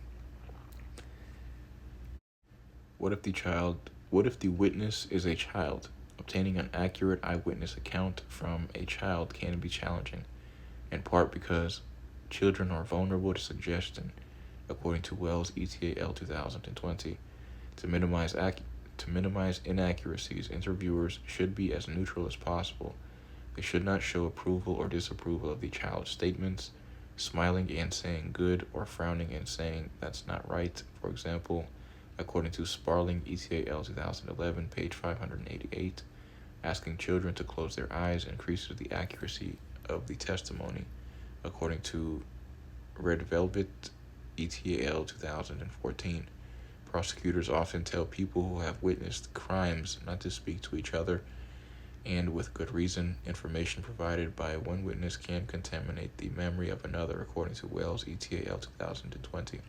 What if the witness is a child? Obtaining an accurate eyewitness account from a child can be challenging, in part because children are vulnerable to suggestion, according to Wells, ETAL 2020. To minimize inaccuracies, interviewers should be as neutral as possible. They should not show approval or disapproval of the child's statements, smiling and saying good, or frowning and saying that's not right. For example, according to Sparling, ETAL 2011, page 588, asking children to close their eyes increases the accuracy of the testimony, according to Red Velvet, ETAL 2014. Prosecutors often tell people who have witnessed crimes not to speak to each other, and with good reason. Information provided by one witness can contaminate the memory of another, according to Wells, ETAL 2020.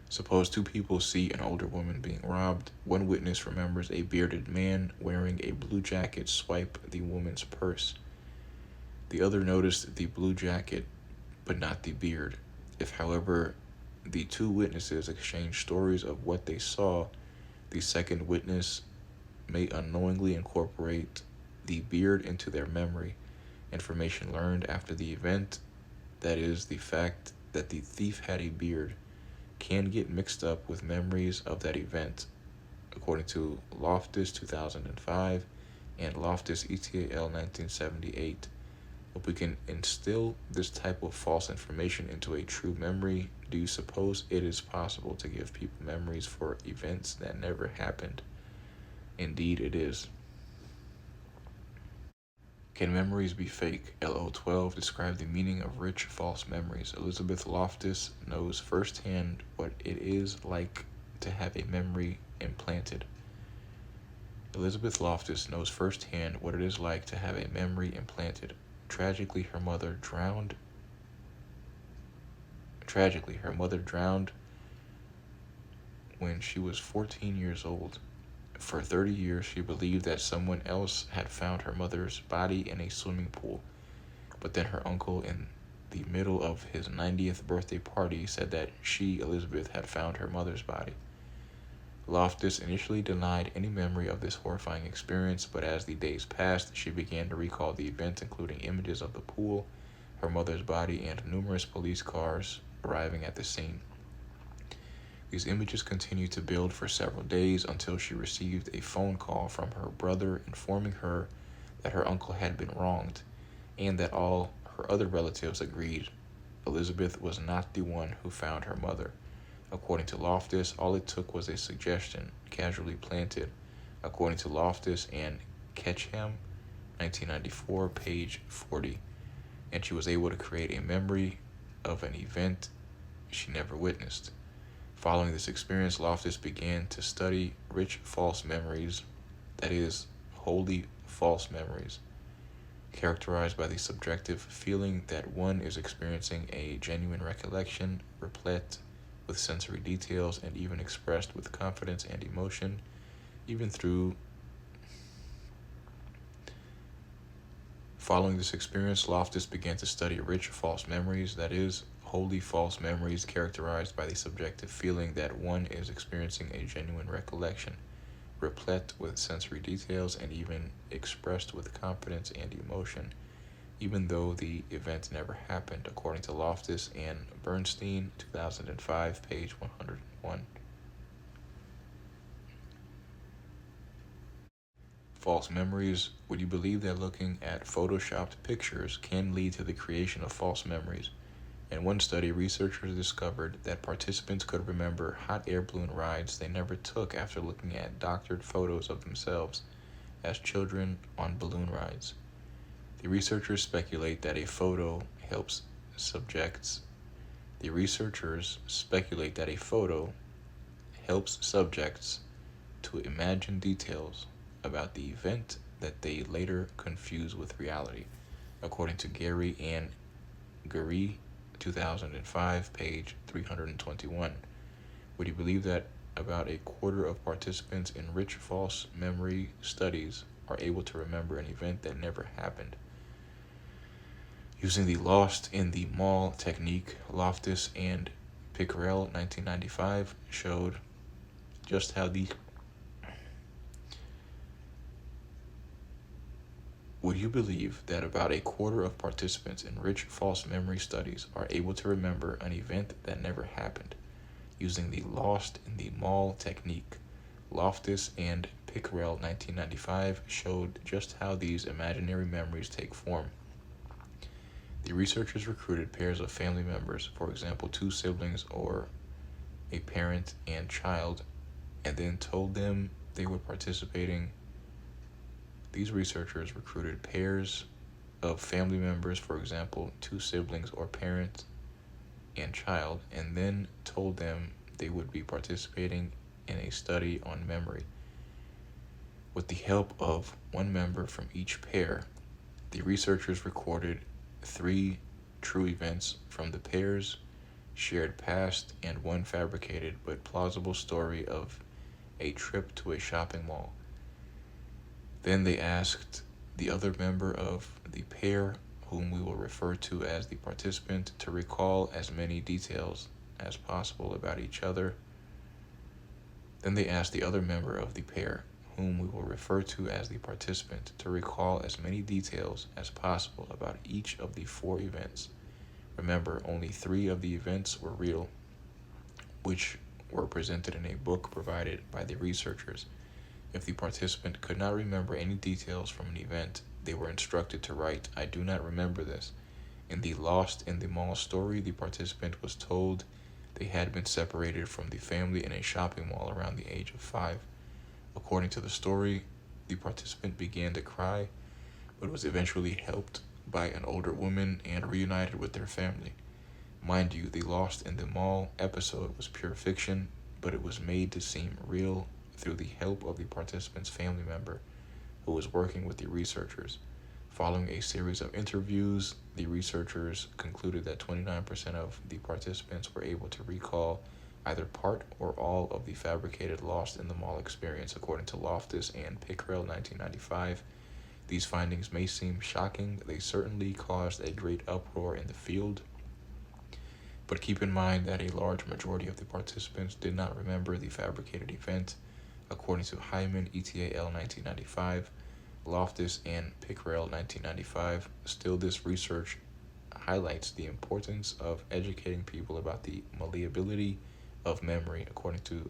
Suppose two people see an older woman being robbed. One witness remembers a bearded man wearing a blue jacket swipe the woman's purse. The other noticed the blue jacket, but not the beard. If, however, the two witnesses exchange stories of what they saw, the second witness may unknowingly incorporate the beard into their memory. Information learned after the event, that is, the fact that the thief had a beard, can get mixed up with memories of that event, according to Loftus, 2005, and Loftus, ETAL 1978. If we can instill this type of false information into a true memory, do you suppose it is possible to give people memories for events that never happened? Indeed, it is. Can memories be fake? LO12 described the meaning of rich false memories. Elizabeth Loftus knows firsthand what it is like to have a memory implanted. Elizabeth Loftus knows firsthand what it is like to have a memory implanted. Tragically, her mother drowned Tragically, her mother drowned when she was 14 years old. For 30 years, she believed that someone else had found her mother's body in a swimming pool. But then her uncle, in the middle of his 90th birthday party, said that she, Elizabeth, had found her mother's body. Loftus initially denied any memory of this horrifying experience, but as the days passed, she began to recall the event, including images of the pool, her mother's body, and numerous police cars arriving at the scene. These images continued to build for several days until she received a phone call from her brother informing her that her uncle had been wronged and that all her other relatives agreed Elizabeth was not the one who found her mother. According to Loftus, all it took was a suggestion casually planted. According to Loftus and Ketcham, 1994, page 40, and she was able to create a memory of an event she never witnessed. Following this experience, Loftus began to study rich false memories, that is, wholly false memories, characterized by the subjective feeling that one is experiencing a genuine recollection, replete with sensory details, and even expressed with confidence and emotion, even through. Following this experience, Loftus began to study rich false memories, that is, wholly false memories characterized by the subjective feeling that one is experiencing a genuine recollection, replete with sensory details, and even expressed with confidence and emotion, even though the event never happened, according to Loftus and Bernstein, 2005, page 101. False memories. Would you believe that looking at photoshopped pictures can lead to the creation of false memories? In one study, researchers discovered that participants could remember hot air balloon rides they never took after looking at doctored photos of themselves as children on balloon rides. The researchers speculate that a photo helps subjects to imagine details about the event that they later confuse with reality, according to Gary and Gary, 2005, page 321. Would you believe that about a quarter of participants in rich false memory studies are able to remember an event that never happened? Using the lost in the mall technique, Loftus and Pickrell, 1995, showed just how the. Would you believe that about a quarter of participants in rich false memory studies are able to remember an event that never happened? Using the lost in the mall technique, Loftus and Pickrell, 1995, showed just how these imaginary memories take form. The researchers recruited pairs of family members, for example, two siblings or a parent and child, and then told them they were participating. These researchers recruited pairs of family members, for example, two siblings or parent and child, and then told them they would be participating in a study on memory. With the help of one member from each pair, the researchers recorded 3 true events from the pairs, shared past, and one fabricated but plausible story of a trip to a shopping mall. Then they asked the other member of the pair, whom we will refer to as the participant, to recall as many details as possible about each other. Then they asked the other member of the pair, whom we will refer to as the participant, to recall as many details as possible about each of the 4 events. Remember, only 3 of the events were real, which were presented in a book provided by the researchers. If the participant could not remember any details from an event, they were instructed to write, "I do not remember this." In the Lost in the Mall story, the participant was told they had been separated from the family in a shopping mall around the age of 5. According to the story, the participant began to cry, but was eventually helped by an older woman and reunited with their family. Mind you, the Lost in the Mall episode was pure fiction, but it was made to seem real through the help of the participant's family member who was working with the researchers. Following a series of interviews, the researchers concluded that 29% of the participants were able to recall either part or all of the fabricated Lost in the Mall experience, according to Loftus and Pickrell, 1995. These findings may seem shocking. They certainly caused a great uproar in the field. But keep in mind that a large majority of the participants did not remember the fabricated event, according to Hyman et al. 1995, Loftus and Pickrell 1995. Still, this research highlights the importance of educating people about the malleability of memory, according to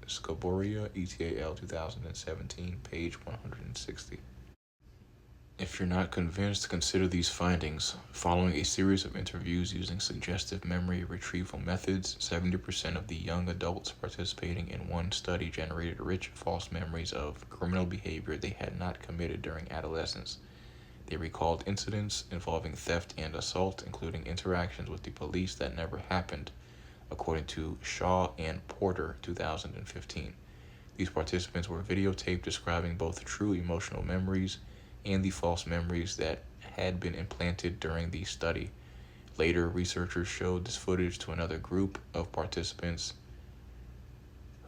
Scaboria et al. 2017, page 160. If you're not convinced, consider these findings. Following a series of interviews using suggestive memory retrieval methods, 70% of the young adults participating in one study generated rich false memories of criminal behavior they had not committed during adolescence. They recalled incidents involving theft and assault, including interactions with the police that never happened, according to Shaw and Porter, 2015. These participants were videotaped describing both true emotional memories and the false memories that had been implanted during the study. Later, researchers showed this footage to another group of participants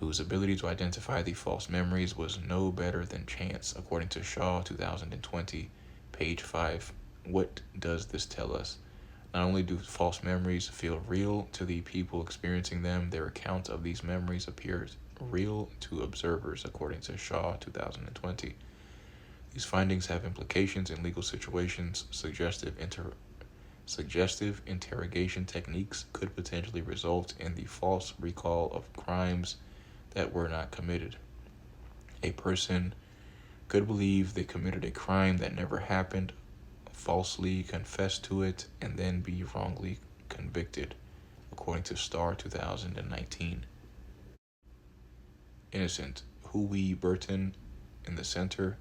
whose ability to identify the false memories was no better than chance, according to Shaw, 2020, page 5. What does this tell us? Not only do false memories feel real to the people experiencing them, their account of these memories appears real to observers, according to Shaw, 2020. These findings have implications in legal situations. Suggestive interrogation techniques could potentially result in the false recall of crimes that were not committed. A person could believe they committed a crime that never happened, falsely confess to it, and then be wrongly convicted, according to Starr 2019. Innocent Huey Burton in the center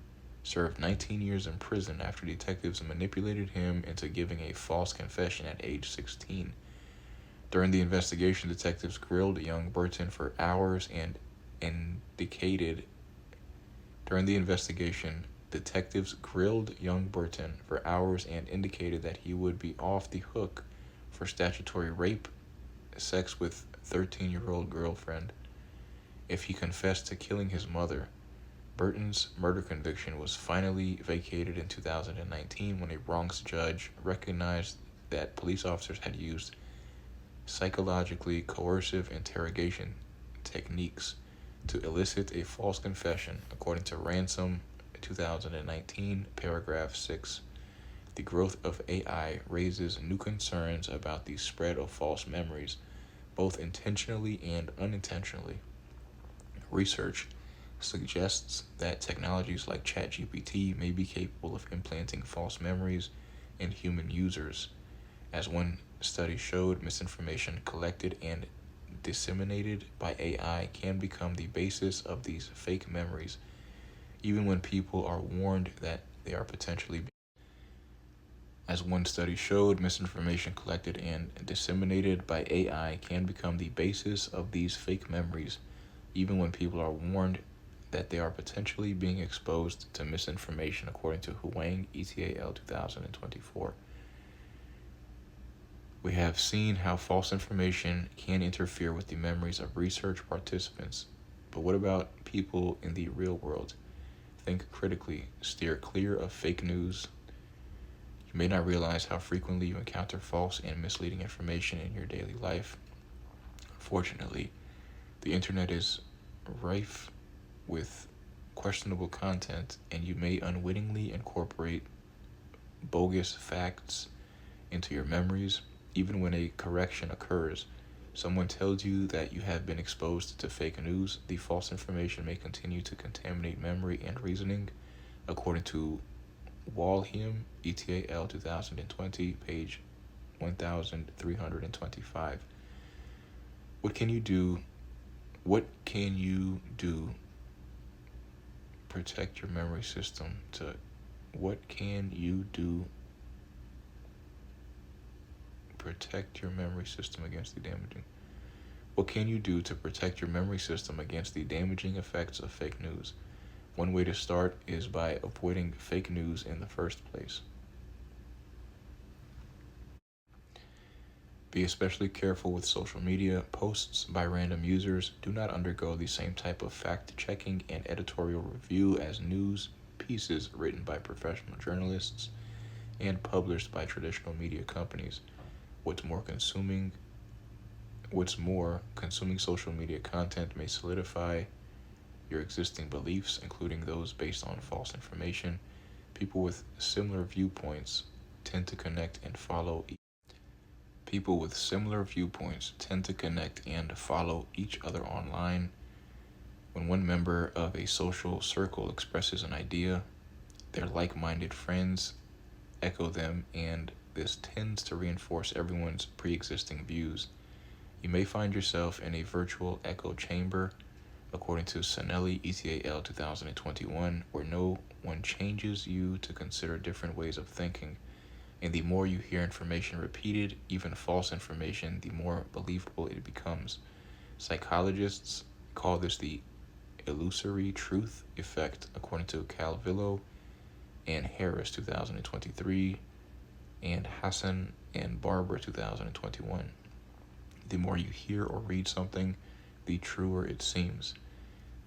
served 19 years in prison after detectives manipulated him into giving a false confession at age 16. During the investigation, detectives grilled young Burton for hours and indicated that he would be off the hook for statutory rape, sex with 13-year-old girlfriend, if he confessed to killing his mother. Burton's murder conviction was finally vacated in 2019 when a Bronx judge recognized that police officers had used psychologically coercive interrogation techniques to elicit a false confession, according to Ransom, 2019, paragraph 6. The growth of AI raises new concerns about the spread of false memories, both intentionally and unintentionally. Research suggests that technologies like ChatGPT may be capable of implanting false memories in human users. As one study showed, misinformation collected and disseminated by AI can become the basis of these fake memories, even when people are warned that they are potentially. As one study showed, misinformation collected and disseminated by AI can become the basis of these fake memories, even when people are warned that they are potentially being exposed to misinformation, according to Huang et al. 2024. We have seen how false information can interfere with the memories of research participants. But what about people in the real world? Think critically, steer clear of fake news. You may not realize how frequently you encounter false and misleading information in your daily life. Unfortunately, the internet is rife with questionable content, and you may unwittingly incorporate bogus facts into your memories. Even when a correction occurs, someone tells you that you have been exposed to fake news. The false information may continue to contaminate memory and reasoning, according to Walheim et al. 2020, page 1325. What can you do? Protect your memory system to protect your memory system against the damaging. What can you do to protect your memory system against the damaging effects of fake news? One way to start is by avoiding fake news in the first place. Be especially careful with social media. Posts by random users do not undergo the same type of fact-checking and editorial review as news pieces written by professional journalists and published by traditional media companies. What's more, consuming social media content may solidify your existing beliefs, including those based on false information. People with similar viewpoints tend to connect and follow each other online. When one member of a social circle expresses an idea, their like-minded friends echo them, and this tends to reinforce everyone's pre-existing views. You may find yourself in a virtual echo chamber, according to Sanelli et al. 2021, where no one changes you to consider different ways of thinking. And the more you hear information repeated, even false information, the more believable it becomes. Psychologists call this the illusory truth effect, according to Calvillo and Harris 2023, and Hassan and Barber 2021. The more you hear or read something, the truer it seems.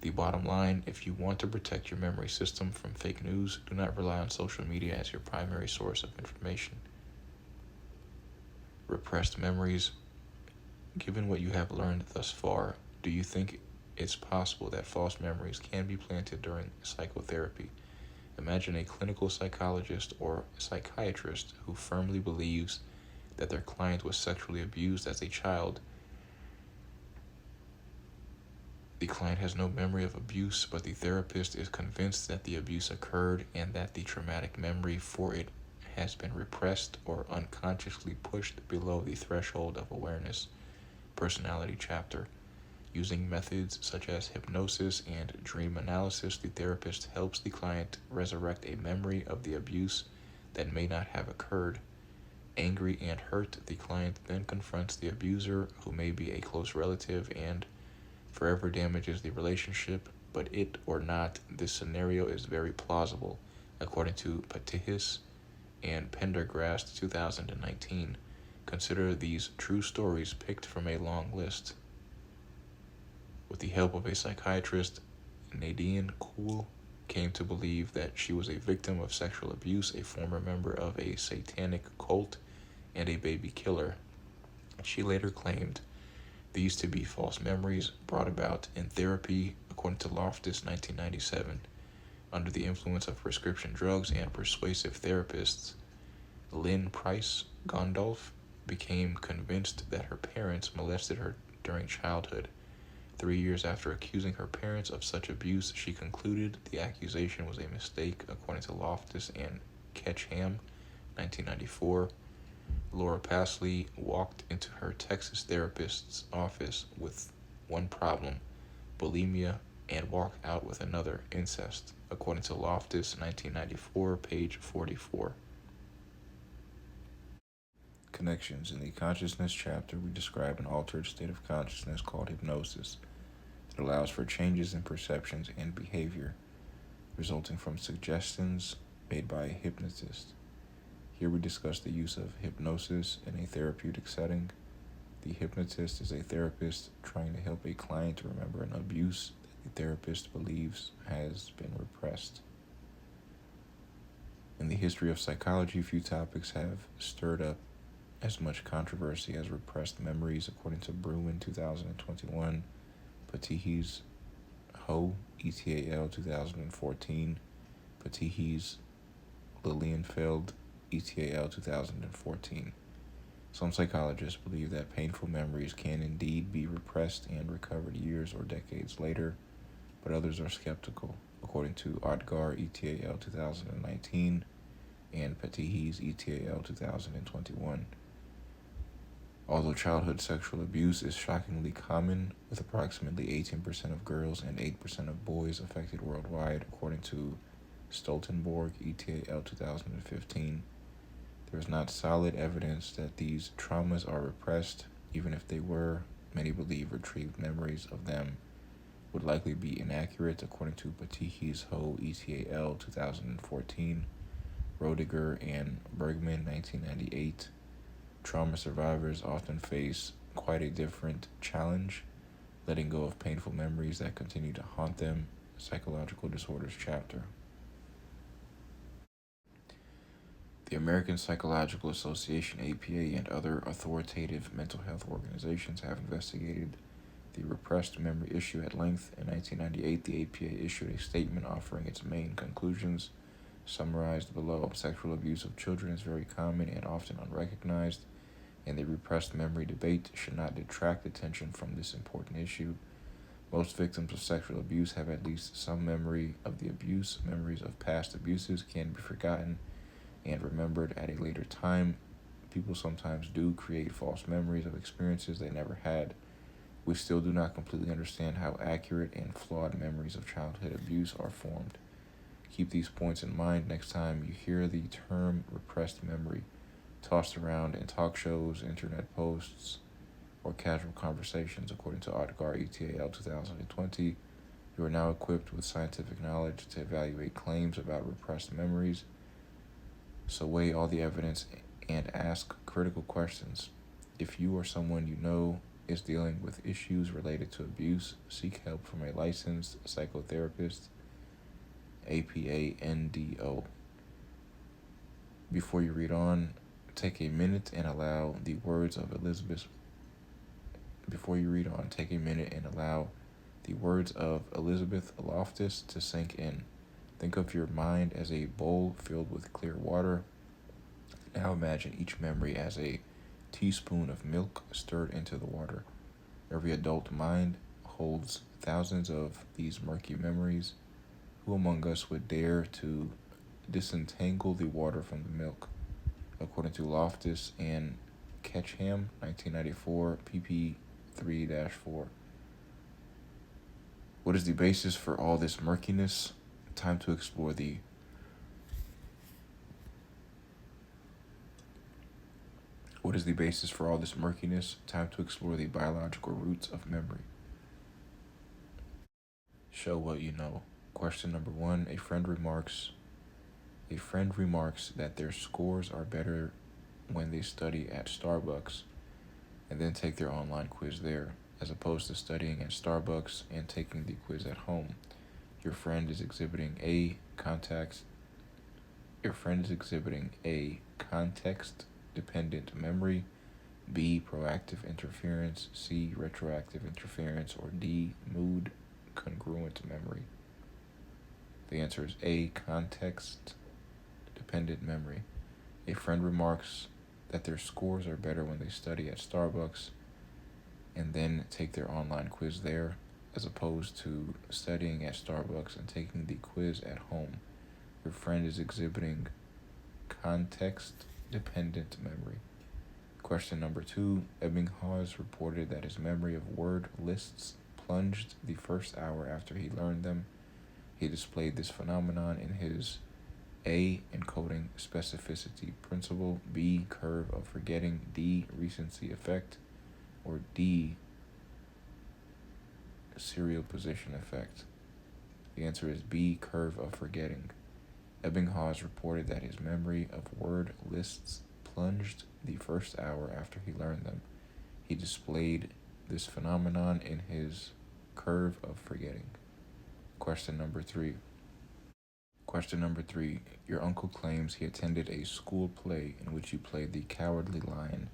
The bottom line, if you want to protect your memory system from fake news, do not rely on social media as your primary source of information. Repressed memories. Given what you have learned thus far, do you think it's possible that false memories can be planted during psychotherapy? Imagine a clinical psychologist or psychiatrist who firmly believes that their client was sexually abused as a child. The client has no memory of abuse, but the therapist is convinced that the abuse occurred and that the traumatic memory for it has been repressed or unconsciously pushed below the threshold of awareness. Personality chapter. Using methods such as hypnosis and dream analysis, the therapist helps the client resurrect a memory of the abuse that may not have occurred. Angry and hurt, the client then confronts the abuser, who may be a close relative, and forever damages the relationship. But it or not, this scenario is very plausible, according to Patihis and Pendergrast 2019. Consider these true stories picked from a long list. With the help of a psychiatrist, Nadine Kuhl came to believe that she was a victim of sexual abuse, a former member of a satanic cult, and a baby killer. She later claimed these to be false memories brought about in therapy, according to Loftus 1997. Under the influence of prescription drugs and persuasive therapists, Lynn Price Gondolf became convinced that her parents molested her during childhood. 3 years after accusing her parents of such abuse, she concluded the accusation was a mistake, according to Loftus and Ketcham, 1994. Laura Pasley walked into her Texas therapist's office with one problem, bulimia, and walked out with another, incest, according to Loftus, 1994, page 44. Connections. In the consciousness chapter, we describe an altered state of consciousness called hypnosis that allows for changes in perceptions and behavior resulting from suggestions made by a hypnotist. Here we discuss the use of hypnosis in a therapeutic setting. The hypnotist is a therapist trying to help a client remember an abuse that the therapist believes has been repressed. In the history of psychology, few topics have stirred up as much controversy as repressed memories, according to Bruin 2021, Patihis Ho et al. 2014, Patihis Lilienfeld et al. 2014. Some psychologists believe that painful memories can indeed be repressed and recovered years or decades later, but others are skeptical, according to Odgar et al. 2019 and Patihis et al. 2021. Although childhood sexual abuse is shockingly common, with approximately 18% of girls and 8% of boys affected worldwide, according to Stoltenborg et al. 2015, there is not solid evidence that these traumas are repressed. Even if they were, many believe retrieved memories of them would likely be inaccurate, according to Patihis Ho et al. 2014, Rodiger and Bergman 1998. Trauma survivors often face quite a different challenge, letting go of painful memories that continue to haunt them. Psychological Disorders chapter. The American Psychological Association, APA, and other authoritative mental health organizations have investigated the repressed memory issue at length. In 1998, the APA issued a statement offering its main conclusions, summarized below. Sexual abuse of children is very common and often unrecognized, and the repressed memory debate should not detract attention from this important issue. Most victims of sexual abuse have at least some memory of the abuse. Memories of past abuses can be forgotten and remembered at a later time. People sometimes do create false memories of experiences they never had. We still do not completely understand how accurate and flawed memories of childhood abuse are formed. Keep these points in mind next time you hear the term repressed memory tossed around in talk shows, internet posts, or casual conversations. According to Audiobook ETAL 2020, you are now equipped with scientific knowledge to evaluate claims about repressed memories. So weigh all the evidence and ask critical questions. If you or someone you know is dealing with issues related to abuse, seek help from a licensed psychotherapist, APA NDO. Before you read on, take a minute and allow the words of Elizabeth. Take a minute and allow the words of Elizabeth Loftus to sink in. Think of your mind as a bowl filled with clear water. Now imagine each memory as a teaspoon of milk stirred into the water. Every adult mind holds thousands of these murky memories. Who among us would dare to disentangle the water from the milk? According to Loftus and Ketcham, 1994, pp. 3-4. What is the basis for all this murkiness? Time to explore the biological roots of memory. Show what you know. Question number 1. A friend remarks that their scores are better when they study at Starbucks and then take their online quiz there, as opposed to studying at Starbucks and taking the quiz at home. Your friend is exhibiting A, context-dependent memory, B, proactive interference, C, retroactive interference, or D, mood-congruent memory. The answer is A, context-dependent memory. A friend remarks that their scores are better when they study at Starbucks and then take their online quiz there, as opposed to studying at Starbucks and taking the quiz at home. Your friend is exhibiting context-dependent memory. Question number 2. Ebbinghaus reported that his memory of word lists plunged the first hour after he learned them. He displayed this phenomenon in his A, encoding specificity principle, B, curve of forgetting, D, recency effect, or D, serial position effect. The answer is B, curve of forgetting. Ebbinghaus reported that his memory of word lists plunged the first hour after he learned them. He displayed this phenomenon in his curve of forgetting. Question number 3. Your uncle claims he attended a school play in which you played the Cowardly Lion.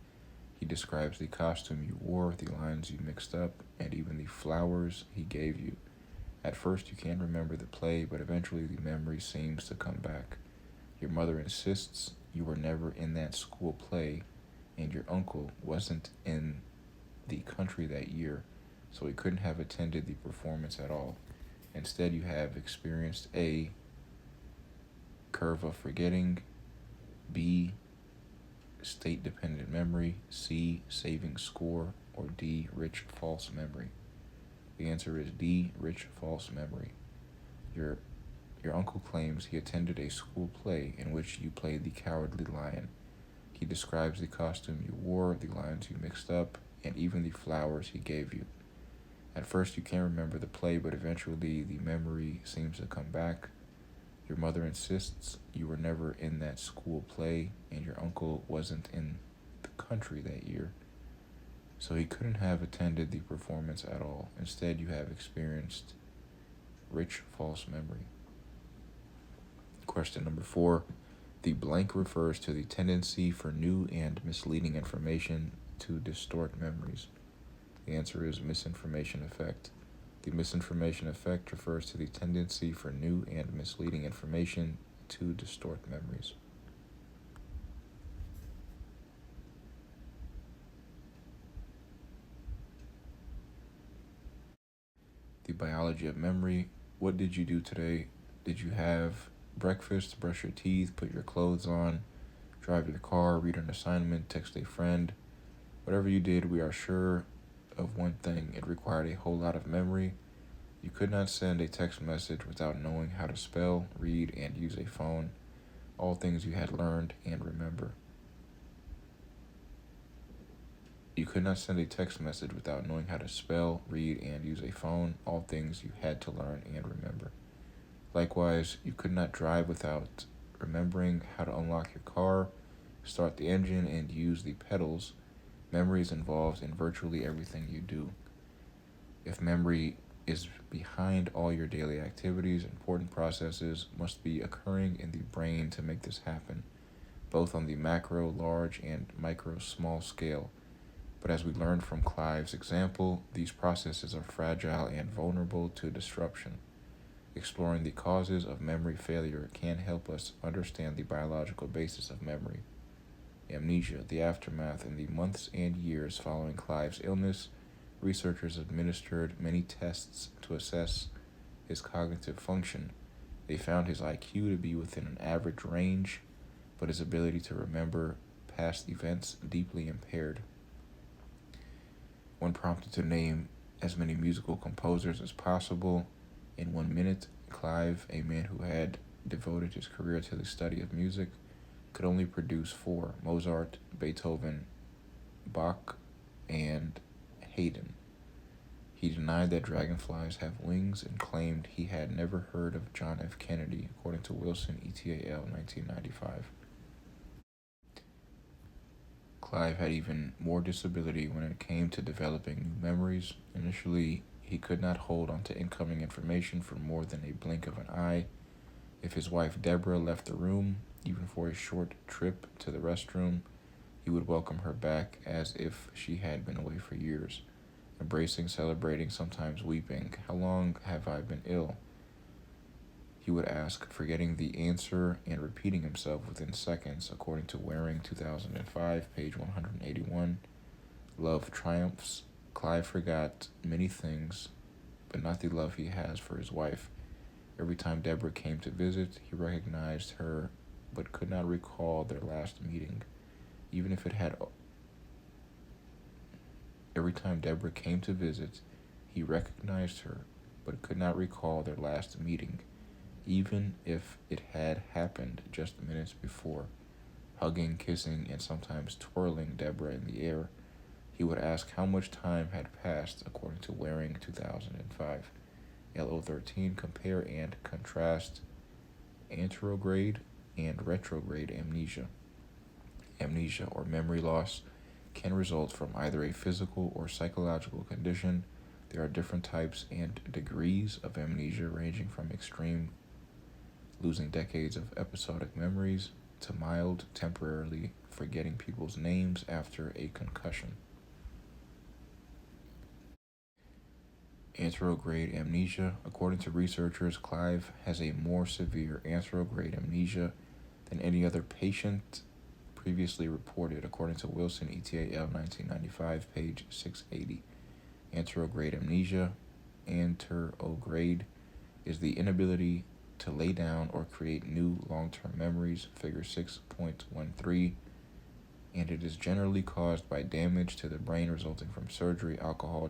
He describes the costume you wore, the lines you mixed up, and even the flowers he gave you. At first, you can't remember the play, but eventually the memory seems to come back. Your mother insists you were never in that school play, and your uncle wasn't in the country that year, so he couldn't have attended the performance at all. Instead, you have experienced A, curve of forgetting, B, state-dependent memory, C, saving score, or D, rich false memory. The answer is D, rich false memory. Your uncle claims he attended a school play in which you played the Cowardly Lion. He describes the costume you wore, the lines you mixed up, and even the flowers he gave you. At first, you can't remember the play, but eventually the memory seems to come back. Your mother insists you were never in that school play, and your uncle wasn't in the the country that year, so he couldn't have attended the performance at all. Instead, you have experienced rich false memory. Question number 4. The blank refers to the tendency for new and misleading information to distort memories. The answer is misinformation effect. The misinformation effect refers to the tendency for new and misleading information to distort memories. The biology of memory. What did you do today? Did you have breakfast, brush your teeth, put your clothes on, drive your car, read an assignment, text a friend? Whatever you did, we are sure of one thing: it required a whole lot of memory. You could not send a text message without knowing how to spell, read, and use a phone, all things you had learned and remember. You could not send a text message without knowing how to spell, read, and use a phone, all things you had to learn and remember. Likewise, you could not drive without remembering how to unlock your car, start the engine, and use the pedals. Memory is involved in virtually everything you do. If memory is behind all your daily activities, important processes must be occurring in the brain to make this happen, both on the macro, large, and micro, small scale. But as we learned from Clive's example, these processes are fragile and vulnerable to disruption. Exploring the causes of memory failure can help us understand the biological basis of memory. Amnesia, the aftermath. In the months and years following Clive's illness, researchers administered many tests to assess his cognitive function. They found his IQ to be within an average range, but his ability to remember past events deeply impaired. When prompted to name as many musical composers as possible in 1 minute, Clive, a man who had devoted his career to the study of music, could only produce 4: Mozart, Beethoven, Bach, and Haydn. He denied that dragonflies have wings and claimed he had never heard of John F. Kennedy, according to Wilson et al. 1995. Clive had even more disability when it came to developing new memories. Initially, he could not hold on to incoming information for more than a blink of an eye. If his wife Deborah left the room, even for a short trip to the restroom, he would welcome her back as if she had been away for years, embracing, celebrating, sometimes weeping. "How long have I been ill?" he would ask, forgetting the answer and repeating himself within seconds, according to Waring, 2005, page 181. Love triumphs. Clive forgot many things, but not the love he has for his wife. Every time Deborah came to visit, he recognized her, but could not recall their last meeting, even if it had. Every time Deborah came to visit, he recognized her, but could not recall their last meeting, even if it had happened just minutes before. Hugging, kissing, and sometimes twirling Deborah in the air, he would ask how much time had passed, according to Waring, 2005. LO13, compare and contrast anterograde and retrograde amnesia. Amnesia, or memory loss, can result from either a physical or psychological condition. There are different types and degrees of amnesia, ranging from extreme, losing decades of episodic memories, to mild, temporarily forgetting people's names after a concussion. Anterograde amnesia. According to researchers, Clive has a more severe anterograde amnesia than any other patient previously reported, according to Wilson et al. 1995, page 680. Anterograde amnesia. Anterograde is the inability to lay down or create new long-term memories, figure 6.13, and it is generally caused by damage to the brain resulting from surgery, alcohol,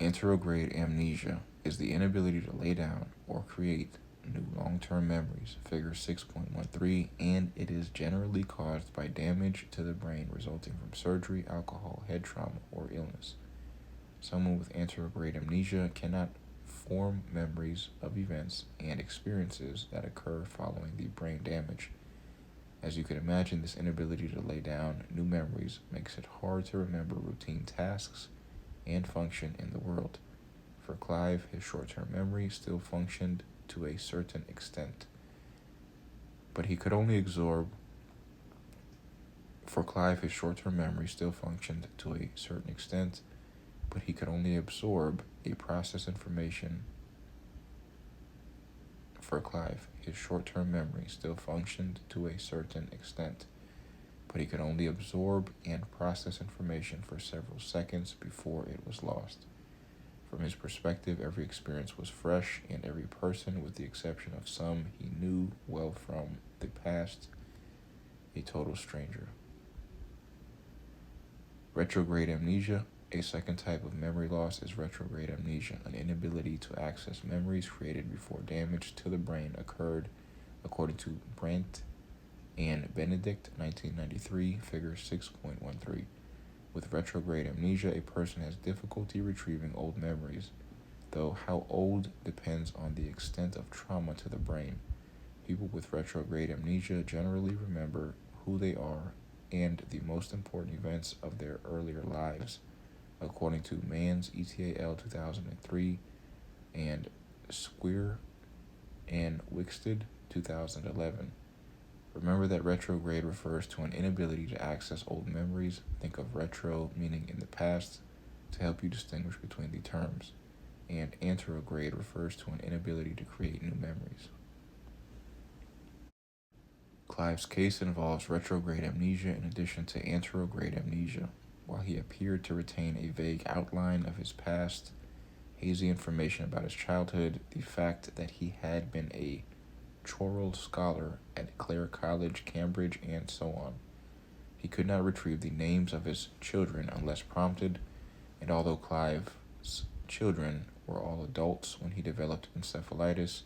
Anterograde amnesia is the inability to lay down or create new long-term memories, figure 6.13, and it is generally caused by damage to the brain resulting from surgery, alcohol, head trauma, or illness. Someone with anterograde amnesia cannot form memories of events and experiences that occur following the brain damage. As you can imagine, this inability to lay down new memories makes it hard to remember routine tasks and function in the world. For Clive, his short-term memory still functioned to a certain extent, but he could only absorb For Clive, his short-term memory still functioned to a certain extent, but he could only absorb a process information. For Clive, his short-term memory still functioned to a certain extent, but he could only absorb and process information for several seconds before it was lost. From his perspective, every experience was fresh, and every person, with the exception of some he knew well from the past, a total stranger. Retrograde amnesia. A second type of memory loss is retrograde amnesia, an inability to access memories created before damage to the brain occurred, according to Brandt and Benedict, 1993, figure 6.13. With retrograde amnesia, a person has difficulty retrieving old memories, though how old depends on the extent of trauma to the brain. People with retrograde amnesia generally remember who they are and the most important events of their earlier lives, according to Mans et al. 2003 and Square and Wicksted 2011. Remember that retrograde refers to an inability to access old memories. Think of retro meaning in the past to help you distinguish between the terms, and anterograde refers to an inability to create new memories. Clive's case involves retrograde amnesia in addition to anterograde amnesia. While he appeared to retain a vague outline of his past, hazy information about his childhood, the fact that he had been a choral scholar at Clare College, Cambridge, and so on. He could not retrieve the names of his children unless prompted, and although Clive's children were all adults when he developed encephalitis,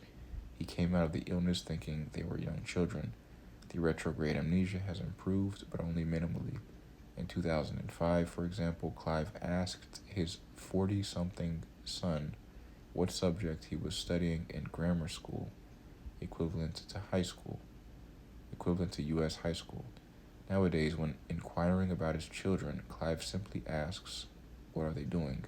he came out of the illness thinking they were young children. The retrograde amnesia has improved, but only minimally. In 2005, for example, Clive asked his 40-something son what subject he was studying in grammar school, equivalent to U.S. high school. Nowadays, when inquiring about his children, Clive simply asks, "What are they doing?"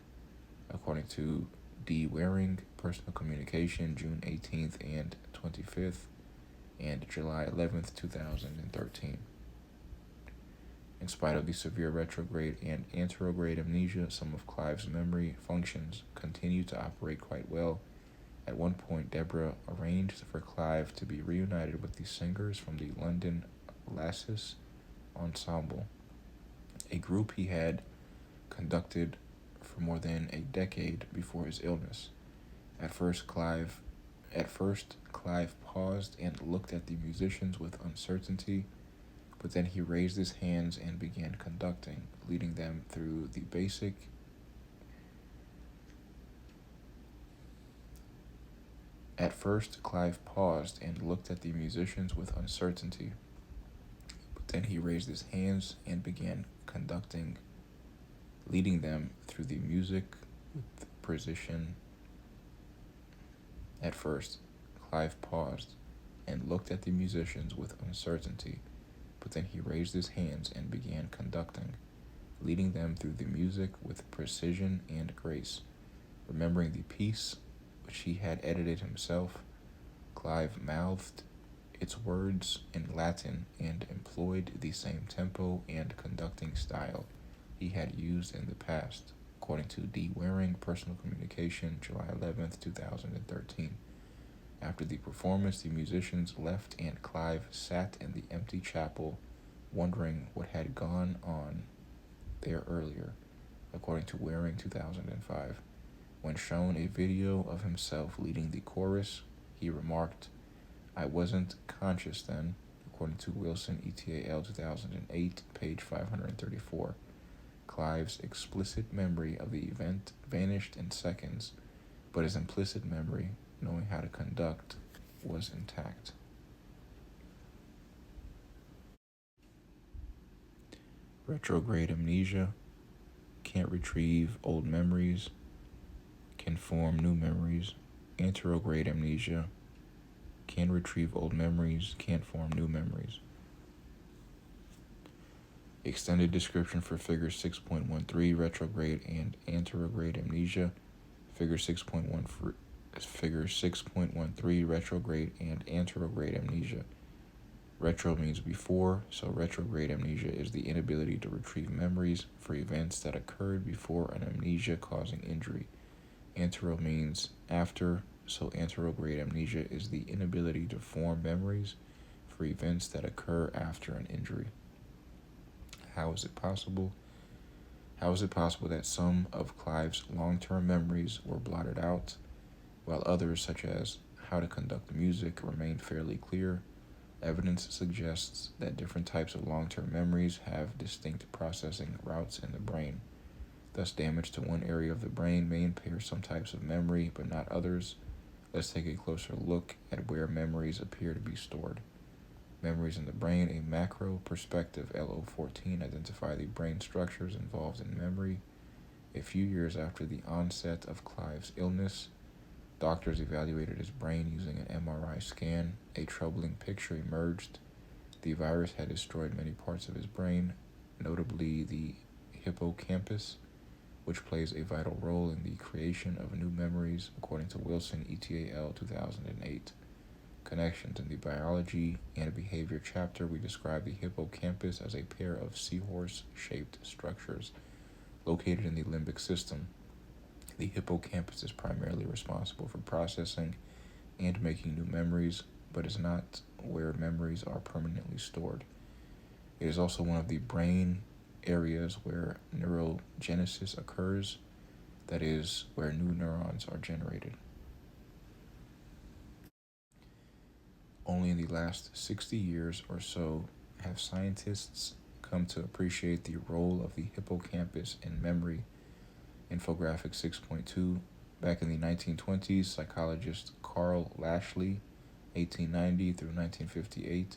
According to D. Waring, Personal Communication, June 18th and 25th, and July 11th, 2013. In spite of the severe retrograde and anterograde amnesia, some of Clive's memory functions continue to operate quite well. At one point, Deborah arranged for Clive to be reunited with the singers from the London Lasses Ensemble, a group he had conducted for more than a decade before his illness. At first, Clive paused and looked at the musicians with uncertainty, but then he raised his hands and began conducting, leading them through the basic At first, Clive paused and looked at the musicians with uncertainty, but then he raised his hands and began conducting, leading them through the music with precision. At first, Clive paused and looked at the musicians with uncertainty, but then he raised his hands and began conducting, leading them through the music with precision and grace. Remembering the piece, which he had edited himself, Clive mouthed its words in Latin and employed the same tempo and conducting style he had used in the past, according to D. Waring, Personal Communication, July 11th, 2013. After the performance, the musicians left and Clive sat in the empty chapel, wondering what had gone on there earlier, according to Waring, 2005. When shown a video of himself leading the chorus, he remarked, "I wasn't conscious then," according to Wilson et al. 2008, page 534. Clive's explicit memory of the event vanished in seconds, but his implicit memory, knowing how to conduct, was intact. Retrograde amnesia. Can't retrieve old memories. Can form new memories. Anterograde amnesia. Can retrieve old memories, can't form new memories. Extended description for Figure 6.13, retrograde and anterograde amnesia. Figure 6.13, retrograde and anterograde amnesia. Retro means before, so retrograde amnesia is the inability to retrieve memories for events that occurred before an amnesia-causing injury. Antero means after, so anterograde amnesia is the inability to form memories for events that occur after an injury. How is it possible? How is it possible that some of Clive's long-term memories were blotted out, while others, such as how to conduct music, remain fairly clear? Evidence suggests that different types of long-term memories have distinct processing routes in the brain. Thus, damage to one area of the brain may impair some types of memory, but not others. Let's take a closer look at where memories appear to be stored. Memories in the brain, a macro perspective, LO14, identify the brain structures involved in memory. A few years after the onset of Clive's illness, doctors evaluated his brain using an MRI scan. A troubling picture emerged. The virus had destroyed many parts of his brain, notably the hippocampus, which plays a vital role in the creation of new memories, according to Wilson et al. 2008. Connections. In the biology and behavior chapter, we describe the hippocampus as a pair of seahorse-shaped structures located in the limbic system. The hippocampus is primarily responsible for processing and making new memories, but is not where memories are permanently stored. It is also one of the brain areas where neurogenesis occurs, that is, where new neurons are generated. Only in the last 60 years or so have scientists come to appreciate the role of the hippocampus in memory. Infographic 6.2. Back in the 1920s, psychologist Carl Lashley, 1890 through 1958,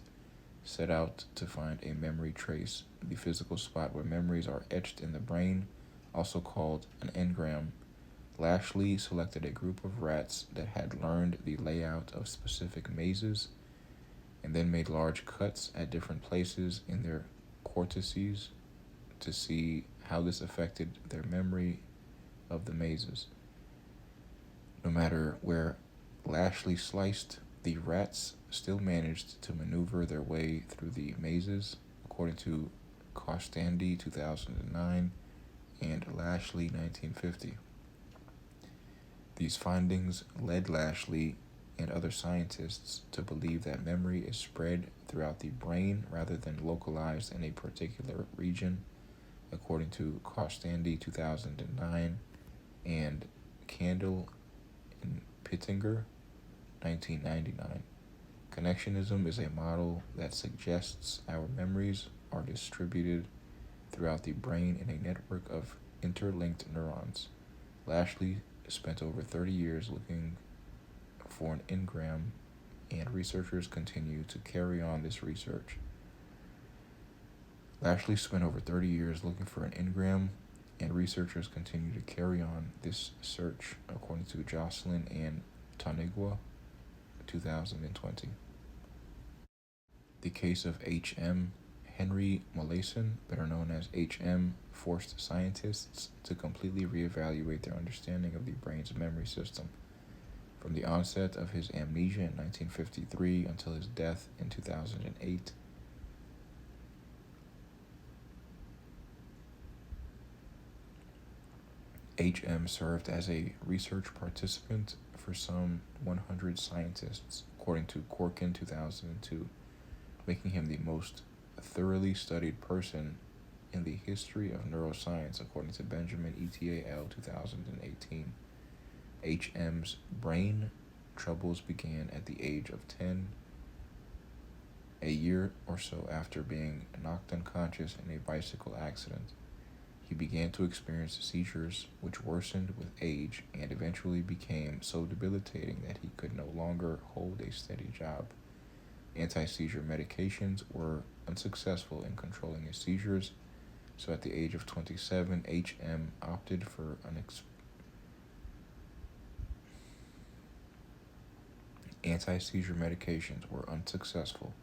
set out to find a memory trace, the physical spot where memories are etched in the brain, also called an engram. Lashley selected a group of rats that had learned the layout of specific mazes and then made large cuts at different places in their cortices to see how this affected their memory of the mazes. No matter where Lashley sliced, the rats still managed to maneuver their way through the mazes, according to Costandi 2009 and Lashley 1950. These findings led Lashley and other scientists to believe that memory is spread throughout the brain rather than localized in a particular region, according to Costandi 2009 and Candle and Pittinger 1999. Connectionism is a model that suggests our memories are distributed throughout the brain in a network of interlinked neurons. Lashley spent over 30 years looking for an engram, and researchers continue to carry on this research. Lashley spent over 30 years looking for an engram, and researchers continue to carry on this search, according to Jocelyn and Tanigua, 2020. The case of H.M. Henry Molaison, better known as H.M., forced scientists to completely reevaluate their understanding of the brain's memory system. From the onset of his amnesia in 1953 until his death in 2008, H.M. served as a research participant for some 100 scientists, according to Corkin 2002, making him the most thoroughly studied person in the history of neuroscience, according to Benjamin et al. 2018. H.M.'s brain troubles began at the age of 10, a year or so after being knocked unconscious in a bicycle accident. He began to experience seizures, which worsened with age and eventually became so debilitating that he could no longer hold a steady job. Anti-seizure medications were unsuccessful in controlling his seizures, so at the age of 27, H.M. opted for Anti-seizure medications were unsuccessful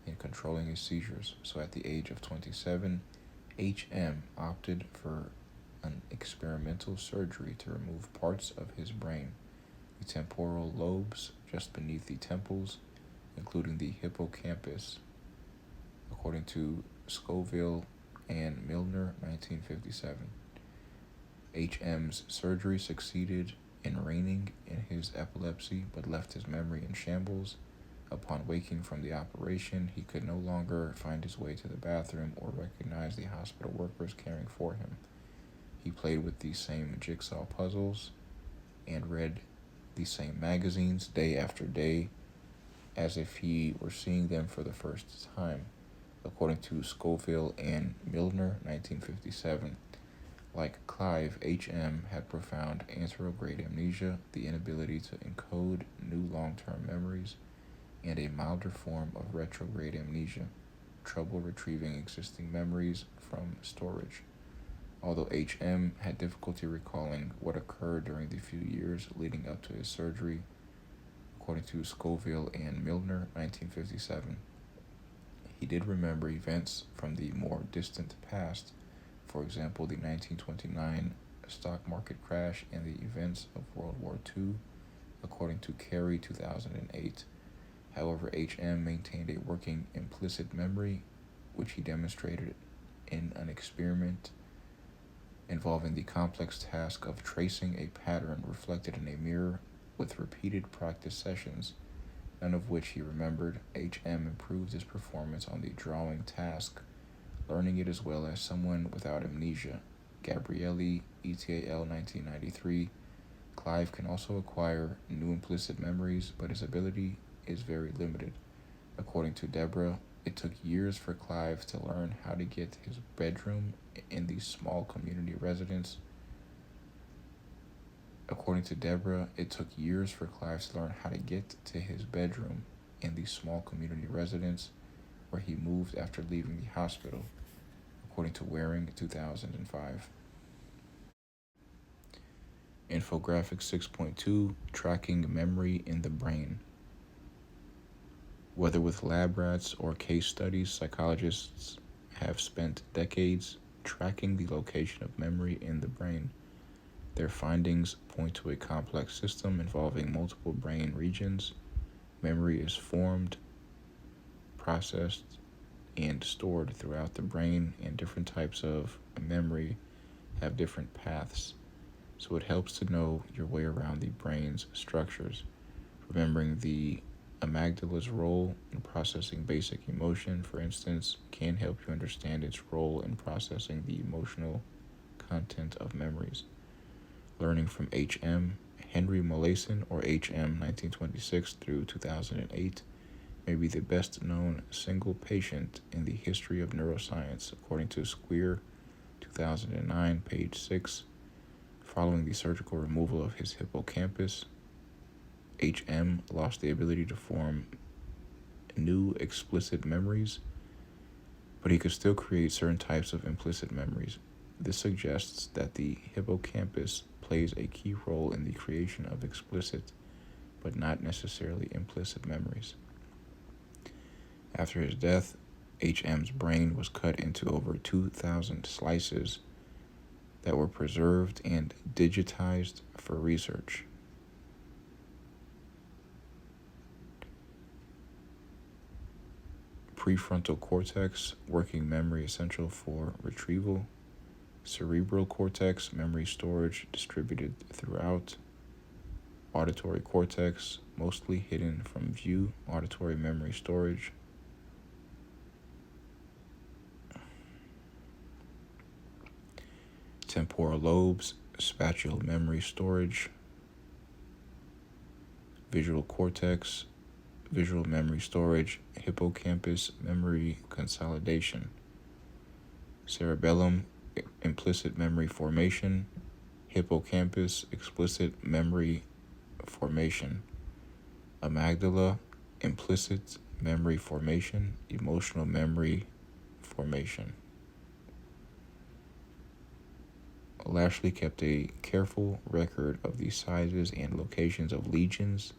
in controlling his seizures, so at the age of 27, H.M. opted for an experimental surgery to remove parts of his brain, the temporal lobes just beneath the temples, including the hippocampus, according to Scoville and Milner, 1957. H.M.'s surgery succeeded in reining in his epilepsy, but left his memory in shambles. Upon waking from the operation, he could no longer find his way to the bathroom or recognize the hospital workers caring for him. He played with the same jigsaw puzzles and read the same magazines day after day as if he were seeing them for the first time, according to Scoville and Milner, 1957. Like Clive, H.M. had profound anterograde amnesia, the inability to encode new long-term memories, and a milder form of retrograde amnesia, trouble retrieving existing memories from storage. Although H.M. had difficulty recalling what occurred during the few years leading up to his surgery, according to Scoville and Milner, 1957, he did remember events from the more distant past, for example, the 1929 stock market crash and the events of World War II, according to Carey, 2008. However, H.M. maintained a working implicit memory, which he demonstrated in an experiment involving the complex task of tracing a pattern reflected in a mirror with repeated practice sessions, none of which he remembered. H.M. improved his performance on the drawing task, learning it as well as someone without amnesia. Gabrielli, ETAL, 1993. Clive can also acquire new implicit memories, but his ability is very limited. According to Deborah, it took years for Clive to learn how to get his bedroom in the small community residence. According to Deborah, it took years for Clive to learn how to get to his bedroom in the small community residence where he moved after leaving the hospital, according to Waring, 2005. Infographic 6.2, Tracking Memory in the Brain. Whether with lab rats or case studies, psychologists have spent decades tracking the location of memory in the brain. Their findings point to a complex system involving multiple brain regions. Memory is formed, processed, and stored throughout the brain, and different types of memory have different paths. So it helps to know your way around the brain's structures. Remembering the amygdala's role in processing basic emotion, for instance, can help you understand its role in processing the emotional content of memories. Learning from H.M. Henry Molaison, or H.M. 1926 through 2008, may be the best known single patient in the history of neuroscience, according to Square, 2009, page 6. Following the surgical removal of his hippocampus, H.M. lost the ability to form new explicit memories, but he could still create certain types of implicit memories. This suggests that the hippocampus plays a key role in the creation of explicit, but not necessarily implicit memories. After his death, H.M.'s brain was cut into over 2,000 slices that were preserved and digitized for research. Prefrontal cortex, working memory essential for retrieval. Cerebral cortex, memory storage distributed throughout. Auditory cortex, mostly hidden from view, auditory memory storage. Temporal lobes, spatial memory storage. Visual cortex, visual memory storage. Hippocampus, memory consolidation. Cerebellum, implicit memory formation. Hippocampus, explicit memory formation. Amygdala, implicit memory formation, emotional memory formation. Lashley kept a careful record of the sizes and locations of lesions,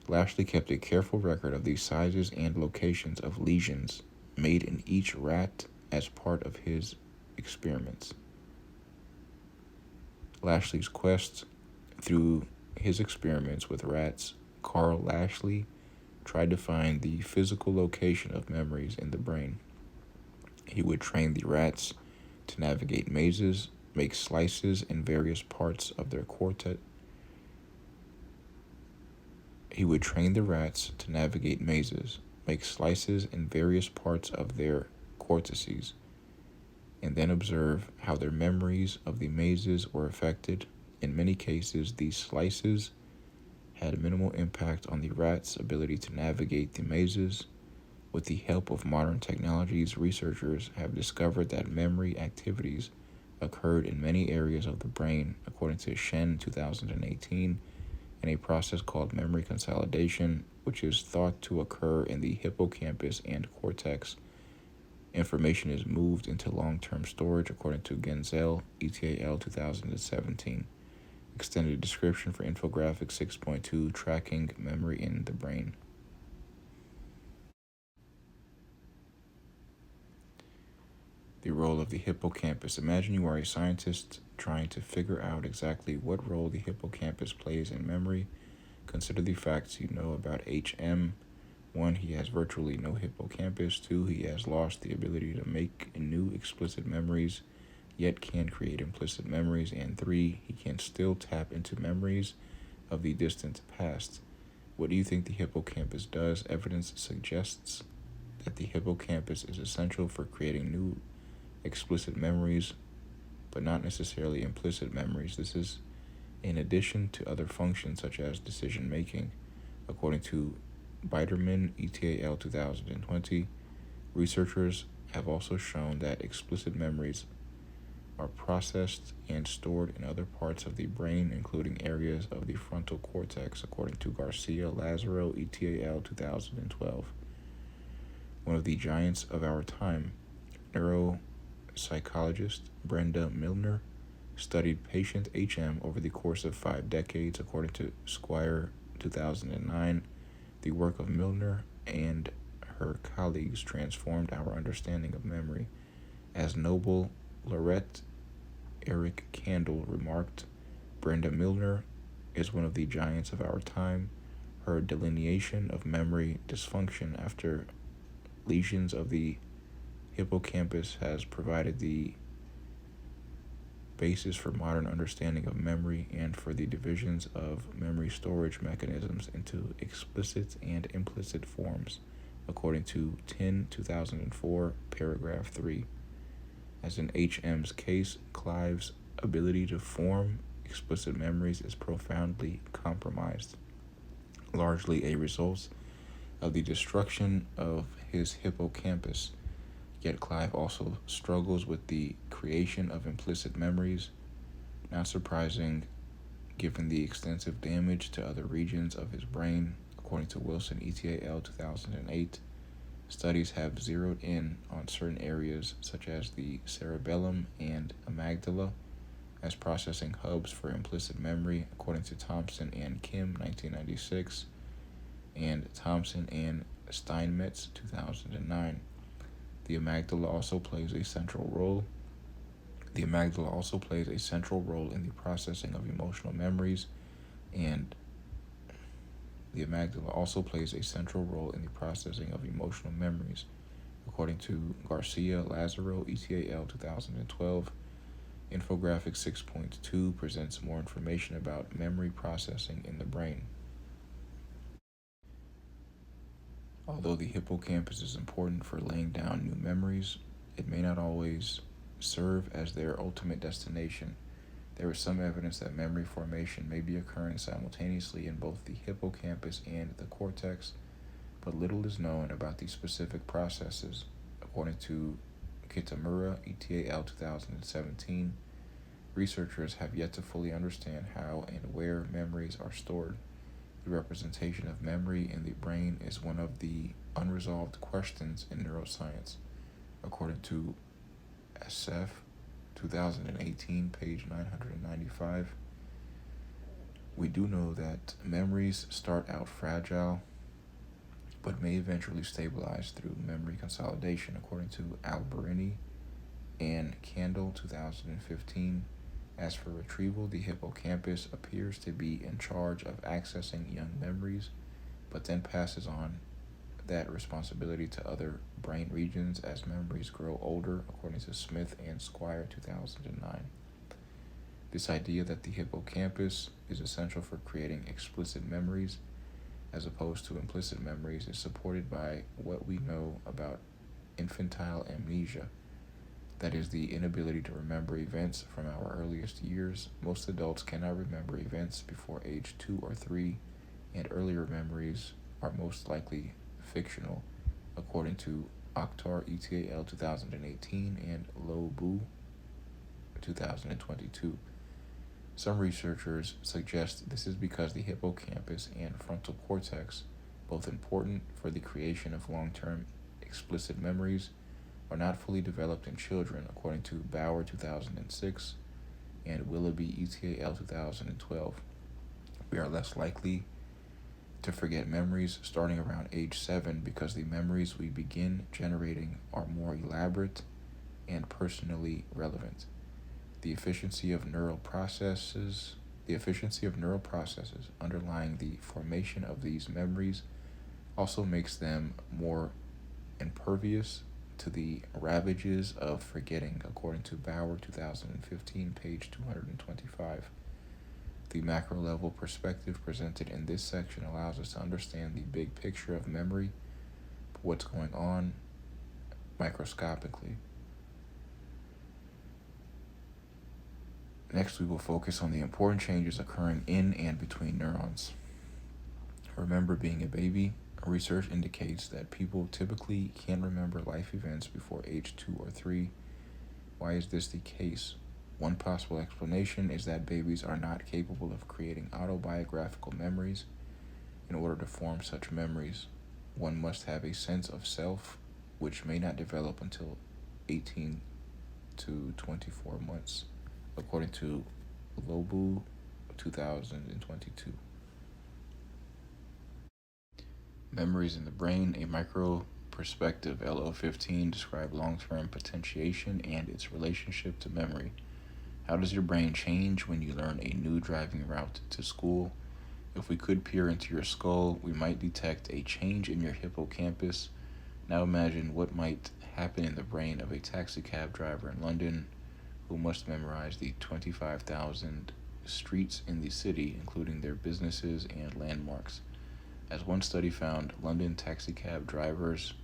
Lashley kept a careful record of the sizes and locations of lesions made in each rat as part of his experiments. Lashley's quest through his experiments with rats, Carl Lashley tried to find the physical location of memories in the brain. He would train the rats to navigate mazes, make slices in various parts of their cortex. He would train the rats to navigate mazes, make slices in various parts of their cortices, and then observe how their memories of the mazes were affected. In many cases, these slices had minimal impact on the rats' ability to navigate the mazes. With the help of modern technologies, researchers have discovered that memory activities occurred in many areas of the brain, according to Shen 2018, in a process called memory consolidation, which is thought to occur in the hippocampus and cortex. Information is moved into long-term storage, according to Genzel, ETAL 2017. Extended description for infographic 6.2, tracking memory in the brain. The role of the hippocampus. Imagine you are a scientist trying to figure out exactly what role the hippocampus plays in memory. Consider the facts you know about HM. 1. He has virtually no hippocampus. 2. He has lost the ability to make new explicit memories, yet can create implicit memories. And 3. He can still tap into memories of the distant past. What do you think the hippocampus does? Evidence suggests that the hippocampus is essential for creating new explicit memories, but not necessarily implicit memories. This is in addition to other functions such as decision making. According to Biderman, ETAL 2020, researchers have also shown that explicit memories are processed and stored in other parts of the brain, including areas of the frontal cortex, according to Garcia Lazaro, ETAL 2012. One of the giants of our time, neuropsychologist Brenda Milner, studied patient HM over the course of 5 decades, according to Squire 2009. The work of Milner and her colleagues transformed our understanding of memory. As Nobel laureate Eric Kandel remarked, Brenda Milner is one of the giants of our time. Her delineation of memory dysfunction after lesions of the hippocampus has provided the basis for modern understanding of memory and for the divisions of memory storage mechanisms into explicit and implicit forms, according to 2004, paragraph 3. As in HM's case, Clive's ability to form explicit memories is profoundly compromised, largely a result of the destruction of his hippocampus. Yet Clive also struggles with the creation of implicit memories, not surprising given the extensive damage to other regions of his brain. According to Wilson ETAL 2008, studies have zeroed in on certain areas such as the cerebellum and amygdala as processing hubs for implicit memory, according to Thompson and Kim 1996 and Thompson and Steinmetz 2009. The amygdala also plays a central role. The amygdala also plays a central role in the processing of emotional memories, and the amygdala also plays a central role in the processing of emotional memories. According to Garcia Lazaro, ETAL 2012, infographic 6.2 presents more information about memory processing in the brain. Although the hippocampus is important for laying down new memories, it may not always serve as their ultimate destination. There is some evidence that memory formation may be occurring simultaneously in both the hippocampus and the cortex, but little is known about these specific processes. According to Kitamura, ETAL 2017, researchers have yet to fully understand how and where memories are stored. The representation of memory in the brain is one of the unresolved questions in neuroscience. According to SF 2018, page 995, We do know that memories start out fragile, but may eventually stabilize through memory consolidation, according to Alberini and Candle, 2015. As for retrieval, the hippocampus appears to be in charge of accessing young memories, but then passes on that responsibility to other brain regions as memories grow older, according to Smith and Squire, 2009. This idea that the hippocampus is essential for creating explicit memories as opposed to implicit memories is supported by what we know about infantile amnesia. That is, the inability to remember events from our earliest years. Most adults cannot remember events before age 2 or 3, and earlier memories are most likely fictional, according to Akhtar et al. 2018 and Lo Bu 2022. Some researchers suggest this is because the hippocampus and frontal cortex, both important for the creation of long-term explicit memories, are not fully developed in children, according to Bauer 2006 and Willoughby et al. 2012. We are less likely to forget memories starting around age 7 because the memories we begin generating are more elaborate and personally relevant. The efficiency of neural processes underlying the formation of these memories also makes them more impervious to the ravages of forgetting, according to Bauer 2015, page 225. The macro-level perspective presented in this section allows us to understand the big picture of memory, what's going on microscopically. Next, we will focus on the important changes occurring in and between neurons. Remember being a baby. Research indicates that people typically can remember life events before age 2 or 3. Why is this the case? One possible explanation is that babies are not capable of creating autobiographical memories. In order to form such memories, one must have a sense of self, which may not develop until 18 to 24 months, according to Lobu 2022. Memories in the brain, a micro perspective, LO15, describe long-term potentiation and its relationship to memory. How does your brain change when you learn a new driving route to school? If we could peer into your skull, we might detect a change in your hippocampus. Now imagine what might happen in the brain of a taxicab driver in London who must memorize the 25,000 streets in the city, including their businesses and landmarks. As one study found, London taxicab drivers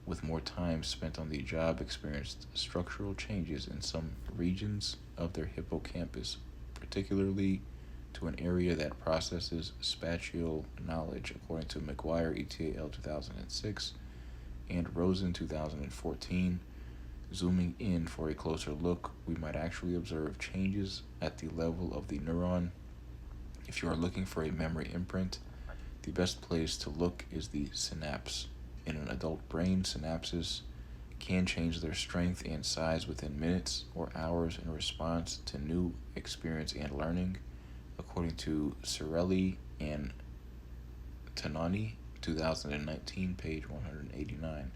with more time spent on the job experienced structural changes in some regions of their hippocampus, particularly to an area that processes spatial knowledge, according to McGuire et al. 2006 and Rosen 2014. Zooming in for a closer look, we might actually observe changes at the level of the neuron. If you are looking for a memory imprint, the best place to look is the synapse. In an adult brain, synapses can change their strength and size within minutes or hours in response to new experience and learning, according to Cirelli and Tanani, 2019, page 189.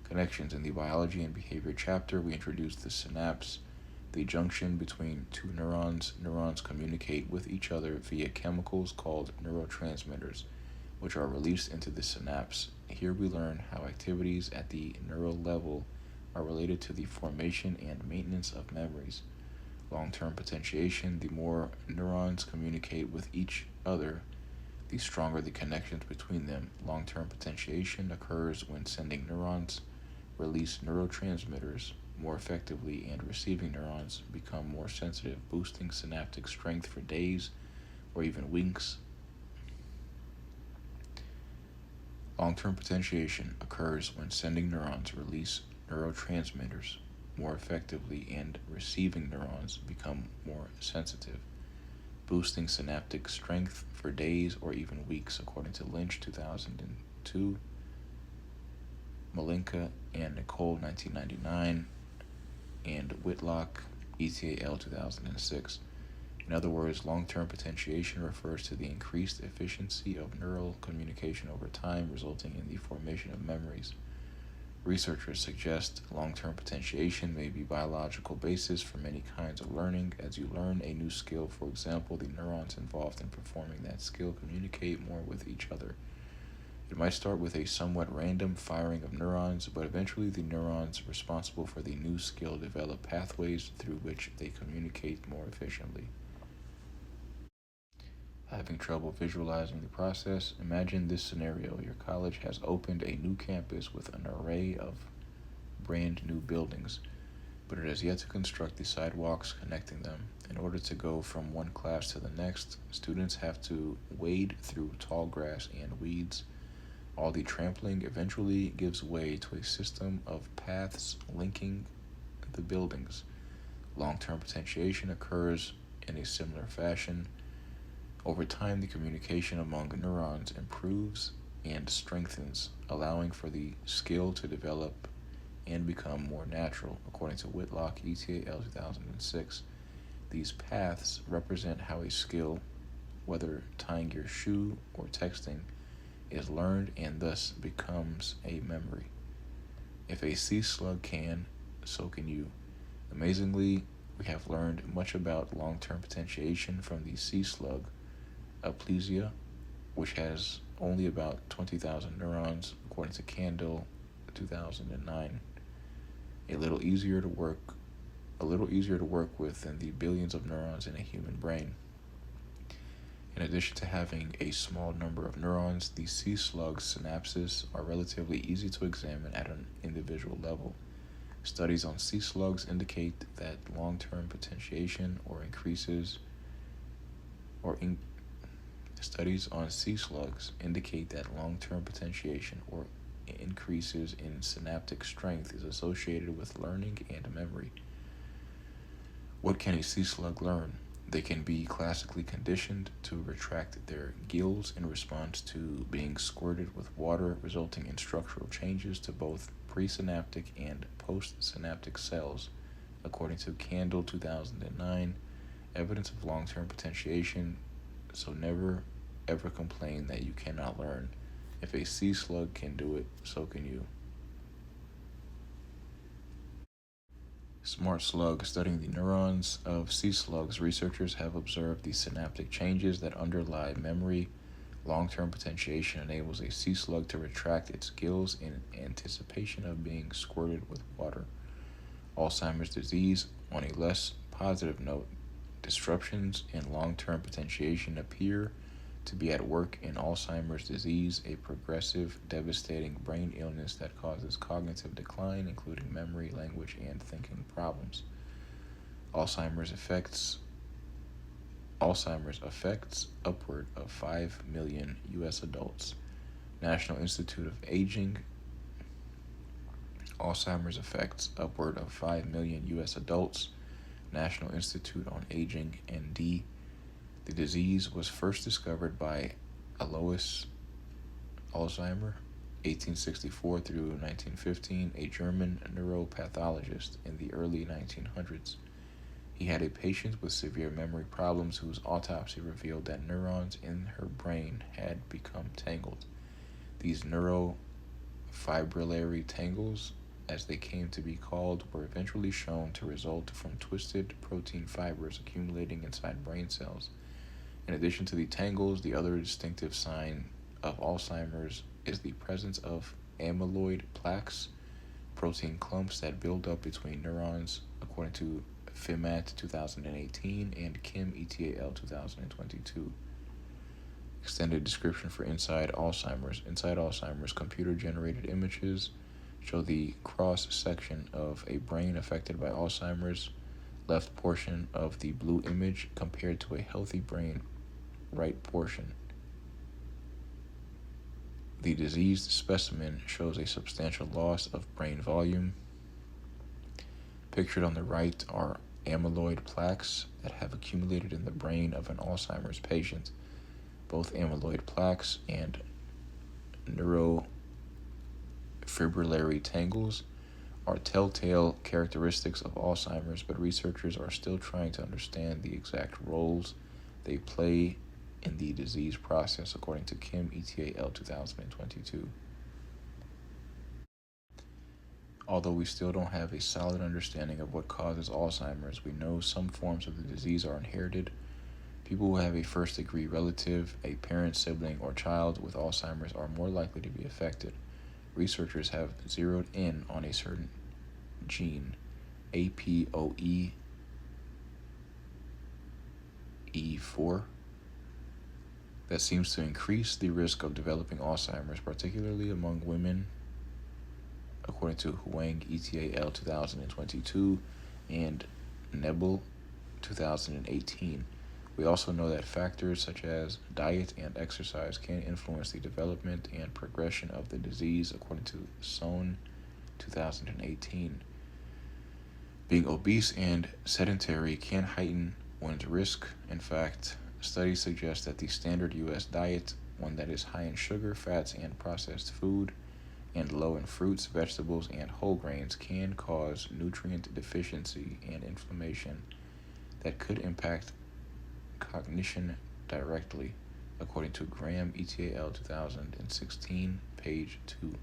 Connections. In the biology and behavior chapter, we introduced the synapse, the junction between two neurons. Neurons communicate with each other via chemicals called neurotransmitters, which are released into the synapse. Here we learn how activities at the neural level are related to the formation and maintenance of memories. Long-term potentiation. The more neurons communicate with each other, the stronger the connections between them. Long-term potentiation occurs when sending neurons release neurotransmitters more effectively and receiving neurons become more sensitive, boosting synaptic strength for days or even weeks. Long-term potentiation occurs when sending neurons release neurotransmitters more effectively and receiving neurons become more sensitive, boosting synaptic strength for days or even weeks, according to Lynch 2002, Malinka and Nicole 1999, and Whitlock et al. 2006. In other words, long-term potentiation refers to the increased efficiency of neural communication over time, resulting in the formation of memories. Researchers suggest long-term potentiation may be biological basis for many kinds of learning. As you learn a new skill, for example, the neurons involved in performing that skill communicate more with each other. It might start with a somewhat random firing of neurons, but eventually the neurons responsible for the new skill develop pathways through which they communicate more efficiently. Having trouble visualizing the process? Imagine this scenario. Your college has opened a new campus with an array of brand new buildings, but it has yet to construct the sidewalks connecting them. In order to go from one class to the next, students have to wade through tall grass and weeds. All the trampling eventually gives way to a system of paths linking the buildings. Long-term potentiation occurs in a similar fashion. Over time, the communication among neurons improves and strengthens, allowing for the skill to develop and become more natural, according to Whitlock, ETAL 2006. These paths represent how a skill, whether tying your shoe or texting, is learned and thus becomes a memory. If a sea slug can, so can you. Amazingly, we have learned much about long-term potentiation from the sea slug, Aplysia, which has only about 20,000 neurons, according to Candle, 2009. A little easier to work with than the billions of neurons in a human brain. In addition to having a small number of neurons, the sea slug's synapses are relatively easy to examine at an individual level. Studies on sea slugs indicate that long-term potentiation increases in synaptic strength is associated with learning and memory. What can a sea slug learn? They can be classically conditioned to retract their gills in response to being squirted with water, resulting in structural changes to both presynaptic and postsynaptic cells. According to Candle 2009, evidence of long-term potentiation, so never ever complain that you cannot learn. If a sea slug can do it, so can you. Smart slug. Studying the neurons of sea slugs, researchers have observed the synaptic changes that underlie memory. Long-term potentiation enables a sea slug to retract its gills in anticipation of being squirted with water. Alzheimer's disease. On a less positive note, disruptions in long-term potentiation appear to be at work in Alzheimer's disease, a progressive, devastating brain illness that causes cognitive decline, including memory, language, and thinking problems. Alzheimer's affects upward of 5 million U.S. adults. National Institute of Aging. Alzheimer's affects upward of 5 million U.S. adults. National Institute on Aging, ND. The disease was first discovered by Alois Alzheimer, 1864 through 1915, a German neuropathologist in the early 1900s. He had a patient with severe memory problems whose autopsy revealed that neurons in her brain had become tangled. These neurofibrillary tangles, as they came to be called, were eventually shown to result from twisted protein fibers accumulating inside brain cells. In addition to the tangles, the other distinctive sign of Alzheimer's is the presence of amyloid plaques, protein clumps that build up between neurons, according to FIMAT 2018 and Kim ETAL 2022. Extended description for Inside Alzheimer's. Inside Alzheimer's, computer-generated images show the cross-section of a brain affected by Alzheimer's, left portion of the blue image compared to a healthy brain, right portion. The diseased specimen shows a substantial loss of brain volume. Pictured on the right are amyloid plaques that have accumulated in the brain of an Alzheimer's patient. Both amyloid plaques and neurofibrillary tangles are telltale characteristics of Alzheimer's, but researchers are still trying to understand the exact roles they play in the disease process, according to Kim et al. 2022. Although we still don't have a solid understanding of what causes Alzheimer's, we know some forms of the disease are inherited. People who have a first-degree relative, a parent, sibling, or child with Alzheimer's are more likely to be affected. Researchers have zeroed in on a certain gene, APOE4, that seems to increase the risk of developing Alzheimer's, particularly among women, according to Huang et al. 2022 and Nebel 2018. We also know that factors such as diet and exercise can influence the development and progression of the disease, according to Sohn 2018. Being obese and sedentary can heighten one's risk. In fact, studies suggest that the standard U.S. diet, one that is high in sugar, fats, and processed food, and low in fruits, vegetables, and whole grains, can cause nutrient deficiency and inflammation that could impact cognition directly, according to Graham et al. 2016, page 2.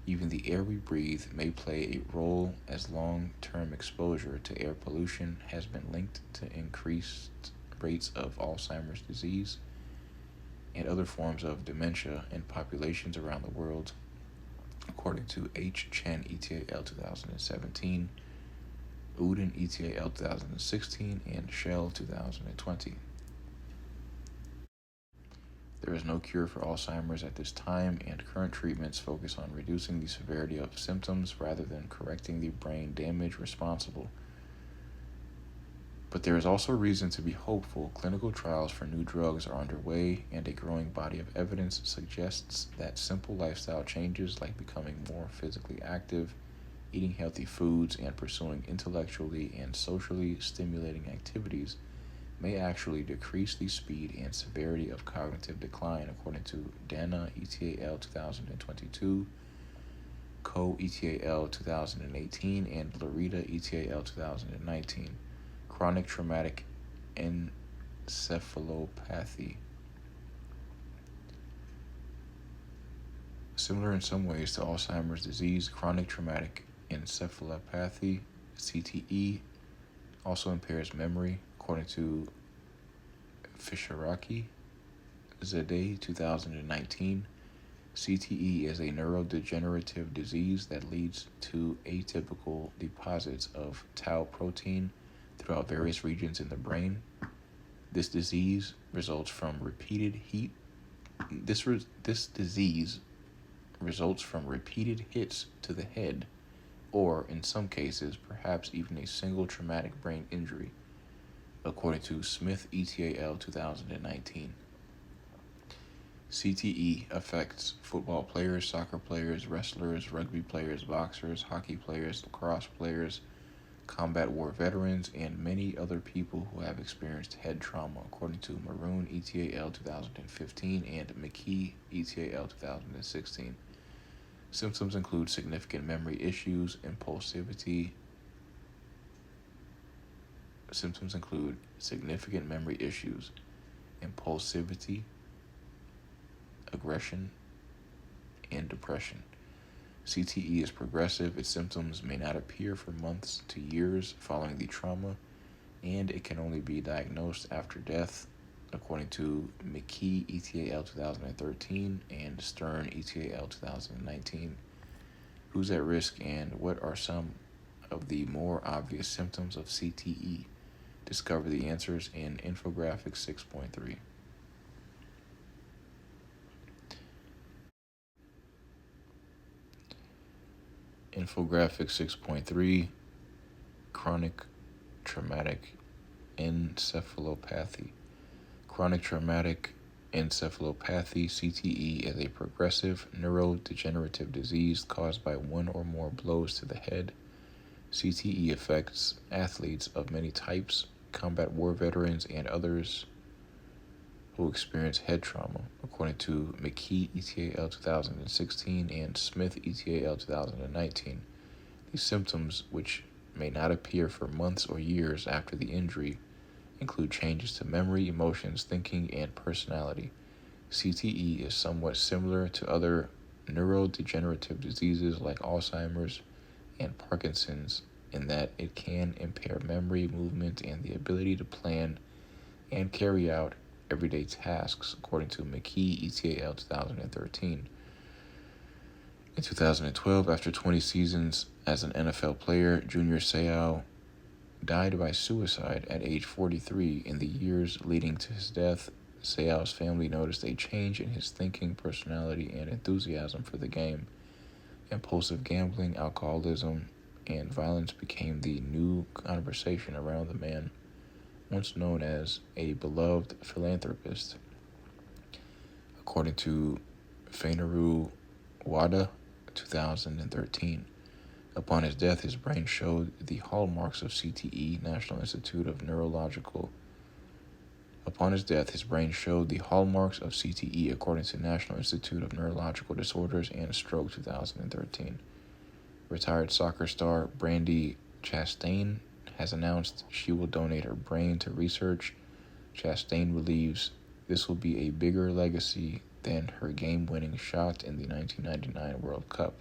Even the air we breathe may play a role, as long-term exposure to air pollution has been linked to increased rates of Alzheimer's disease and other forms of dementia in populations around the world, according to H. Chen et al. 2017, Uden et al. 2016, and Shell 2020. There is no cure for Alzheimer's at this time, and current treatments focus on reducing the severity of symptoms rather than correcting the brain damage responsible. But there is also reason to be hopeful. Clinical trials for new drugs are underway, and a growing body of evidence suggests that simple lifestyle changes like becoming more physically active, eating healthy foods, and pursuing intellectually and socially stimulating activities may actually decrease the speed and severity of cognitive decline, according to Dana et al. 2022, Ko et al. 2018, and Larita et al. 2019. Chronic traumatic encephalopathy. Similar in some ways to Alzheimer's disease, chronic traumatic encephalopathy, CTE, also impairs memory, according to Fisharaki, Zadeh 2019. CTE is a neurodegenerative disease that leads to atypical deposits of tau protein throughout various regions in the brain. This disease results from repeated hits to the head, or in some cases, perhaps even a single traumatic brain injury, according to Smith et al. 2019. CTE affects football players, soccer players, wrestlers, rugby players, boxers, hockey players, lacrosse players, combat war veterans, and many other people who have experienced head trauma, according to Maroon et al. 2015 and McKee et al. 2016. Symptoms include significant memory issues, impulsivity, aggression, and depression. CTE is progressive. Its symptoms may not appear for months to years following the trauma, and it can only be diagnosed after death, according to McKee et al. 2013 and Stern et al. 2019. Who's at risk and what are some of the more obvious symptoms of CTE? Discover the answers in Infographic 6.3. Infographic 6.3, Chronic Traumatic Encephalopathy. Chronic Traumatic Encephalopathy, CTE, is a progressive neurodegenerative disease caused by one or more blows to the head. CTE affects athletes of many types, combat war veterans, and others who experience head trauma, according to McKee et al. 2016 and Smith et al. 2019. These symptoms, which may not appear for months or years after the injury, include changes to memory, emotions, thinking, and personality. CTE is somewhat similar to other neurodegenerative diseases like Alzheimer's and Parkinson's in that it can impair memory, movement, and the ability to plan and carry out everyday tasks, according to McKee et al. 2013. In 2012, after 20 seasons as an NFL player, Junior Seau died by suicide at age 43. In the years leading to his death, Seau's family noticed a change in his thinking, personality, and enthusiasm for the game. Impulsive gambling, alcoholism, and violence became the new conversation around the man, once known as a beloved philanthropist. According to Fainaru Wada, 2013. Upon his death, his brain showed the hallmarks of CTE, National Institute of Neurological. Upon his death, his brain showed the hallmarks of CTE, according to National Institute of Neurological Disorders and Stroke, 2013. Retired soccer star Brandi Chastain has announced she will donate her brain to research. Chastain believes this will be a bigger legacy than her game-winning shot in the 1999 World Cup.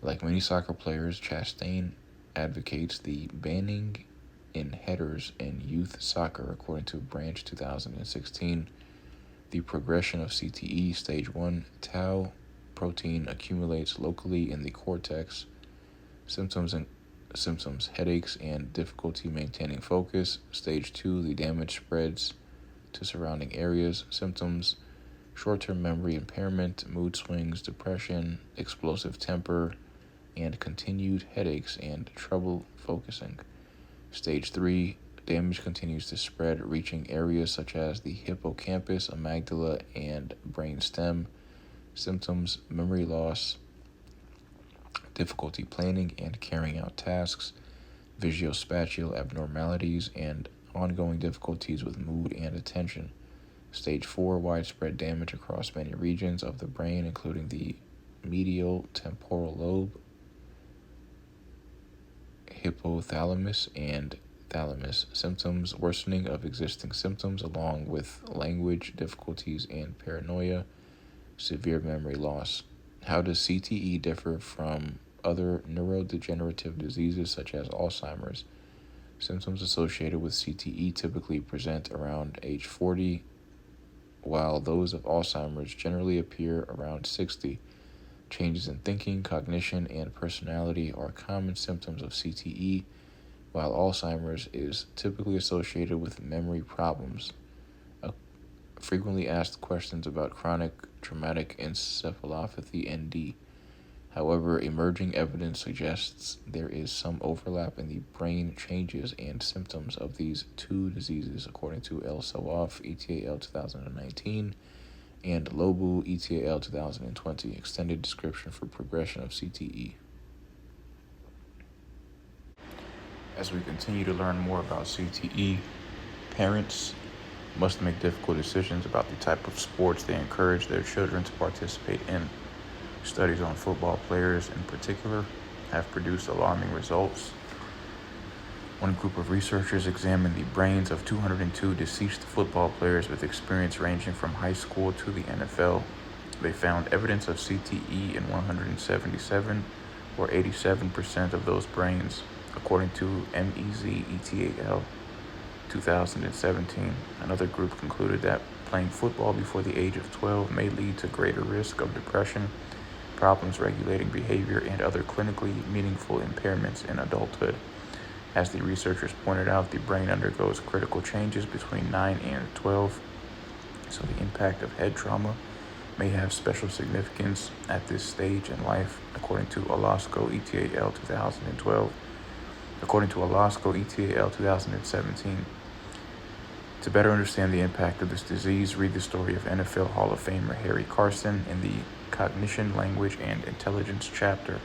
Like many soccer players, Chastain advocates the banning in headers in youth soccer, according to Branch 2016. The progression of CTE, stage 1, tau protein accumulates locally in the cortex. Symptoms, headaches, and difficulty maintaining focus. Stage 2, the damage spreads to surrounding areas. Symptoms, short-term memory impairment, mood swings, depression, explosive temper, and continued headaches and trouble focusing. Stage 3, damage continues to spread, reaching areas such as the hippocampus, amygdala, and brain stem. Symptoms, memory loss, difficulty planning and carrying out tasks, visuospatial abnormalities, and ongoing difficulties with mood and attention. Stage 4, widespread damage across many regions of the brain, including the medial temporal lobe, hypothalamus, and thalamus. Symptoms, worsening of existing symptoms along with language difficulties and paranoia, severe memory loss. How does CTE differ from other neurodegenerative diseases such as Alzheimer's? Symptoms associated with CTE typically present around age 40, while those of Alzheimer's generally appear around 60. Changes in thinking, cognition, and personality are common symptoms of CTE, while Alzheimer's is typically associated with memory problems. Frequently asked questions about chronic traumatic encephalopathy (ND). However, emerging evidence suggests there is some overlap in the brain changes and symptoms of these two diseases, according to El Sawaf et al. 2019 and Lobu et al. 2020, extended description for progression of CTE. As we continue to learn more about CTE, parents must make difficult decisions about the type of sports they encourage their children to participate in. Studies on football players in particular have produced alarming results. One group of researchers examined the brains of 202 deceased football players with experience ranging from high school to the NFL. They found evidence of CTE in 177, or 87% of those brains, according to MEZ et al. 2017. Another group concluded that playing football before the age of 12 may lead to greater risk of depression, problems regulating behavior, and other clinically meaningful impairments in adulthood. As the researchers pointed out, the brain undergoes critical changes between 9 and 12, so the impact of head trauma may have special significance at this stage in life, according to Alasko et al. 2012. According to Alasko et al. 2017. To better understand the impact of this disease, read the story of NFL Hall of Famer Harry Carson in the Cognition, Language, and Intelligence chapter.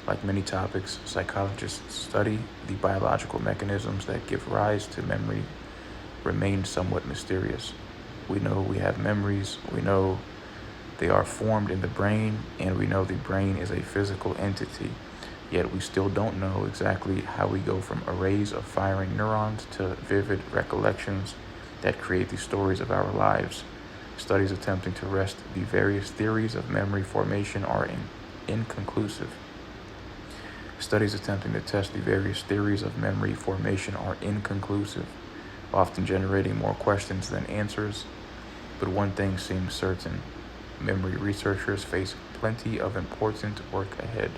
Like many topics, psychologists study the biological mechanisms that give rise to memory remain somewhat mysterious. We know we have memories. We know They are formed in the brain, and we know the brain is a physical entity. Yet we still don't know exactly how we go from arrays of firing neurons to vivid recollections that create the stories of our lives. Studies attempting to test the various theories of memory formation are inconclusive. Studies attempting to test the various theories of memory formation are inconclusive, often generating more questions than answers. But one thing seems certain: memory researchers face plenty of important work ahead.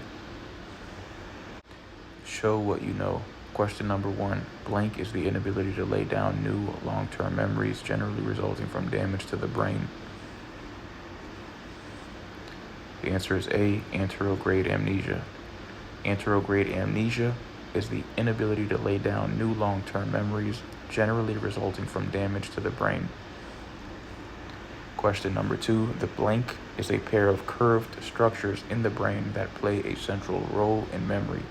Show what you know. Question number 1. Blank is the inability to lay down new long-term memories, generally resulting from damage to the brain. The answer is A. Anterograde amnesia. Anterograde amnesia is the inability to lay down new long-term memories, generally resulting from damage to the brain. Question number 2. The blank is a pair of curved structures in the brain that play a central role in memory.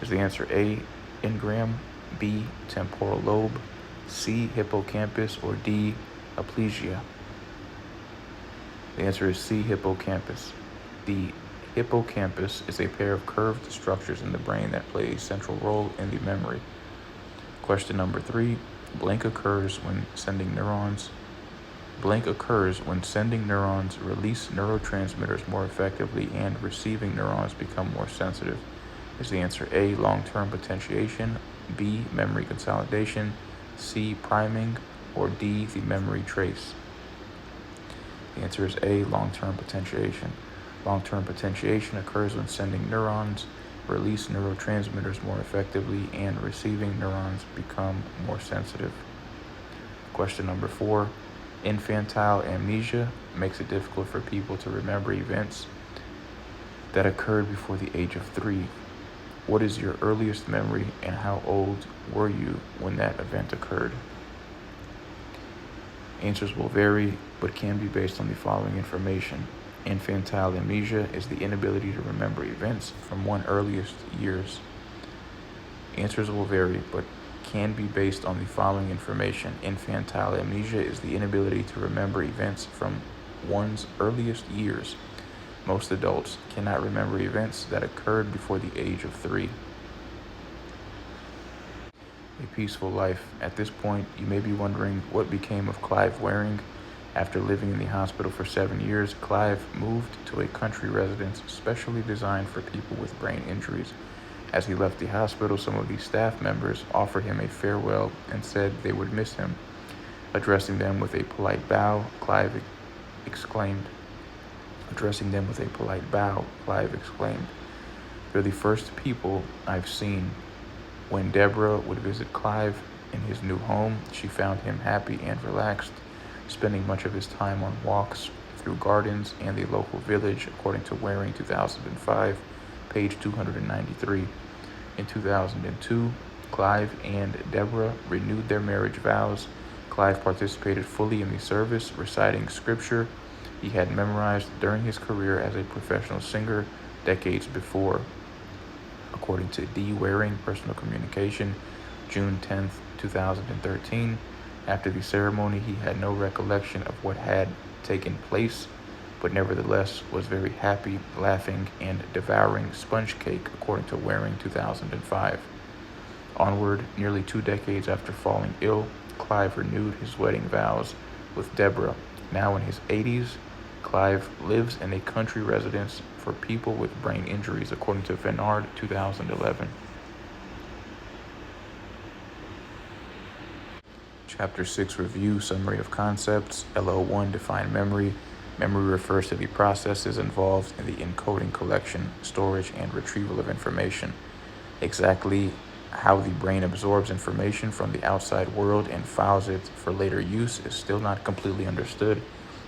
Is the answer A. Engram, B. temporal lobe, C. hippocampus, or D. aplysia? The answer is C. hippocampus. The hippocampus is a pair of curved structures in the brain that play a central role in the memory. Question number 3. Blank occurs when sending neurons release neurotransmitters more effectively and receiving neurons become more sensitive. Is the answer A. long-term potentiation, B. memory consolidation, C. priming, or D. the memory trace? The answer is A. long-term potentiation. Long-term potentiation occurs when sending neurons release neurotransmitters more effectively and receiving neurons become more sensitive. Question number 4. Infantile amnesia makes it difficult for people to remember events that occurred before the age of 3. What is your earliest memory, and how old were you when that event occurred? Answers will vary, but can be based on the following information. Infantile amnesia is the inability to remember events from one's earliest years. Answers will vary, but can be based on the following information. Infantile amnesia is the inability to remember events from one's earliest years. Most adults cannot remember events that occurred before the age of 3. A peaceful life. At this point, you may be wondering what became of Clive Waring. After living in the hospital for 7 years, Clive moved to a country residence specially designed for people with brain injuries. As he left the hospital, some of the staff members offered him a farewell and said they would miss him. Addressing them with a polite bow, Clive exclaimed, "They're the first people I've seen." When Deborah would visit Clive in his new home, she found him happy and relaxed, spending much of his time on walks through gardens and the local village, according to Waring 2005, page 293. In 2002, Clive and Deborah renewed their marriage vows. Clive participated fully in the service, reciting scripture he had memorized during his career as a professional singer decades before. According to D. Waring, Personal Communication, June 10, 2013, after the ceremony, he had no recollection of what had taken place, but nevertheless was very happy, laughing, and devouring sponge cake, according to Waring 2005. Onward, nearly 2 decades after falling ill, Clive renewed his wedding vows with Deborah. Now in his 80s, Clive lives in a country residence for people with brain injuries, according to Vennard 2011. Chapter 6 Review, Summary of Concepts. LO1 Define Memory. Memory refers to the processes involved in the encoding, collection, storage, and retrieval of information. Exactly how the brain absorbs information from the outside world and files it for later use is still not completely understood.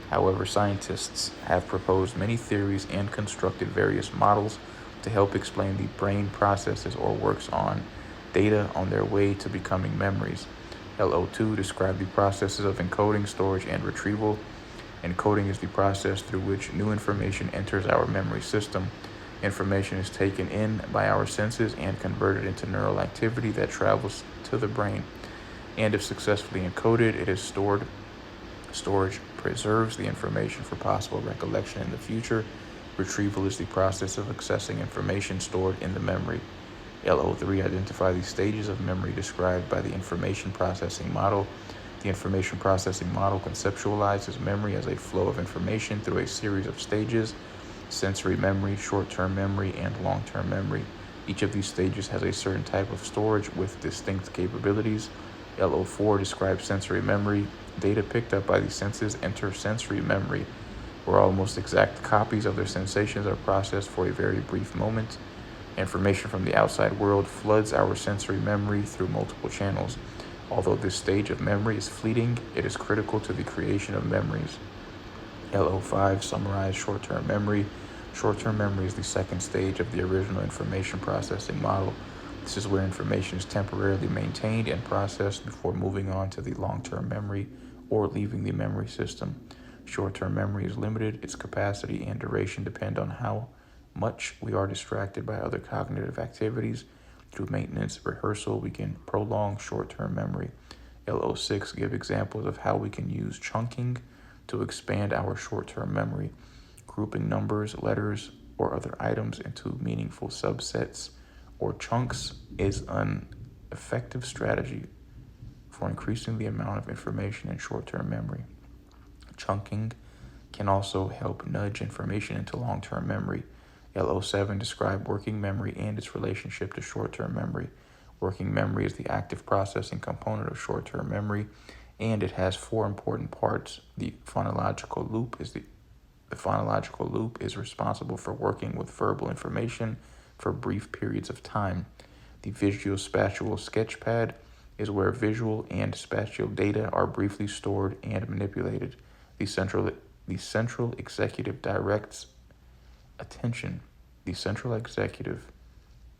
However, scientists have proposed many theories and constructed various models to help explain the brain processes or works on data on their way to becoming memories. LO2 describes the processes of encoding, storage, and retrieval. Encoding is the process through which new information enters our memory system. Information is taken in by our senses and converted into neural activity that travels to the brain. And if successfully encoded, it is stored. Storage preserves the information for possible recollection in the future. Retrieval is the process of accessing information stored in the memory. LO3, identify the stages of memory described by the information processing model. The information processing model conceptualizes memory as a flow of information through a series of stages: sensory memory, short-term memory, and long-term memory. Each of these stages has a certain type of storage with distinct capabilities. LO4 describes sensory memory. Data picked up by the senses enter sensory memory, where almost exact copies of their sensations are processed for a very brief moment. Information from the outside world floods our sensory memory through multiple channels. Although this stage of memory is fleeting, it is critical to the creation of memories. LO5 summarize short-term memory. Short-term memory is the second stage of the original information processing model. This is where information is temporarily maintained and processed before moving on to the long-term memory or leaving the memory system. Short-term memory is limited. Its capacity and duration depend on how much we are distracted by other cognitive activities. Through maintenance rehearsal, we can prolong short-term memory. LO6 give examples of how we can use chunking to expand our short-term memory. Grouping numbers, letters, or other items into meaningful subsets or chunks is an effective strategy for increasing the amount of information in short-term memory. Chunking can also help nudge information into long-term memory. LO7 describe working memory and its relationship to short-term memory. Working memory is the active processing component of short-term memory, and it has four important parts. The phonological loop is responsible for working with verbal information for brief periods of time. The visuospatial sketchpad is where visual and spatial data are briefly stored and manipulated. The central executive directs attention. The central executive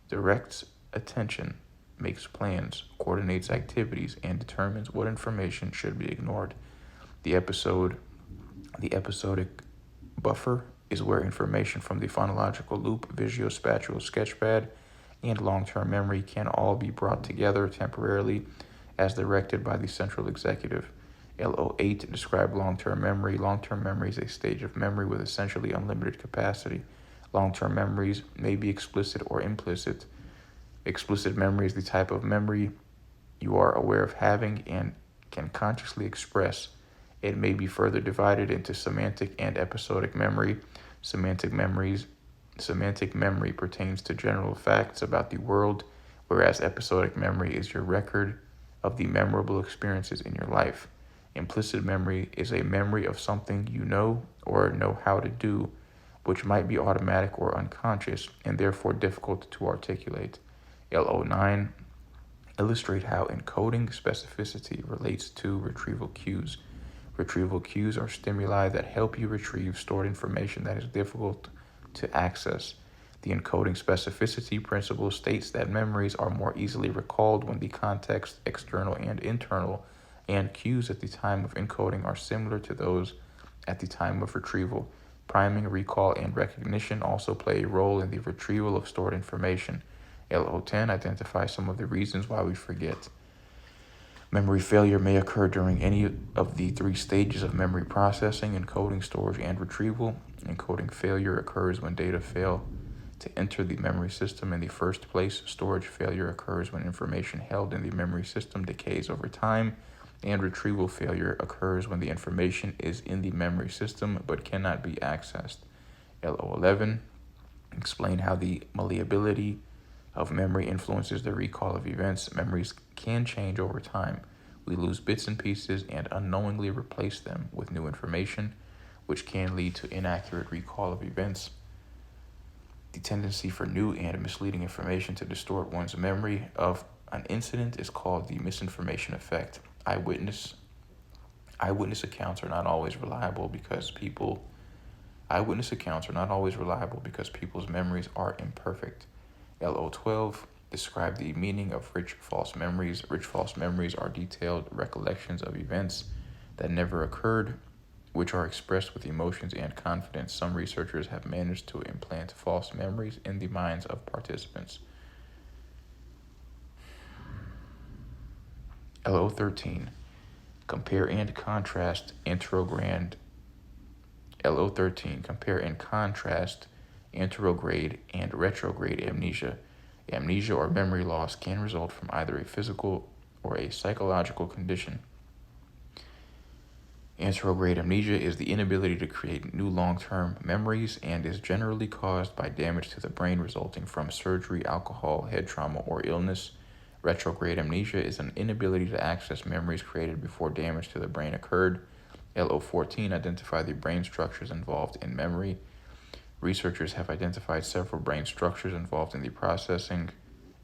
directs attention, makes plans, coordinates activities, and determines what information should be ignored. The episodic buffer is where information from the phonological loop, visuospatial sketchpad, and long-term memory can all be brought together temporarily as directed by the central executive. LO8 describe long-term memory. Long-term memory is a stage of memory with essentially unlimited capacity. Long-term memories may be explicit or implicit. Explicit memory is the type of memory you are aware of having and can consciously express. It may be further divided into semantic and episodic memory. Semantic memory pertains to general facts about the world, whereas episodic memory is your record of the memorable experiences in your life. Implicit memory is a memory of something you know or know how to do, which might be automatic or unconscious and therefore difficult to articulate. LO9 illustrate how encoding specificity relates to retrieval cues. Retrieval cues are stimuli that help you retrieve stored information that is difficult to access. The encoding specificity principle states that memories are more easily recalled when the context, external and internal, and cues at the time of encoding are similar to those at the time of retrieval. Priming, recall, and recognition also play a role in the retrieval of stored information. LO10 identifies some of the reasons why we forget. Memory failure may occur during any of the three stages of memory processing: encoding, storage, and retrieval. Encoding failure occurs when data fail to enter the memory system in the first place. Storage failure occurs when information held in the memory system decays over time. And retrieval failure occurs when the information is in the memory system but cannot be accessed. LO11 explain how the malleability of memory influences the recall of events. Memories can change over time. We lose bits and pieces and unknowingly replace them with new information, which can lead to inaccurate recall of events. The tendency for new and misleading information to distort one's memory of an incident is called the misinformation effect. Eyewitness accounts are not always reliable because people's memories are imperfect. LO12 describe the meaning of rich false memories. Rich false memories are detailed recollections of events that never occurred, which are expressed with emotions and confidence. Some researchers have managed to implant false memories in the minds of participants. LO13 Compare and contrast anterograde LO13. Compare and contrast anterograde and retrograde amnesia. Amnesia or memory loss can result from either a physical or a psychological condition. Anterograde amnesia is the inability to create new long-term memories and is generally caused by damage to the brain resulting from surgery, alcohol, head trauma, or illness. Retrograde amnesia is an inability to access memories created before damage to the brain occurred. LO14 identify the brain structures involved in memory. Researchers have identified several brain structures involved in the processing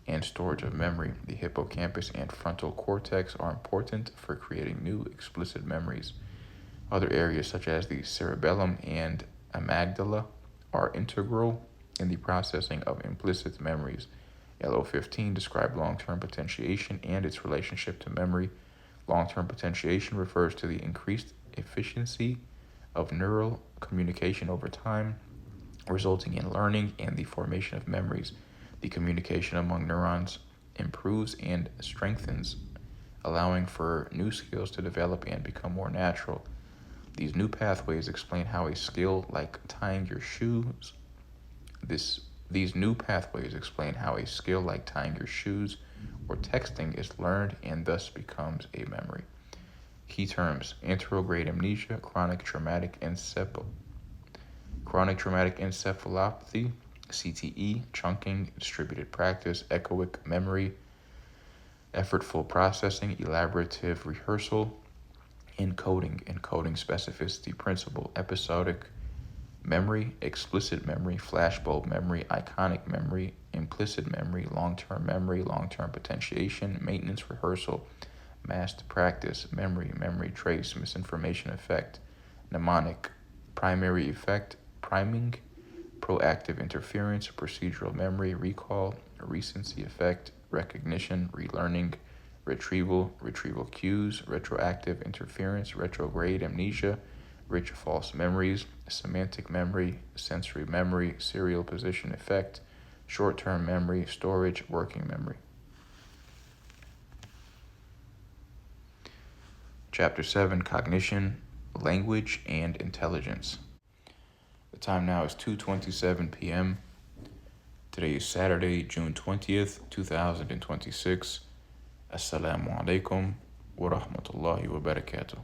and storage of memory. The hippocampus and frontal cortex are important for creating new explicit memories. Other areas such as the cerebellum and amygdala are integral in the processing of implicit memories. LO15 describe long-term potentiation and its relationship to memory. Long-term potentiation refers to the increased efficiency of neural communication over time, resulting in learning and the formation of memories. The communication among neurons improves and strengthens, allowing for new skills to develop and become more natural. These new pathways explain how a skill like tying your shoes These new pathways explain how a skill like tying your shoes or texting is learned and thus becomes a memory. Key terms: anterograde amnesia, chronic traumatic encephalopathy, CTE, chunking, distributed practice, echoic memory, effortful processing, elaborative rehearsal, encoding specificity principle, episodic memory, explicit memory, flashbulb memory, iconic memory, implicit memory, long-term potentiation, maintenance rehearsal, masked practice, memory trace, misinformation effect, mnemonic, primary effect, priming, proactive interference, procedural memory, recall, recency effect, recognition, relearning, retrieval cues, retroactive interference, retrograde amnesia, rich false memories, semantic memory, sensory memory, serial position effect, short-term memory, storage, working memory. Chapter 7, Cognition, Language, and Intelligence. The time now is 2:27 p.m. Today is Saturday, June 20th, 2026. Assalamu alaikum wa rahmatullahi wa barakatuh.